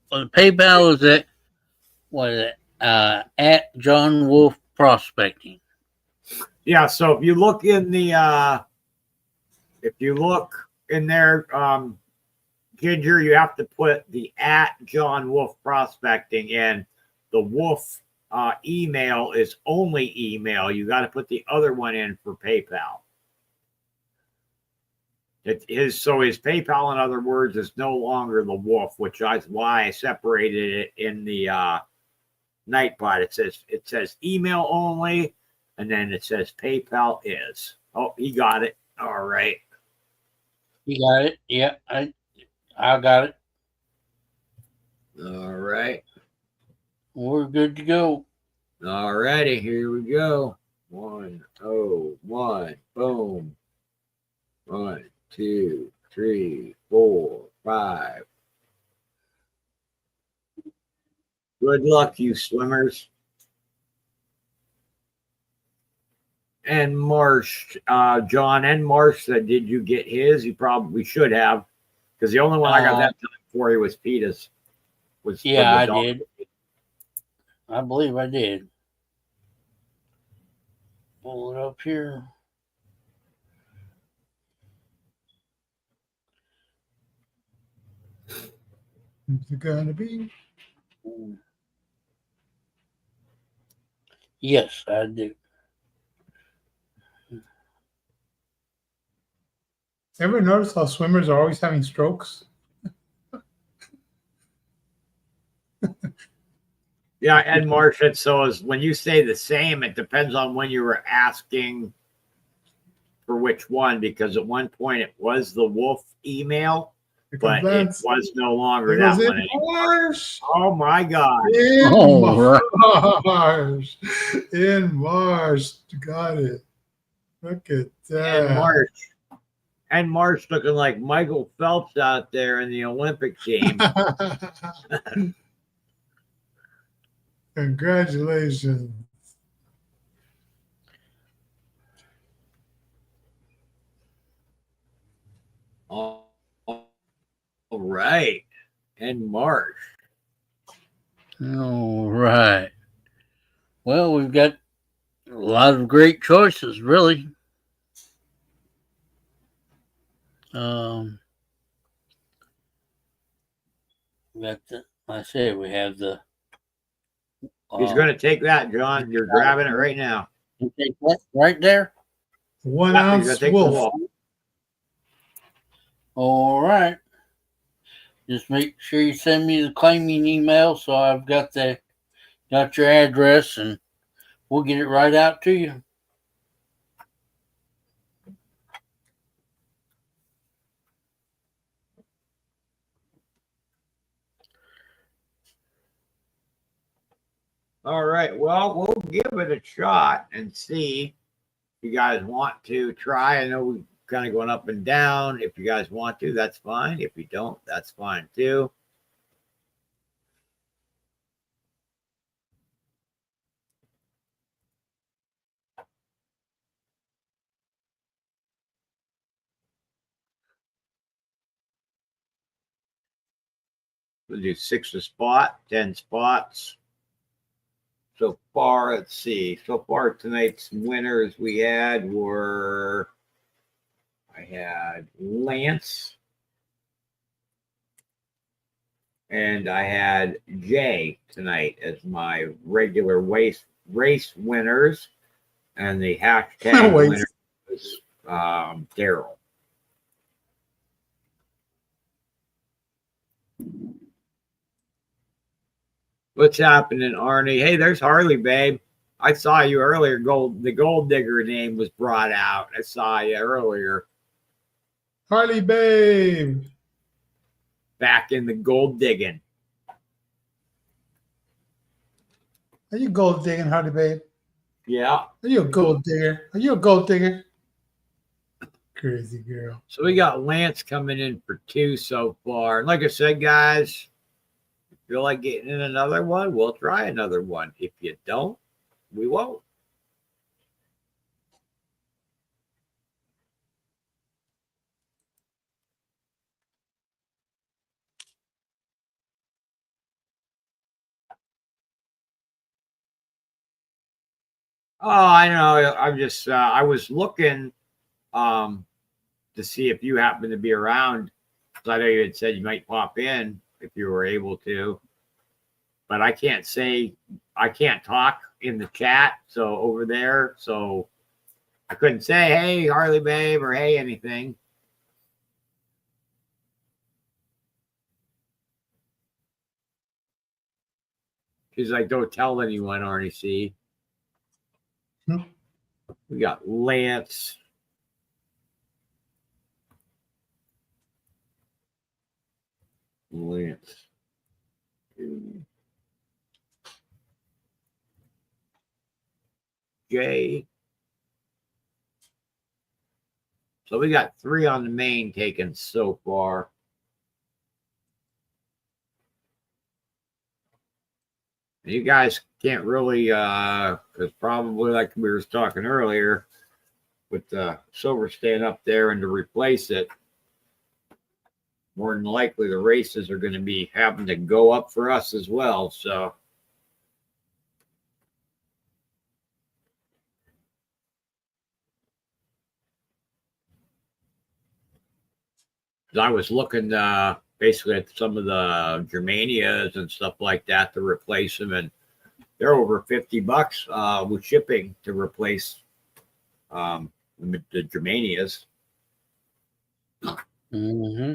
PayPal is at what is it? At John Wolf Prospecting. Yeah, so if you look in the there, Ginger, you have to put the at John Wolf Prospecting in. The Wolf email is only email. You got to put the other one in for PayPal. His PayPal, in other words, is no longer the Wolf, which is why I separated it in the Nightbot. It says email only, and then it says PayPal is. Oh, he got it. All right. You got it? Yeah, I got it. All right. We're good to go. All righty. Here we go. 1, 0, 1. Boom. 1, 2, 3, 4, 5. Good luck, you swimmers. And Marsh, John and Marsh said, did you get his? You probably should have, because the only one I got that time for you was Peter's. Yeah, I did. I believe I did. Pull it up here. Who's it gonna be? Yes, I do. Ever notice how swimmers are always having strokes? Yeah, and Marsh, so is when you say the same, it depends on when you were asking for which one, because at one point it was the Wolf email, but it was no longer that one anymore. Oh my God! In March, got it. Look at that. And March looking like Michael Phelps out there in the Olympic team. Congratulations. All right. And March. All right. Well, we've got a lot of great choices, really. I say we have the. He's going to take that, John. You're grabbing it right now. You take that right there. 1 ounce Wolf. All right. Just make sure you send me the claiming email so I've got your address, and we'll get it right out to you. All right. Well, we'll give it a shot and see if you guys want to try. I know we're kind of going up and down. If you guys want to, that's fine. If you don't, that's fine too. We'll do 6 a spot, 10 spots. So far, let's see. So far, tonight's winners we had were I had Lance and I had Jay tonight as my regular race winners, and the hashtag Wait. winner was Daryl. What's happening, Arnie? Hey, there's Harley, babe. I saw you earlier. The gold digger name was brought out. I saw you earlier. Harley, babe. Back in the gold digging. Are you gold digging, Harley, babe? Yeah. Are you a gold digger? Are you a gold digger? Crazy girl. So we got Lance coming in for 2 so far. And like I said, guys, if you feel like getting in another one, we'll try another one. If you don't, we won't. Oh, I know. I'm just I was looking to see if you happen to be around. I know you had said you might pop in if you were able to. But I can't talk in the chat, so over there. So I couldn't say, hey, Harley babe, or hey, anything. She's like, don't tell anyone, Arnie C. We got Lance. Jay. So we got 3 on the main taken so far. You guys can't really, because probably like we were talking earlier, with the silver staying up there and to replace it, more than likely the races are going to be having to go up for us as well. So I was looking basically at some of the Germanias and stuff like that to replace them, and they're over $50 with shipping to replace the Germanias. Mm-hmm.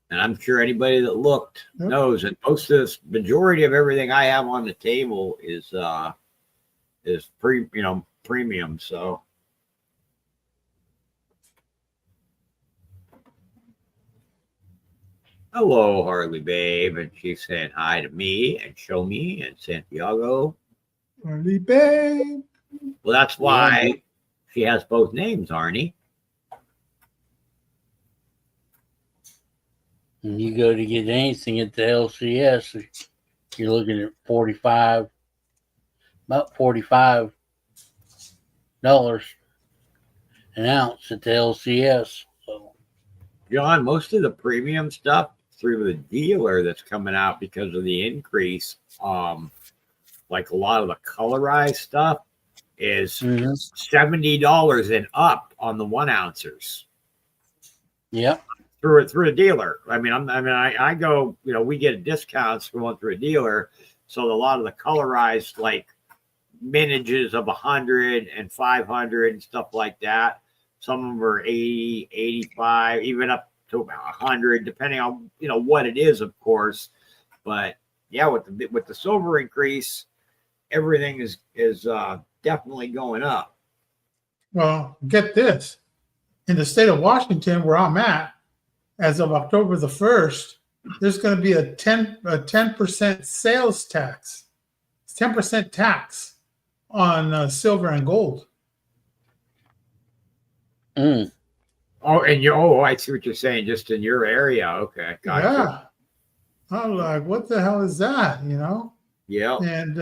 And I'm sure anybody that looked knows that most of this majority of everything I have on the table is premium. So hello, Harley babe, and she's saying hi to me and show me and Santiago. Harley babe. Well, that's why she has both names, Arnie. And you go to get anything at the LCS, you're looking at about $45 an ounce at the LCS. So, John, most of the premium stuff through the dealer that's coming out because of the increase, like a lot of the colorized stuff is $70 and up on the 1 ouncers. Yep. Through a dealer. I go, we get discounts going through a dealer. So a lot of the colorized like miniages of 100 and 500 and stuff like that. Some of them are 80, 85, even up to about 100, depending on what it is, of course. But yeah, with the silver increase, everything is definitely going up. Well, get this. In the state of Washington, where I'm at, as of October the 1st, there's going to be a 10% sales tax. 10% tax on silver and gold. Mm. Oh, and I see what you're saying. Just in your area. Okay. Gotcha. Yeah. I'm like, what the hell is that? Yeah. And,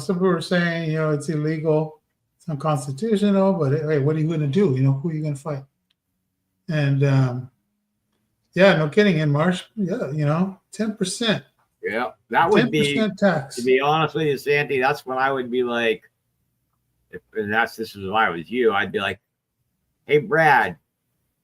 some people were saying, it's illegal, it's unconstitutional, but hey, what are you going to do? Who are you going to fight? And, yeah, no kidding. In March, yeah, 10%. Yeah. That would be, 10% tax. to be honest with you, Sandy, that's when I would be like, this is if I was you, I'd be like, hey, Brad,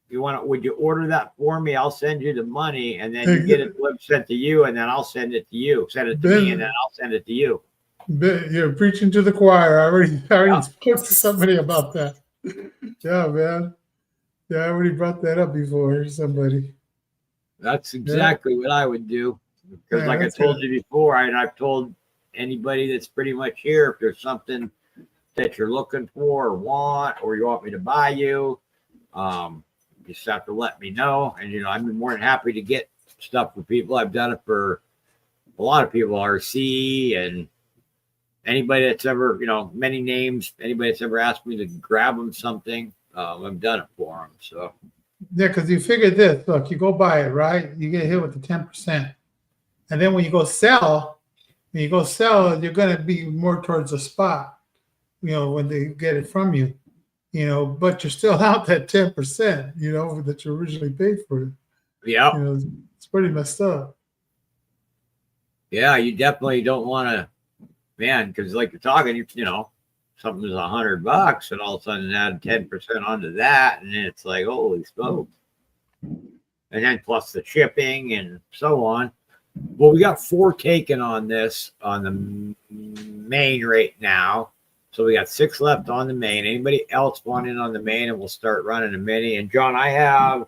would you order that for me? I'll send you the money, and then you get it sent to you, and then I'll send it to you. Send it to me, and then I'll send it to you. You're preaching to the choir. I already spoke to somebody about that. Yeah, man. Yeah, I already brought that up before. Somebody. That's exactly what I would do. Because, like I told you before, I've told anybody that's pretty much here, if there's something that you're looking for or want, or you want me to buy you, you just have to let me know. And, I'm more than happy to get stuff for people. I've done it for a lot of people, RC and anybody that's ever, many names, anybody that's ever asked me to grab them something, I've done it for them. So, yeah, because you figure this. Look, you go buy it, right? You get hit with the 10%. And then when you go sell, you're going to be more towards the spot, when they get it from you. But you're still out that 10%, that you originally paid for it. Yeah. It's pretty messed up. Yeah, you definitely don't want to, man, because like you're talking, something's $100 and all of a sudden add 10% onto that. And then it's like, holy smokes. And then plus the shipping and so on. Well, we got 4 taken on this on the main right now. So we got 6 left on the main. Anybody else want in on the main, and we'll start running a mini. And John, I have,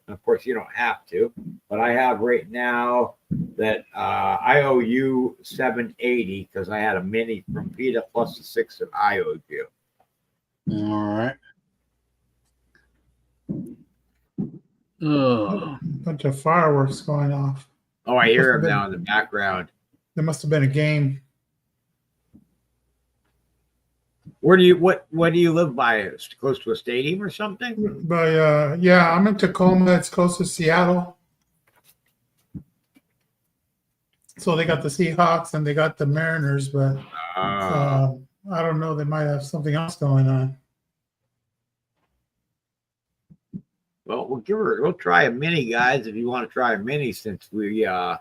of course, you don't have to, but I have right now that I owe you $780 because I had a mini from PETA plus the 6 that I owed you. All right. Oh. Bunch of fireworks going off. Oh, I hear them now in the background. There must have been a game. What do you live by? Close to a stadium or something? But yeah, I'm in Tacoma. It's close to Seattle. So they got the Seahawks and they got the Mariners, but I don't know. They might have something else going on. Well, we'll try a mini, guys, if you want to try a mini, since we're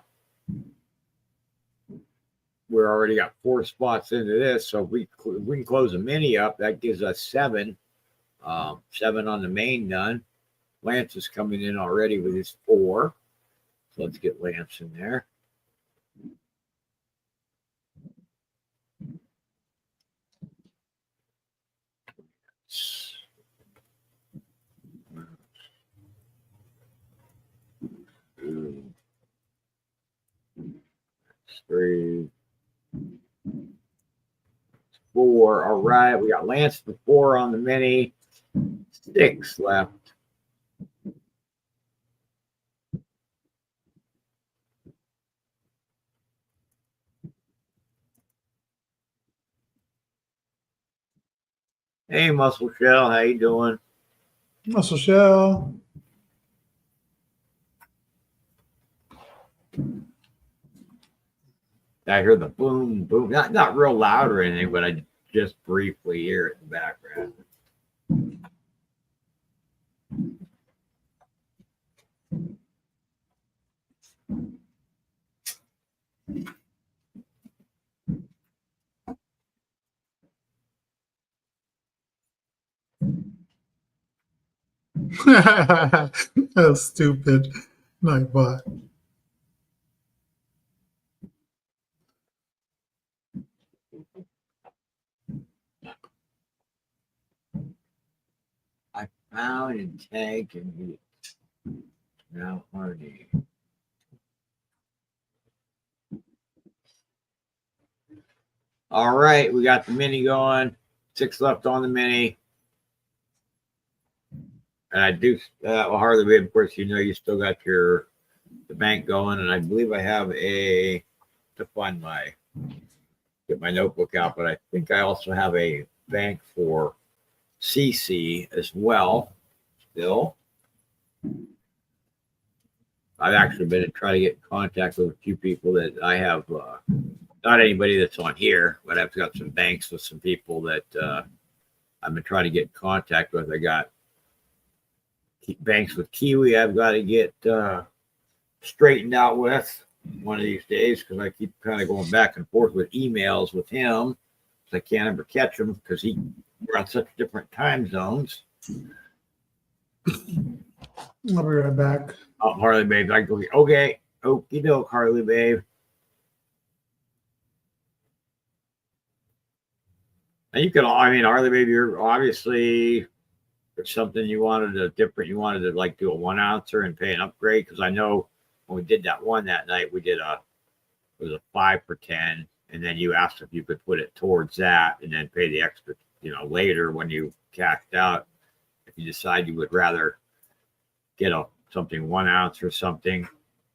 already got 4 spots into this. So if we can close a mini up, that gives us 7. 7 on the main done. Lance is coming in already with his 4. So let's get Lance in there. Three, 4. All right, we got Lance for 4 on the mini. 6 left. Hey, Muscle Shell, how you doing? Muscle Shell. I hear the boom, boom. Not real loud or anything, but I just briefly hear it in the background. That's stupid. Nightbot. I found and tagged and now Hardy. All right, we got the mini going. 6 left on the mini. And I do, well, Harley, of course, you still got the bank going. And I believe I have to find my get my notebook out, but I think I also have a bank for CC as well. Still, I've actually been trying to get in contact with a few people that I have, not anybody that's on here, but I've got some banks with some people that I've been trying to get in contact with. I got banks with Kiwi I've got to get straightened out with one of these days, because I keep kind of going back and forth with emails with him. I can't ever catch him because we're on such different time zones. I'll be right back. Oh, Harley babe, I go, okay, okie doke, Harley babe. And you can, I mean, Harley babe, you're obviously, there's something you wanted to like do a 1 ouncer and pay an upgrade, because I know when we did that one that night, we did it was a 5 for 10, and then you asked if you could put it towards that and then pay the extra, later when you cashed out. If you decide you would rather get something 1 ounce or something,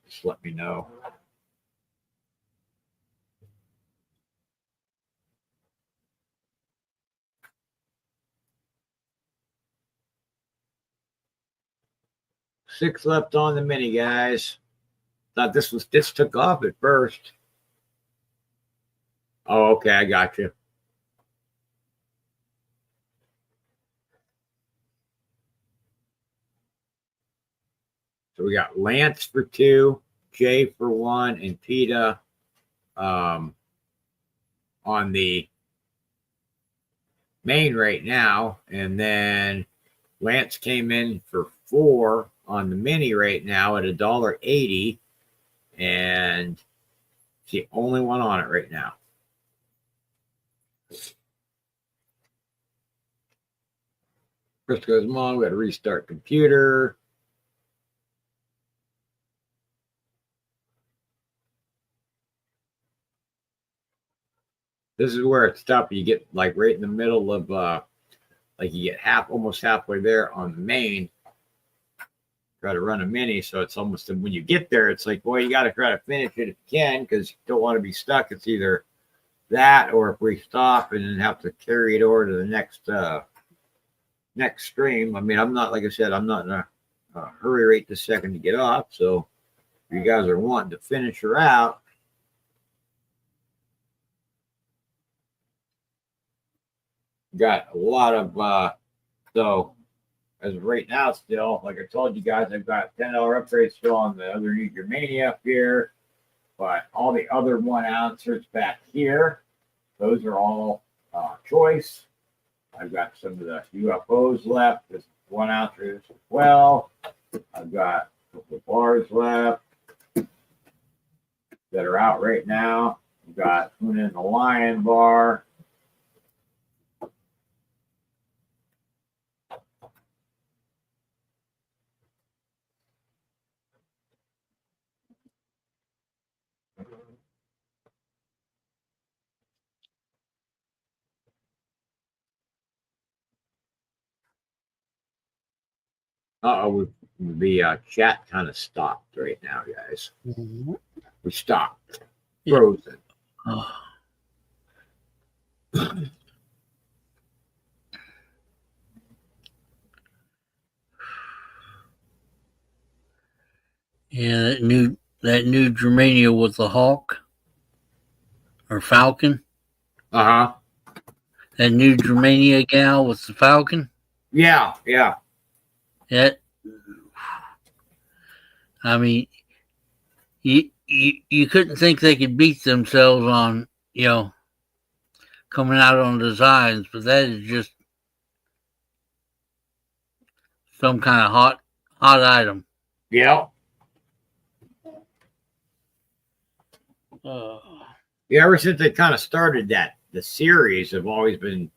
just let me know. Six left on the mini, guys. Thought this took off at first. Oh, okay, I got you. So we got Lance for 2, Jay for 1, and PETA on the main right now. And then Lance came in for 4 on the mini right now at $1.80, and it's the only one on it right now. Chris goes, Mom, we got to restart computer. This is where it's tough. You get like right in the middle of like you get almost halfway there on the main. Try to run a mini, so it's almost, when you get there, it's like, boy, you got to try to finish it if you can, because you don't want to be stuck. It's either that, or if we stop and then have to carry it over to the next stream. I mean, I'm not, like I said, I'm not in a hurry right this second to get off. So if you guys are wanting to finish her out, got a lot of so as of right now, still, like I told you guys, I've got $10 upgrades still on the other New Germania up here, but all the other 1 ounces back here, those are all choice. I've got some of the UFOs left, there's 1 ounces as well. I've got a couple of bars left that are out right now. I've got Una and the Lion bar. Uh-oh, the chat kind of stopped right now, guys. Mm-hmm. We stopped. Frozen. Oh. Yeah, that new Germania with the Hawk or Falcon. Uh-huh. That new Germania gal with the Falcon. Yeah. That, I mean, you couldn't think they could beat themselves on, coming out on designs, but that is just some kind of hot item. Yeah. Yeah, Ever since they kind of started the series have always been,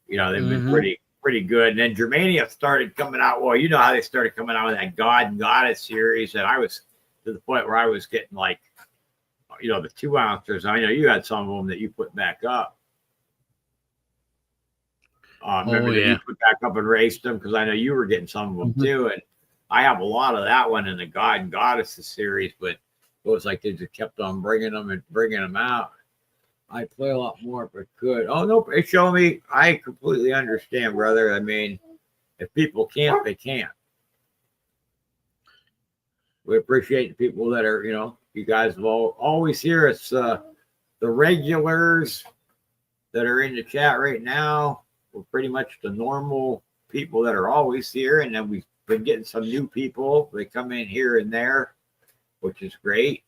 they've been pretty good. And then Germania started coming out. Well, you know how they started coming out with that God and Goddess series, and I was to the point where I was getting like, the 2 ounces. I know you had some of them that you put back up. Remember that you put back up and raced them, because I know you were getting some of them too. And I have a lot of that one in the God and Goddesses series, but it was like they just kept on bringing them out. I play a lot more if I could. Oh no, show me. I completely understand, brother. I mean, if people can't, they can't. We appreciate the people that are, you guys will always hear us. The regulars that are in the chat right now, we're pretty much the normal people that are always here, and then we've been getting some new people. They come in here and there, which is great.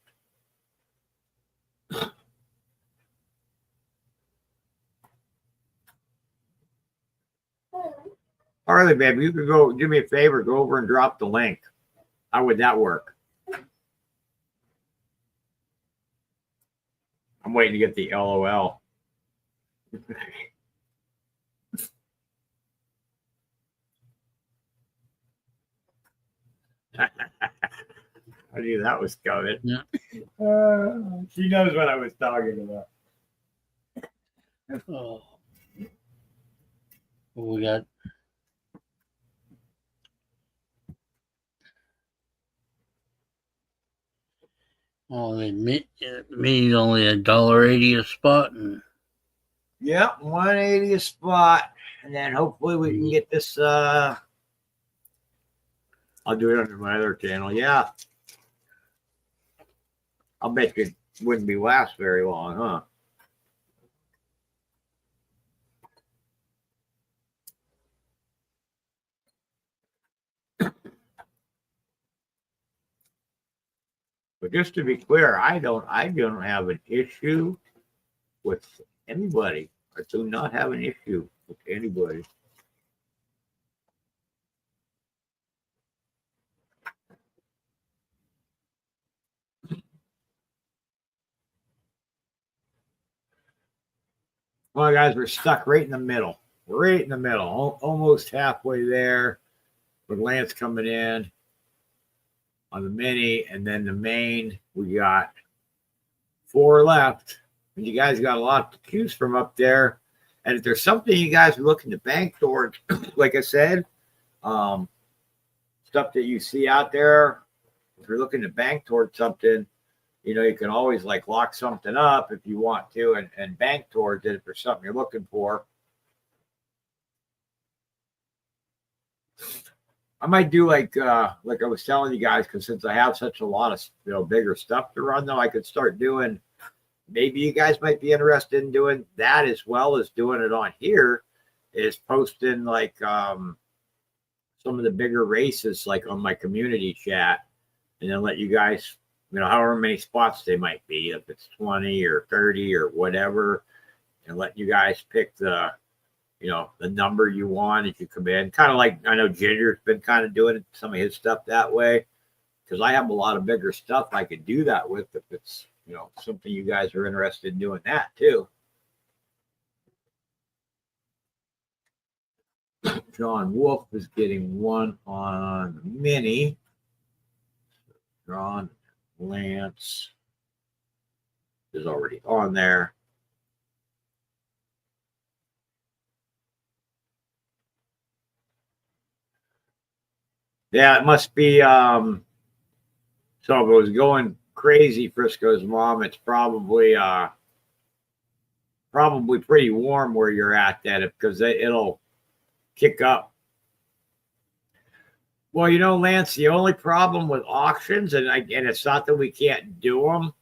Harley, baby, you could go do me a favor, go over and drop the link. How would that work? I'm waiting to get the LOL. I knew that was coming. Yeah. She knows what I was talking about. Oh. We got the mini's only $1.80 a spot, and Yep, 180 a spot, and then hopefully we can get this. I'll do it under my other channel. Yeah, I'll bet you it wouldn't be last very long, huh? But just to be clear, I don't have an issue with anybody. I do not have an issue with anybody. Well, guys, we're stuck right in the middle. Right in the middle, almost halfway there, with Lance coming in on the mini, and then the main. We got 4 left, and you guys got a lot to choose from up there. And if there's something you guys are looking to bank towards, like I said, stuff that you see out there, if you're looking to bank towards something, you can always like lock something up if you want to and bank towards it if there's something you're looking for. I might do like I was telling you guys, because since I have such a lot of bigger stuff to run, though, I could start doing. Maybe you guys might be interested in doing that as well as doing it on here. Is posting like some of the bigger races like on my community chat, and then let you guys, however many spots they might be, if it's 20 or 30 or whatever, and let you guys pick the number you want as you come in. Kind of like I know Ginger's been kind of doing some of his stuff that way, because I have a lot of bigger stuff I could do that with if it's something you guys are interested in doing that too. John Wolf is getting one on the mini. John Lance is already on there. Yeah, it must be so if it was going crazy, Frisco's mom, it's probably pretty warm where you're at then, because it'll kick up. Well, Lance, the only problem with auctions, and it's not that we can't do them,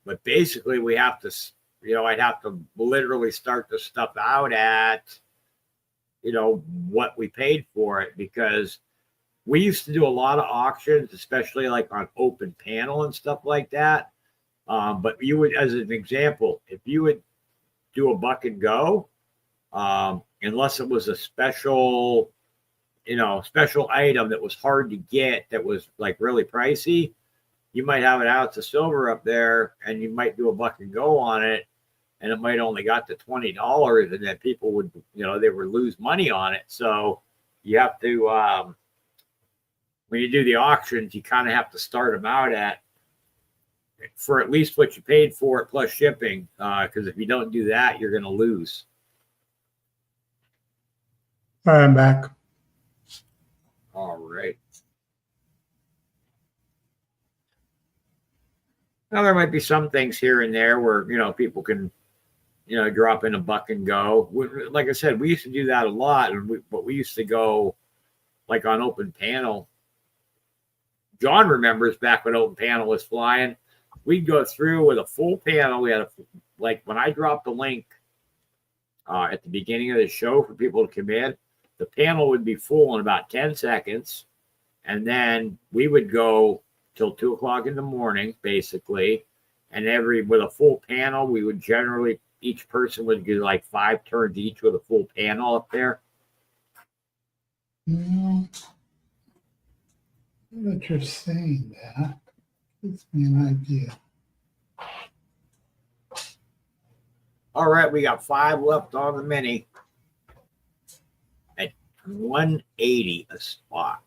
but basically we have to, I'd have to literally start the stuff out at, what we paid for it, because we used to do a lot of auctions, especially like on open panel and stuff like that. But you would, as an example, if you would do a buck and go, unless it was a special item that was hard to get, that was like really pricey, you might have an ounce of silver up there and you might do a buck and go on it, and it might only got to $20, and then people would, they would lose money on it. So you have to, when you do the auctions, you kind of have to start them out for at least what you paid for it plus shipping, because if you don't do that, you're going to lose. All right, I'm back. All right. Now there might be some things here and there where people can drop in a buck and go. Like I said, we used to do that a lot, but we used to go like on open panel. John remembers back when open panel was flying. We'd go through with a full panel. We had like when I dropped the link at the beginning of the show for people to come in, the panel would be full in about 10 seconds. And then we would go till 2 o'clock in the morning, basically. And with a full panel, we would generally, each person would do like 5 turns each with a full panel up there. Now that you're saying that, gives me an idea. All right, we got 5 left on the mini at $180 a spot.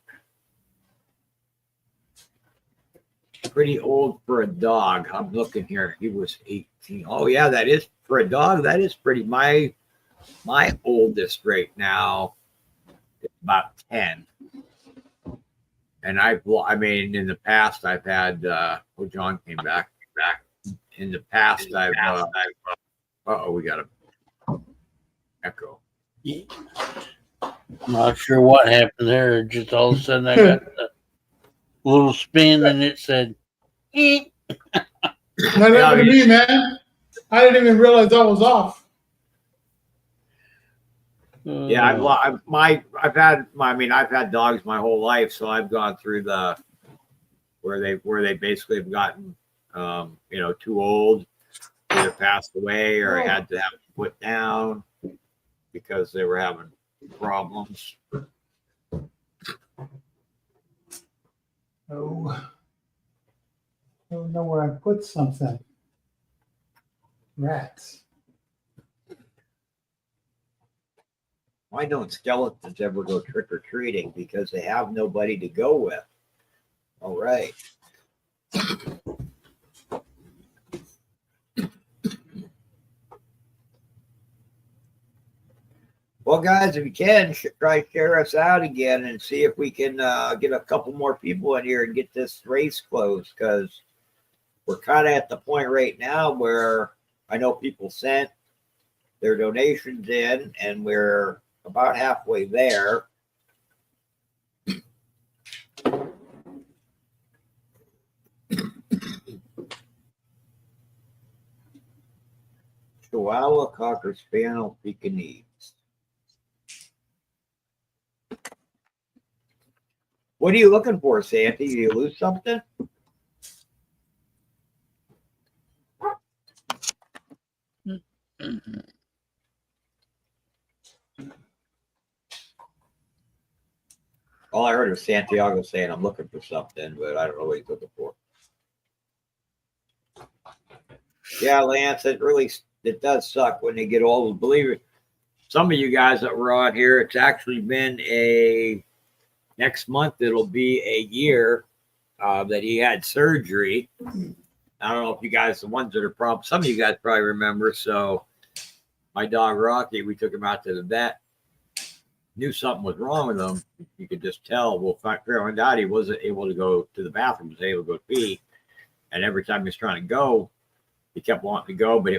Pretty old for a dog. I'm looking here. He was 18. Oh yeah, that is for a dog. That is pretty. My oldest right now is about 10. And I mean, in the past, I've had. John came back. In the past, we got a echo. Not sure what happened there. Just all of a sudden, I got a little spin, and it said, "Eep." That happened to me, man. I didn't even realize I was off. Yeah, I've had dogs my whole life, so I've gone through where they basically have gotten too old, either passed away or I had to have them put down because they were having problems. Oh, I don't know where I put something. Rats. Why don't skeletons ever go trick or treating? Because they have nobody to go with. All right. Well, guys, if you can, try to share us out again and see if we can get a couple more people in here and get this race closed, because we're kind of at the point right now where I know people sent their donations in and we're about halfway there. Chihuahua, Cocker Spaniel, Pekingese. What are you looking for, Santy? Did you lose something? All I heard was Santiago saying, I'm looking for something, but I don't know what he's looking for. Yeah, Lance, it does suck when they get old. Believe it. Some of you guys that were on here, it's actually been next month, it'll be a year that he had surgery. I don't know if you guys, the ones that are some of you guys probably remember. So my dog Rocky, we took him out to the vet. Knew something was wrong with him. You could just tell. Well, found out he wasn't able to go to the bathroom. He was able to go pee. And every time he was trying to go, he kept wanting to go, but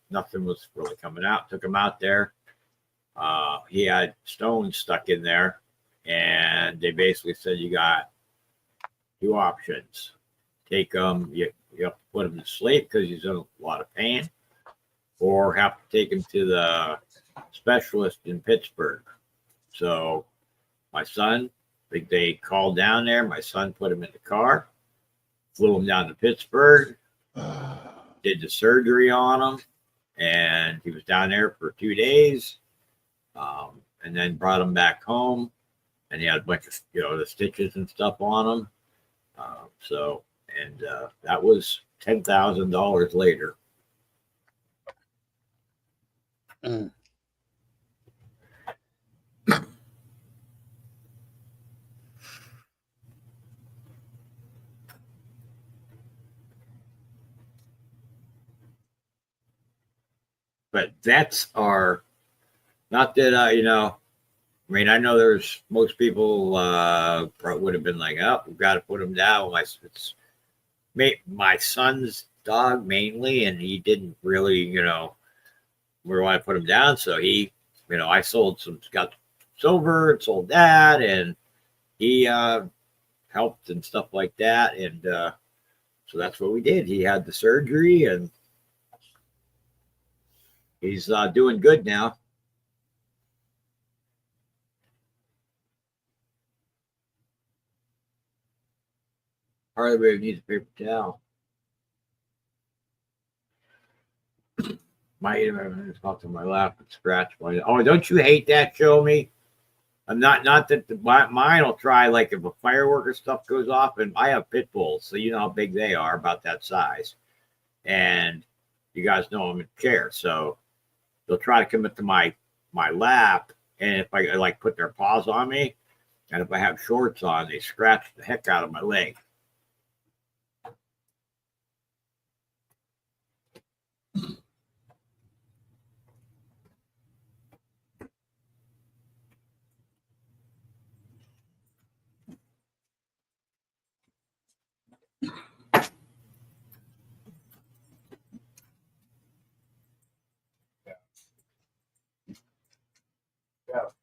nothing was really coming out. Took him out there. He had stones stuck in there. And they basically said, you got 2 options. Take him, you have to put him to sleep because he's in a lot of pain, or have to take him to the specialist in Pittsburgh. So my son, they called down there. My son put him in the car, flew him down to Pittsburgh, did the surgery on him, and he was down there for 2 days, and then brought him back home. And he had a bunch of, the stitches and stuff on him. That was $10,000 later. Mm. But vets are not that, I mean, I know there's most people would have been like, oh, we've got to put him down. My son's dog mainly, and he didn't really, where I put him down. So he, I got silver and sold that, and he helped and stuff like that. And so that's what we did. He had the surgery, and he's doing good now. Hardly needs a paper towel. Might even talk to my lap and scratch my. Oh, don't you hate that? Show me. I'm not that mine will try, like, if a firework or stuff goes off, and I have pit bulls, so you know how big they are, about that size. And you guys know I'm in a chair, so they'll try to come into my lap, and if I like put their paws on me, and if I have shorts on, they scratch the heck out of my leg.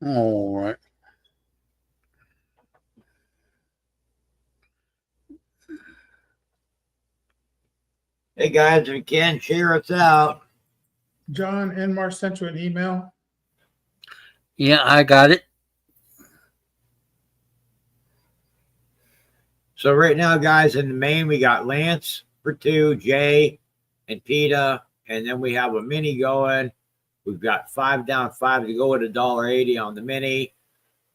All right. Hey guys, if you can, share us out. John Enmar sent you an email. Yeah, I got it. So right now, guys, in the main, we got Lance for 2, Jay and PETA, and then we have a mini going. We've got 5 down, 5 to go at $1.80 on the mini.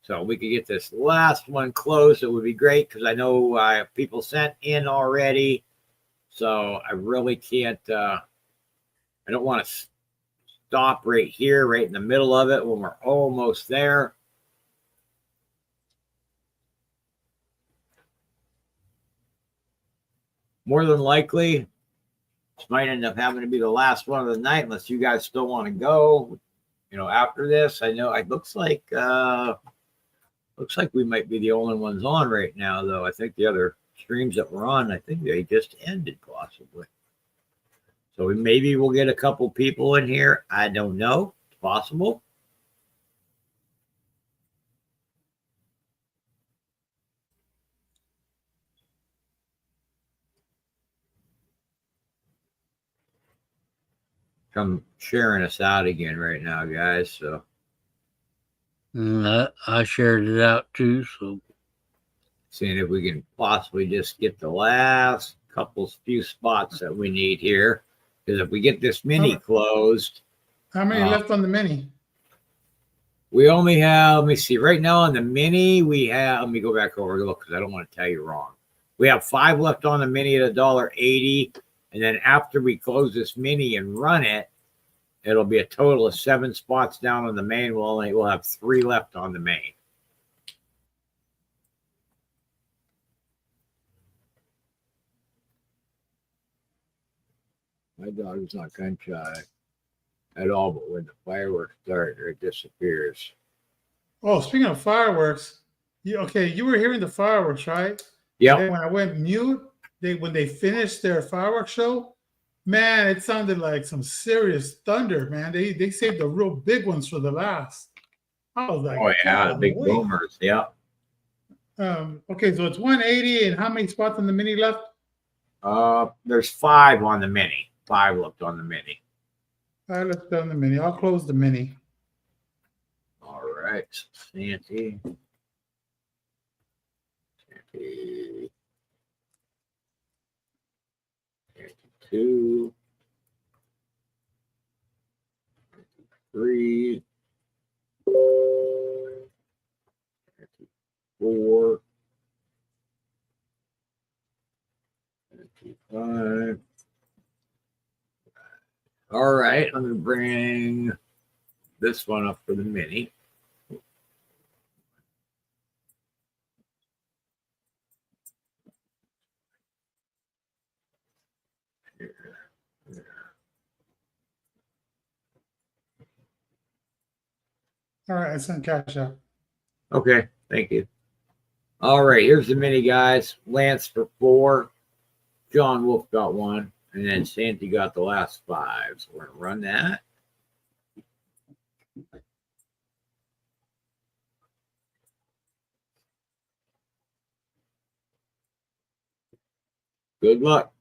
So we could get this last one closed. It would be great, because I know people sent in already. So I really can't, I don't want to stop right here, right in the middle of it when we're almost there. More than likely, this might end up having to be the last one of the night, unless you guys still want to go, after this. I know it looks like we might be the only ones on right now, though. I think the other streams that we're on, I think they just ended, possibly. So maybe we'll get a couple people in here. I don't know. It's possible. Come sharing us out again right now, guys. So I shared it out too. So seeing if we can possibly just get the last few spots that we need here. Because if we get this mini closed. How many left on the mini? We only have, let me see, right now on the mini, we have, let me go back over and look, because I don't want to tell you wrong. We have 5 left on the mini at $1.80. And then after we close this mini and run it, it'll be a total of 7 spots down on the main. We'll have 3 left on the main. My dog is not gun shy at all, but when the fireworks start, it disappears. Oh, speaking of fireworks, you were hearing the fireworks, right? Yeah. When I went mute, when they finished their fireworks show, man, it sounded like some serious thunder, man. They saved the real big ones for the last. I was like, oh yeah, the big boomers. Yeah. Okay, so it's 180, and how many spots on the mini left? There's 5 on the mini. 5 left on the mini. All right, let's go on the mini. I'll close the mini. All right, Santy. 2, 3, 4, 5. All right, I'm going to bring this one up for the mini. All right, I sent cash out. Okay, thank you. All right, here's the mini, guys. Lance for 4. John Wolf got 1. And then Santy got the last 5. So we're going to run that. Good luck.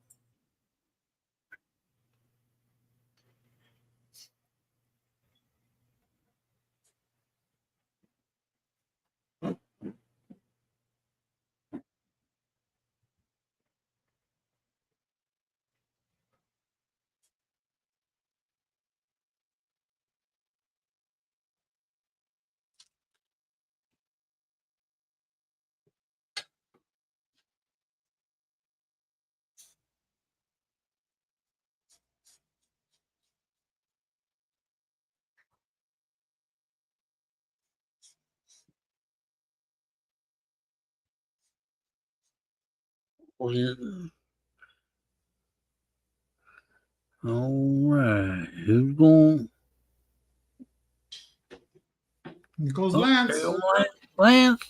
All right. Who's going? Here goes Lance. Lance.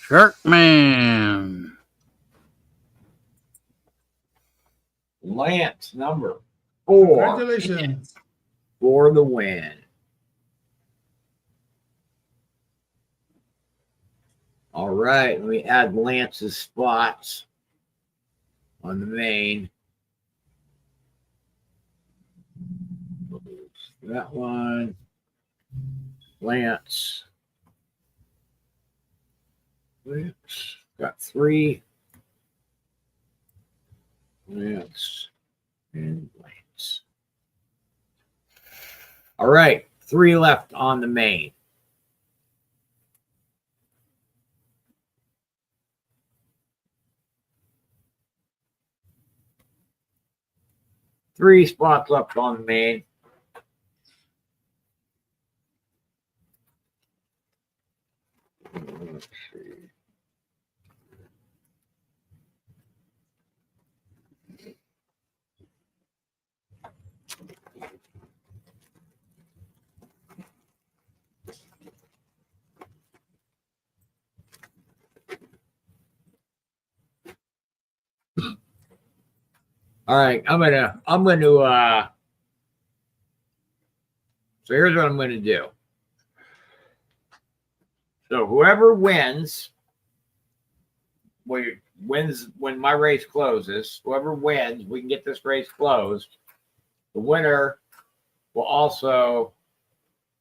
Sharkman. Lance, number 4. Congratulations. For the win. All right, let me add Lance's spots on the main. That one. Lance. Got 3. Lance and Lance. All right, 3 left on the main. Three spots left on the main. Let's see. All right, I'm gonna so here's what I'm gonna do. So whoever wins when my race closes, whoever wins, we can get this race closed. The winner will also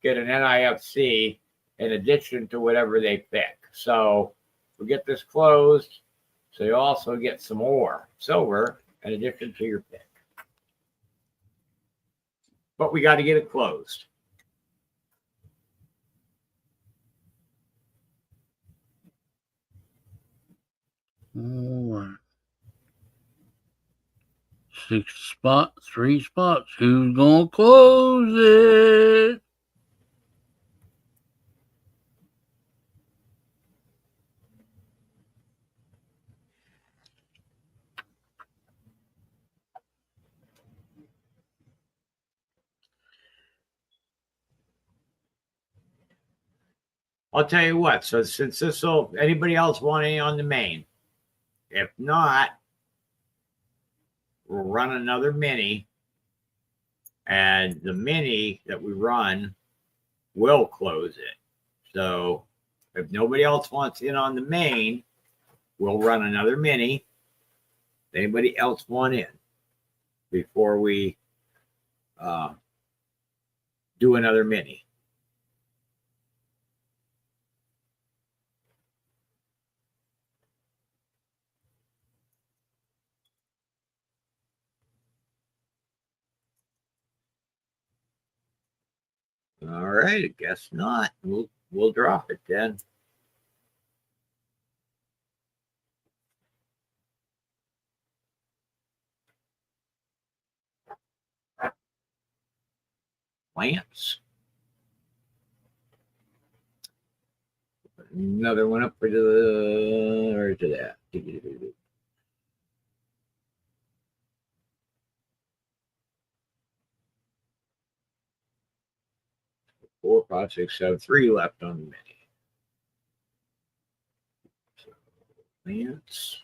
get an NIFC in addition to whatever they pick. So we get this closed, so you also get some more silver in addition to your pick. But we got to get it closed. All right. 6 spots, 3 spots. Who's gonna close it? I'll tell you what. So since this will, anybody else want any on the main? If not, we'll run another mini, and the mini that we run will close it. So if nobody else wants in on the main, we'll run another mini. Anybody else want in before we do another mini? All right, I guess not. We'll drop it then. Lance. Another one up for the or to that. 4, 5, 6, 7, 3 left on the mini. So, Lance.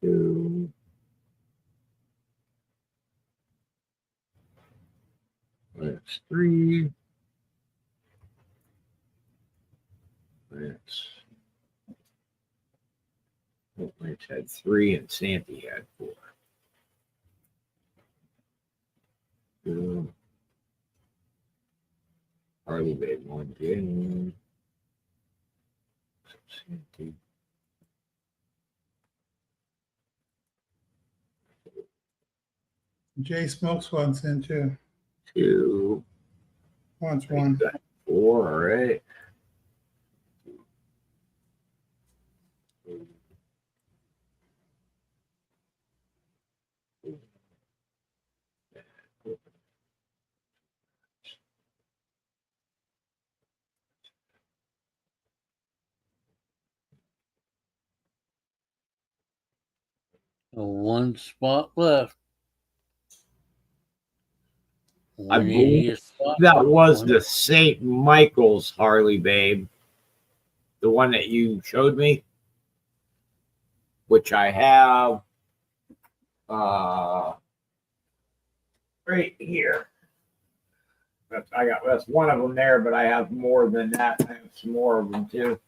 2. That's 3. That's Lance had 3 and Santy had 4. 2. Harley made 1 game. Santy. Jay Smokes wants in too. 2. Wants 1. 4, all right. One spot left. I 180 believe spot. that was the St. Michael's Harley, babe. The one that you showed me, which I have right here. That's one of them there, but I have more than that. I have some more of them too.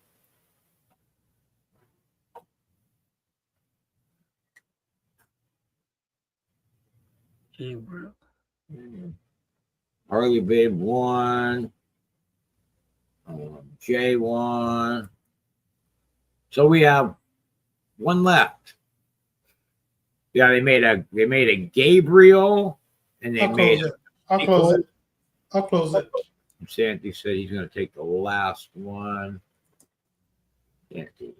Harley Babe 1. J 1. So we have 1 left. Yeah, they made a Gabriel, and they I'll made close it. I'll close it. I'll close it. Santy said he's going to take the last one. Santy.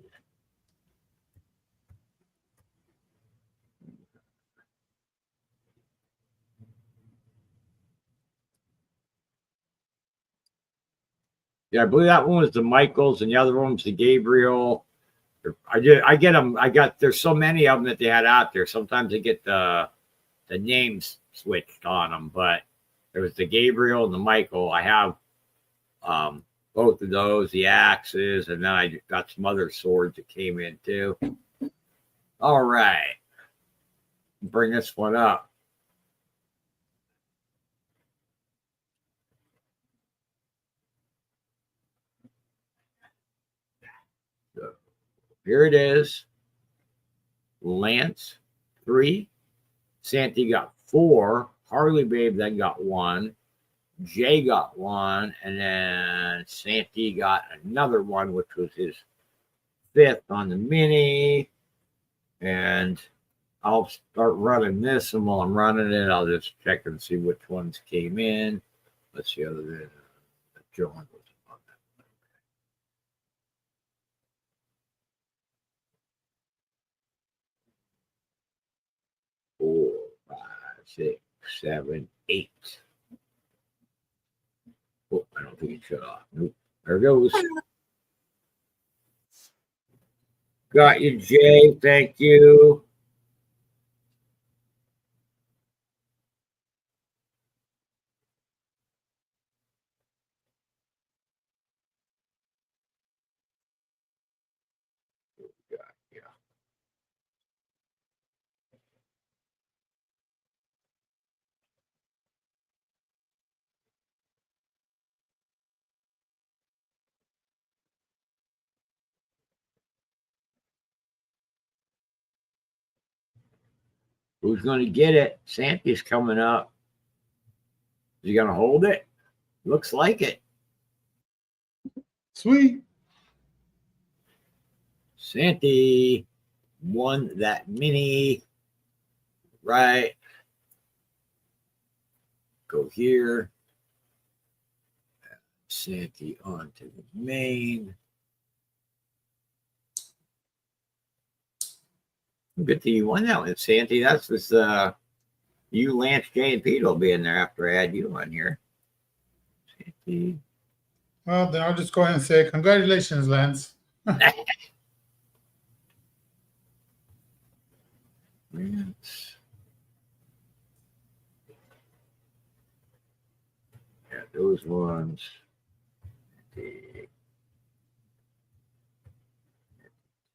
Yeah, I believe that one was the Michaels, and the other one was the Gabriel. I get them. There's so many of them that they had out there. Sometimes I get the names switched on them, but there was the Gabriel and the Michael. I have both of those, the axes, and then I got some other swords that came in too. All right, bring this one up. So here it is. Lance 3, Santy got 4, Harley Babe then got 1, Jay got 1, and then Santy got another one, which was his 5th on the mini. And I'll start running this, and while I'm running it, I'll just check and see which ones came in. Let's see, other than John was on that. 4, 5, 6, 7, 8. Oh, I don't think it shut off. Nope. There it goes. Got you, Jay. Thank you. Yeah. Who's going to get it? Santy's coming up. Is he going to hold it? Looks like it. Sweet. Santy won that mini. Right. Go here. Santy onto the main. Good thing you won that one, Santy. That's this you, Lance, Jay, and Pete will be in there after I add you on here. Santy. Well, then I'll just go ahead and say congratulations, Lance. Lance. Yeah, those ones.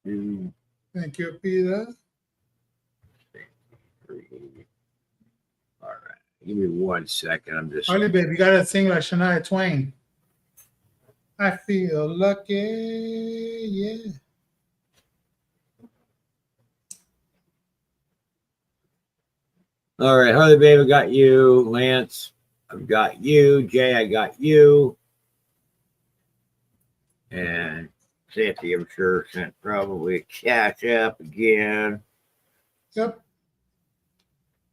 Two. Thank you, Peter. Give me 1 second. I'm just. Harley, babe, you gotta sing like Shania Twain. I feel lucky, yeah. All right, Harley, babe, I got you. Lance, I've got you. Jay, I got you. And Sandy, I'm sure, sent probably a catch up again. Yep.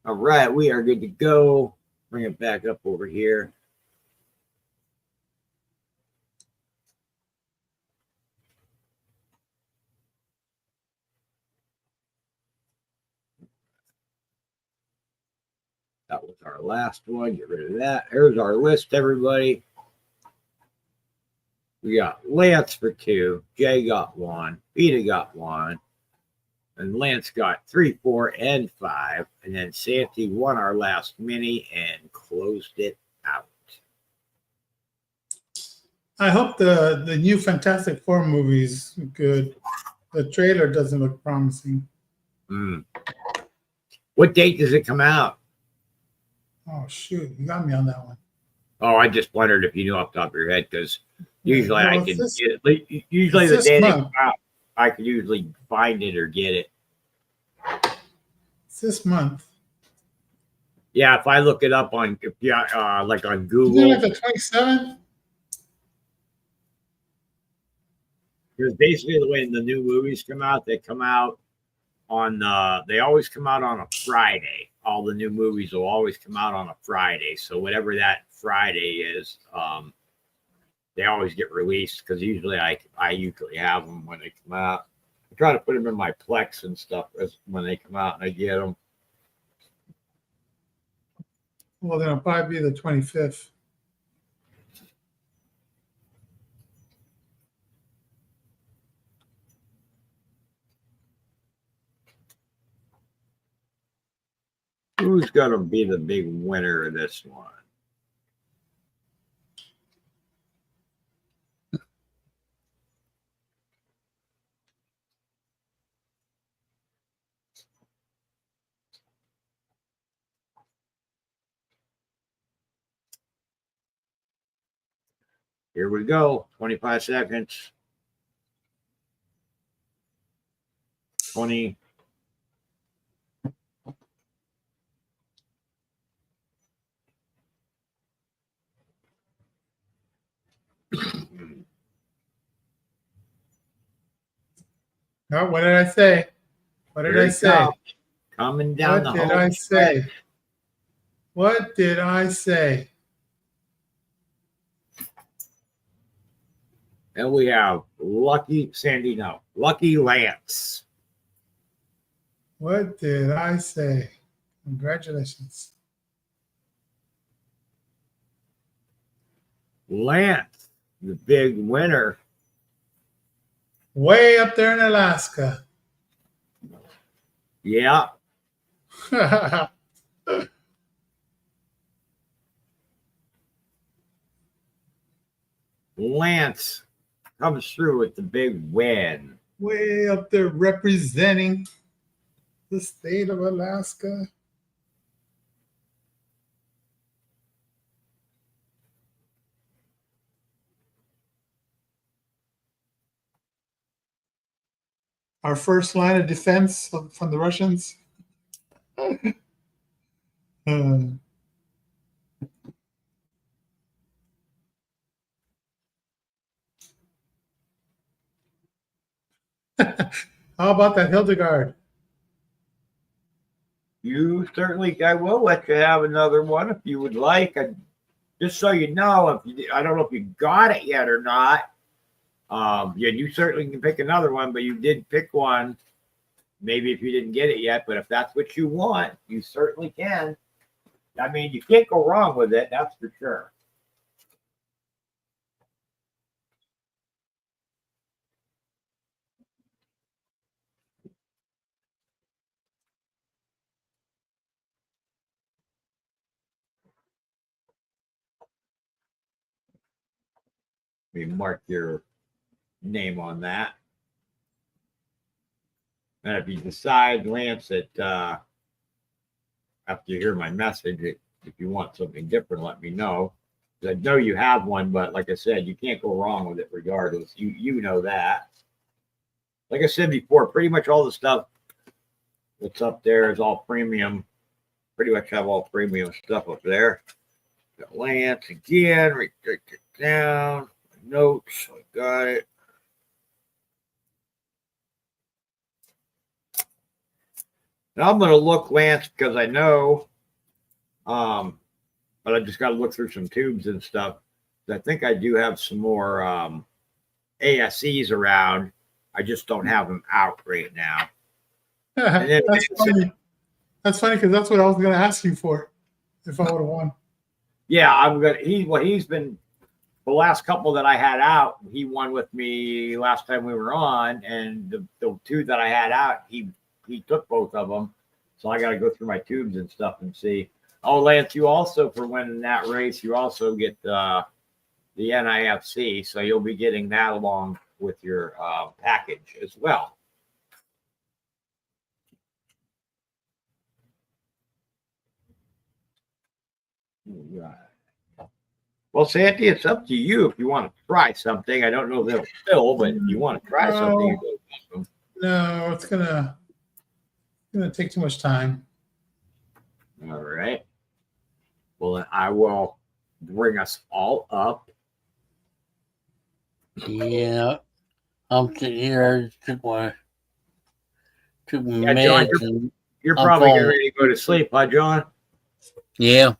All right, we are good to go. Bring it back up over here. That was our last one. Get rid of that. Here's our list, everybody. We got Lance for 2. Jay got 1. Peter got 1. And Lance got 3, 4, and 5. And then Santy won our last mini and closed it out. I hope the new Fantastic Four movie is good. The trailer doesn't look promising. What date does it come out? Oh shoot, you got me on that one. Oh, I just wondered if you knew off the top of your head, because usually Well, I can get it. Usually the this day they month. come out, I can usually find it or get it. It's this month. Yeah, if I look it up on like on Isn't Google, it like the 27th? because basically the way the new movies come out, they come out on they always come out on a Friday. All the new movies will always come out on a Friday. So whatever that Friday is, they always get released, because usually I usually have them when they come out. I try to put them in my Plex and stuff when they come out, and I get them. Well, then it'll probably be the 25th. Who's going to be the big winner of this one? Here we go. 25 seconds. 20. Oh, what did I say? What did Here I it say? comes. Coming down What the did home I stretch. say? What did I say? And we have Lucky Lance. What did I say? Congratulations. Lance, the big winner. Way up there in Alaska. Yeah. Lance comes through with the big win. Way up there representing the state of Alaska. Our first line of defense from the Russians. How about that Hildegard? I will let you have another one if you would like. Just so you know, I don't know if you got it yet or not. Yeah, you certainly can pick another one, but you did pick one. Maybe if you didn't get it yet, but if that's what you want, you certainly can. I mean, you can't go wrong with it, that's for sure. Let me mark your name on that. And if you decide, Lance, that after you hear my message, If you want something different, let me know. I know you have one, but like I said, you can't go wrong with it regardless. You know that. Like I said before, pretty much all the stuff that's up there is all premium. Pretty much have all premium stuff up there. Got Lance again, right down. Notes, I got it. Now I'm gonna look, Lance, because I know, but I just got to look through some tubes and stuff. I think I do have some more ASEs around. I just don't have them out right now. Then, That's funny. That's funny because that's what I was going to ask you for if I would have won. Yeah, I'm gonna. He's been the last couple that I had out. He won with me last time we were on, and the two that I had out, he took both of them. So I got to go through my tubes and stuff and see. Oh, Lance, you also, for winning that race, you also get the NIFC, so you'll be getting that along with your package as well. Right. Well, Sandy, it's up to you if you want to try something. I don't know if it'll fill, but if you want to try something, you're welcome. No, it's gonna take too much time. All right. Well, then I will bring us all up. Yeah, I'm sitting here. I took my Yeah, John, meds. you're I'm probably getting falling. ready to go to sleep, huh, John? Yeah.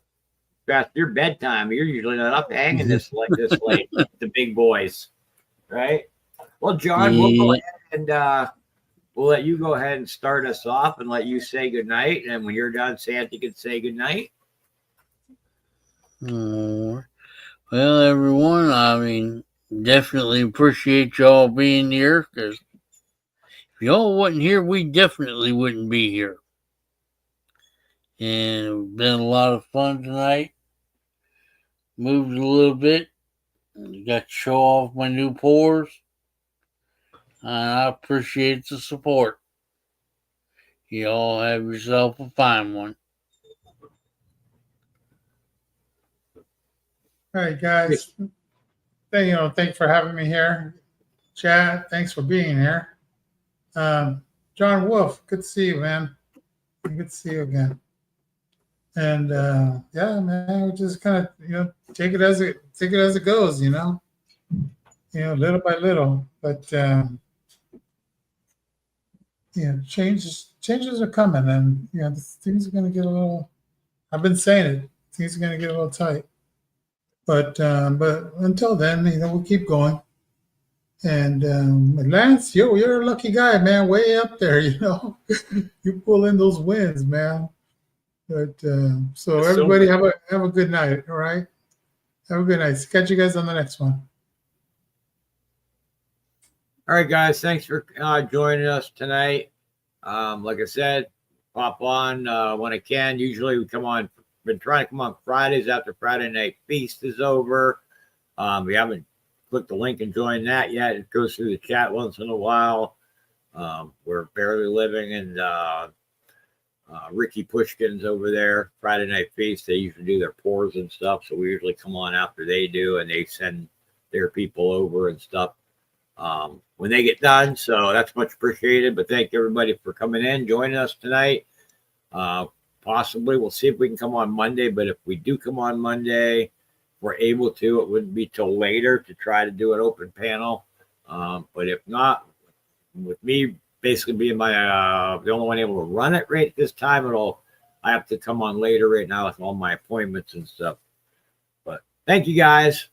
That's your bedtime. You're usually not up hanging this late. The big boys, right? Well, John, we'll go ahead and we'll let you go ahead and start us off and let you say goodnight. And when you're done, Sandy can say goodnight. Well, everyone, I mean, definitely appreciate y'all being here, because if y'all wasn't here, we definitely wouldn't be here. And it's been a lot of fun tonight. Moved a little bit. Got to show off my new pores. I appreciate the support. Y'all have yourself a fine one. All right, guys. Thanks for having me here. Chad, thanks for being here. John Wolf, good to see you, man. Good to see you again. And yeah, man, we just kind of take it as it goes, little by little. But changes are coming, and things are going to get a little. I've been saying it. Things are going to get a little tight. But until then, we'll keep going. And Lance, you're a lucky guy, man. Way up there, you pull in those wins, man. But so everybody have a good night. All right, have a good night. Catch you guys on the next one. All right, guys. Thanks for joining us tonight. Like I said, pop on when I can. Usually we come on. Been trying to come on Fridays after Friday Night Feast is over. We haven't clicked the link and joined that yet. It goes through the chat once in a while. We're barely living, and Ricky Pushkin's over there. Friday Night Feast. They usually do their pours and stuff, so we usually come on after they do, and they send their people over and stuff when they get done. So that's much appreciated. But thank everybody for coming in, joining us tonight. Possibly we'll see if we can come on Monday, but if we do come on Monday, we're able to, it wouldn't be till later to try to do an open panel. But if not, with me basically being my the only one able to run it right at this time, I have to come on later right now with all my appointments and stuff. But thank you guys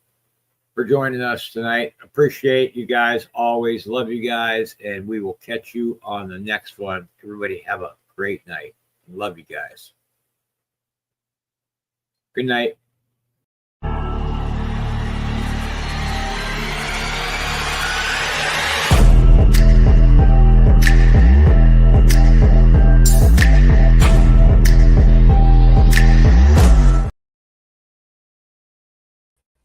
for joining us tonight. Appreciate you guys always. Love you guys, and we will catch you on the next one. Everybody have a great night. Love you guys. Good night.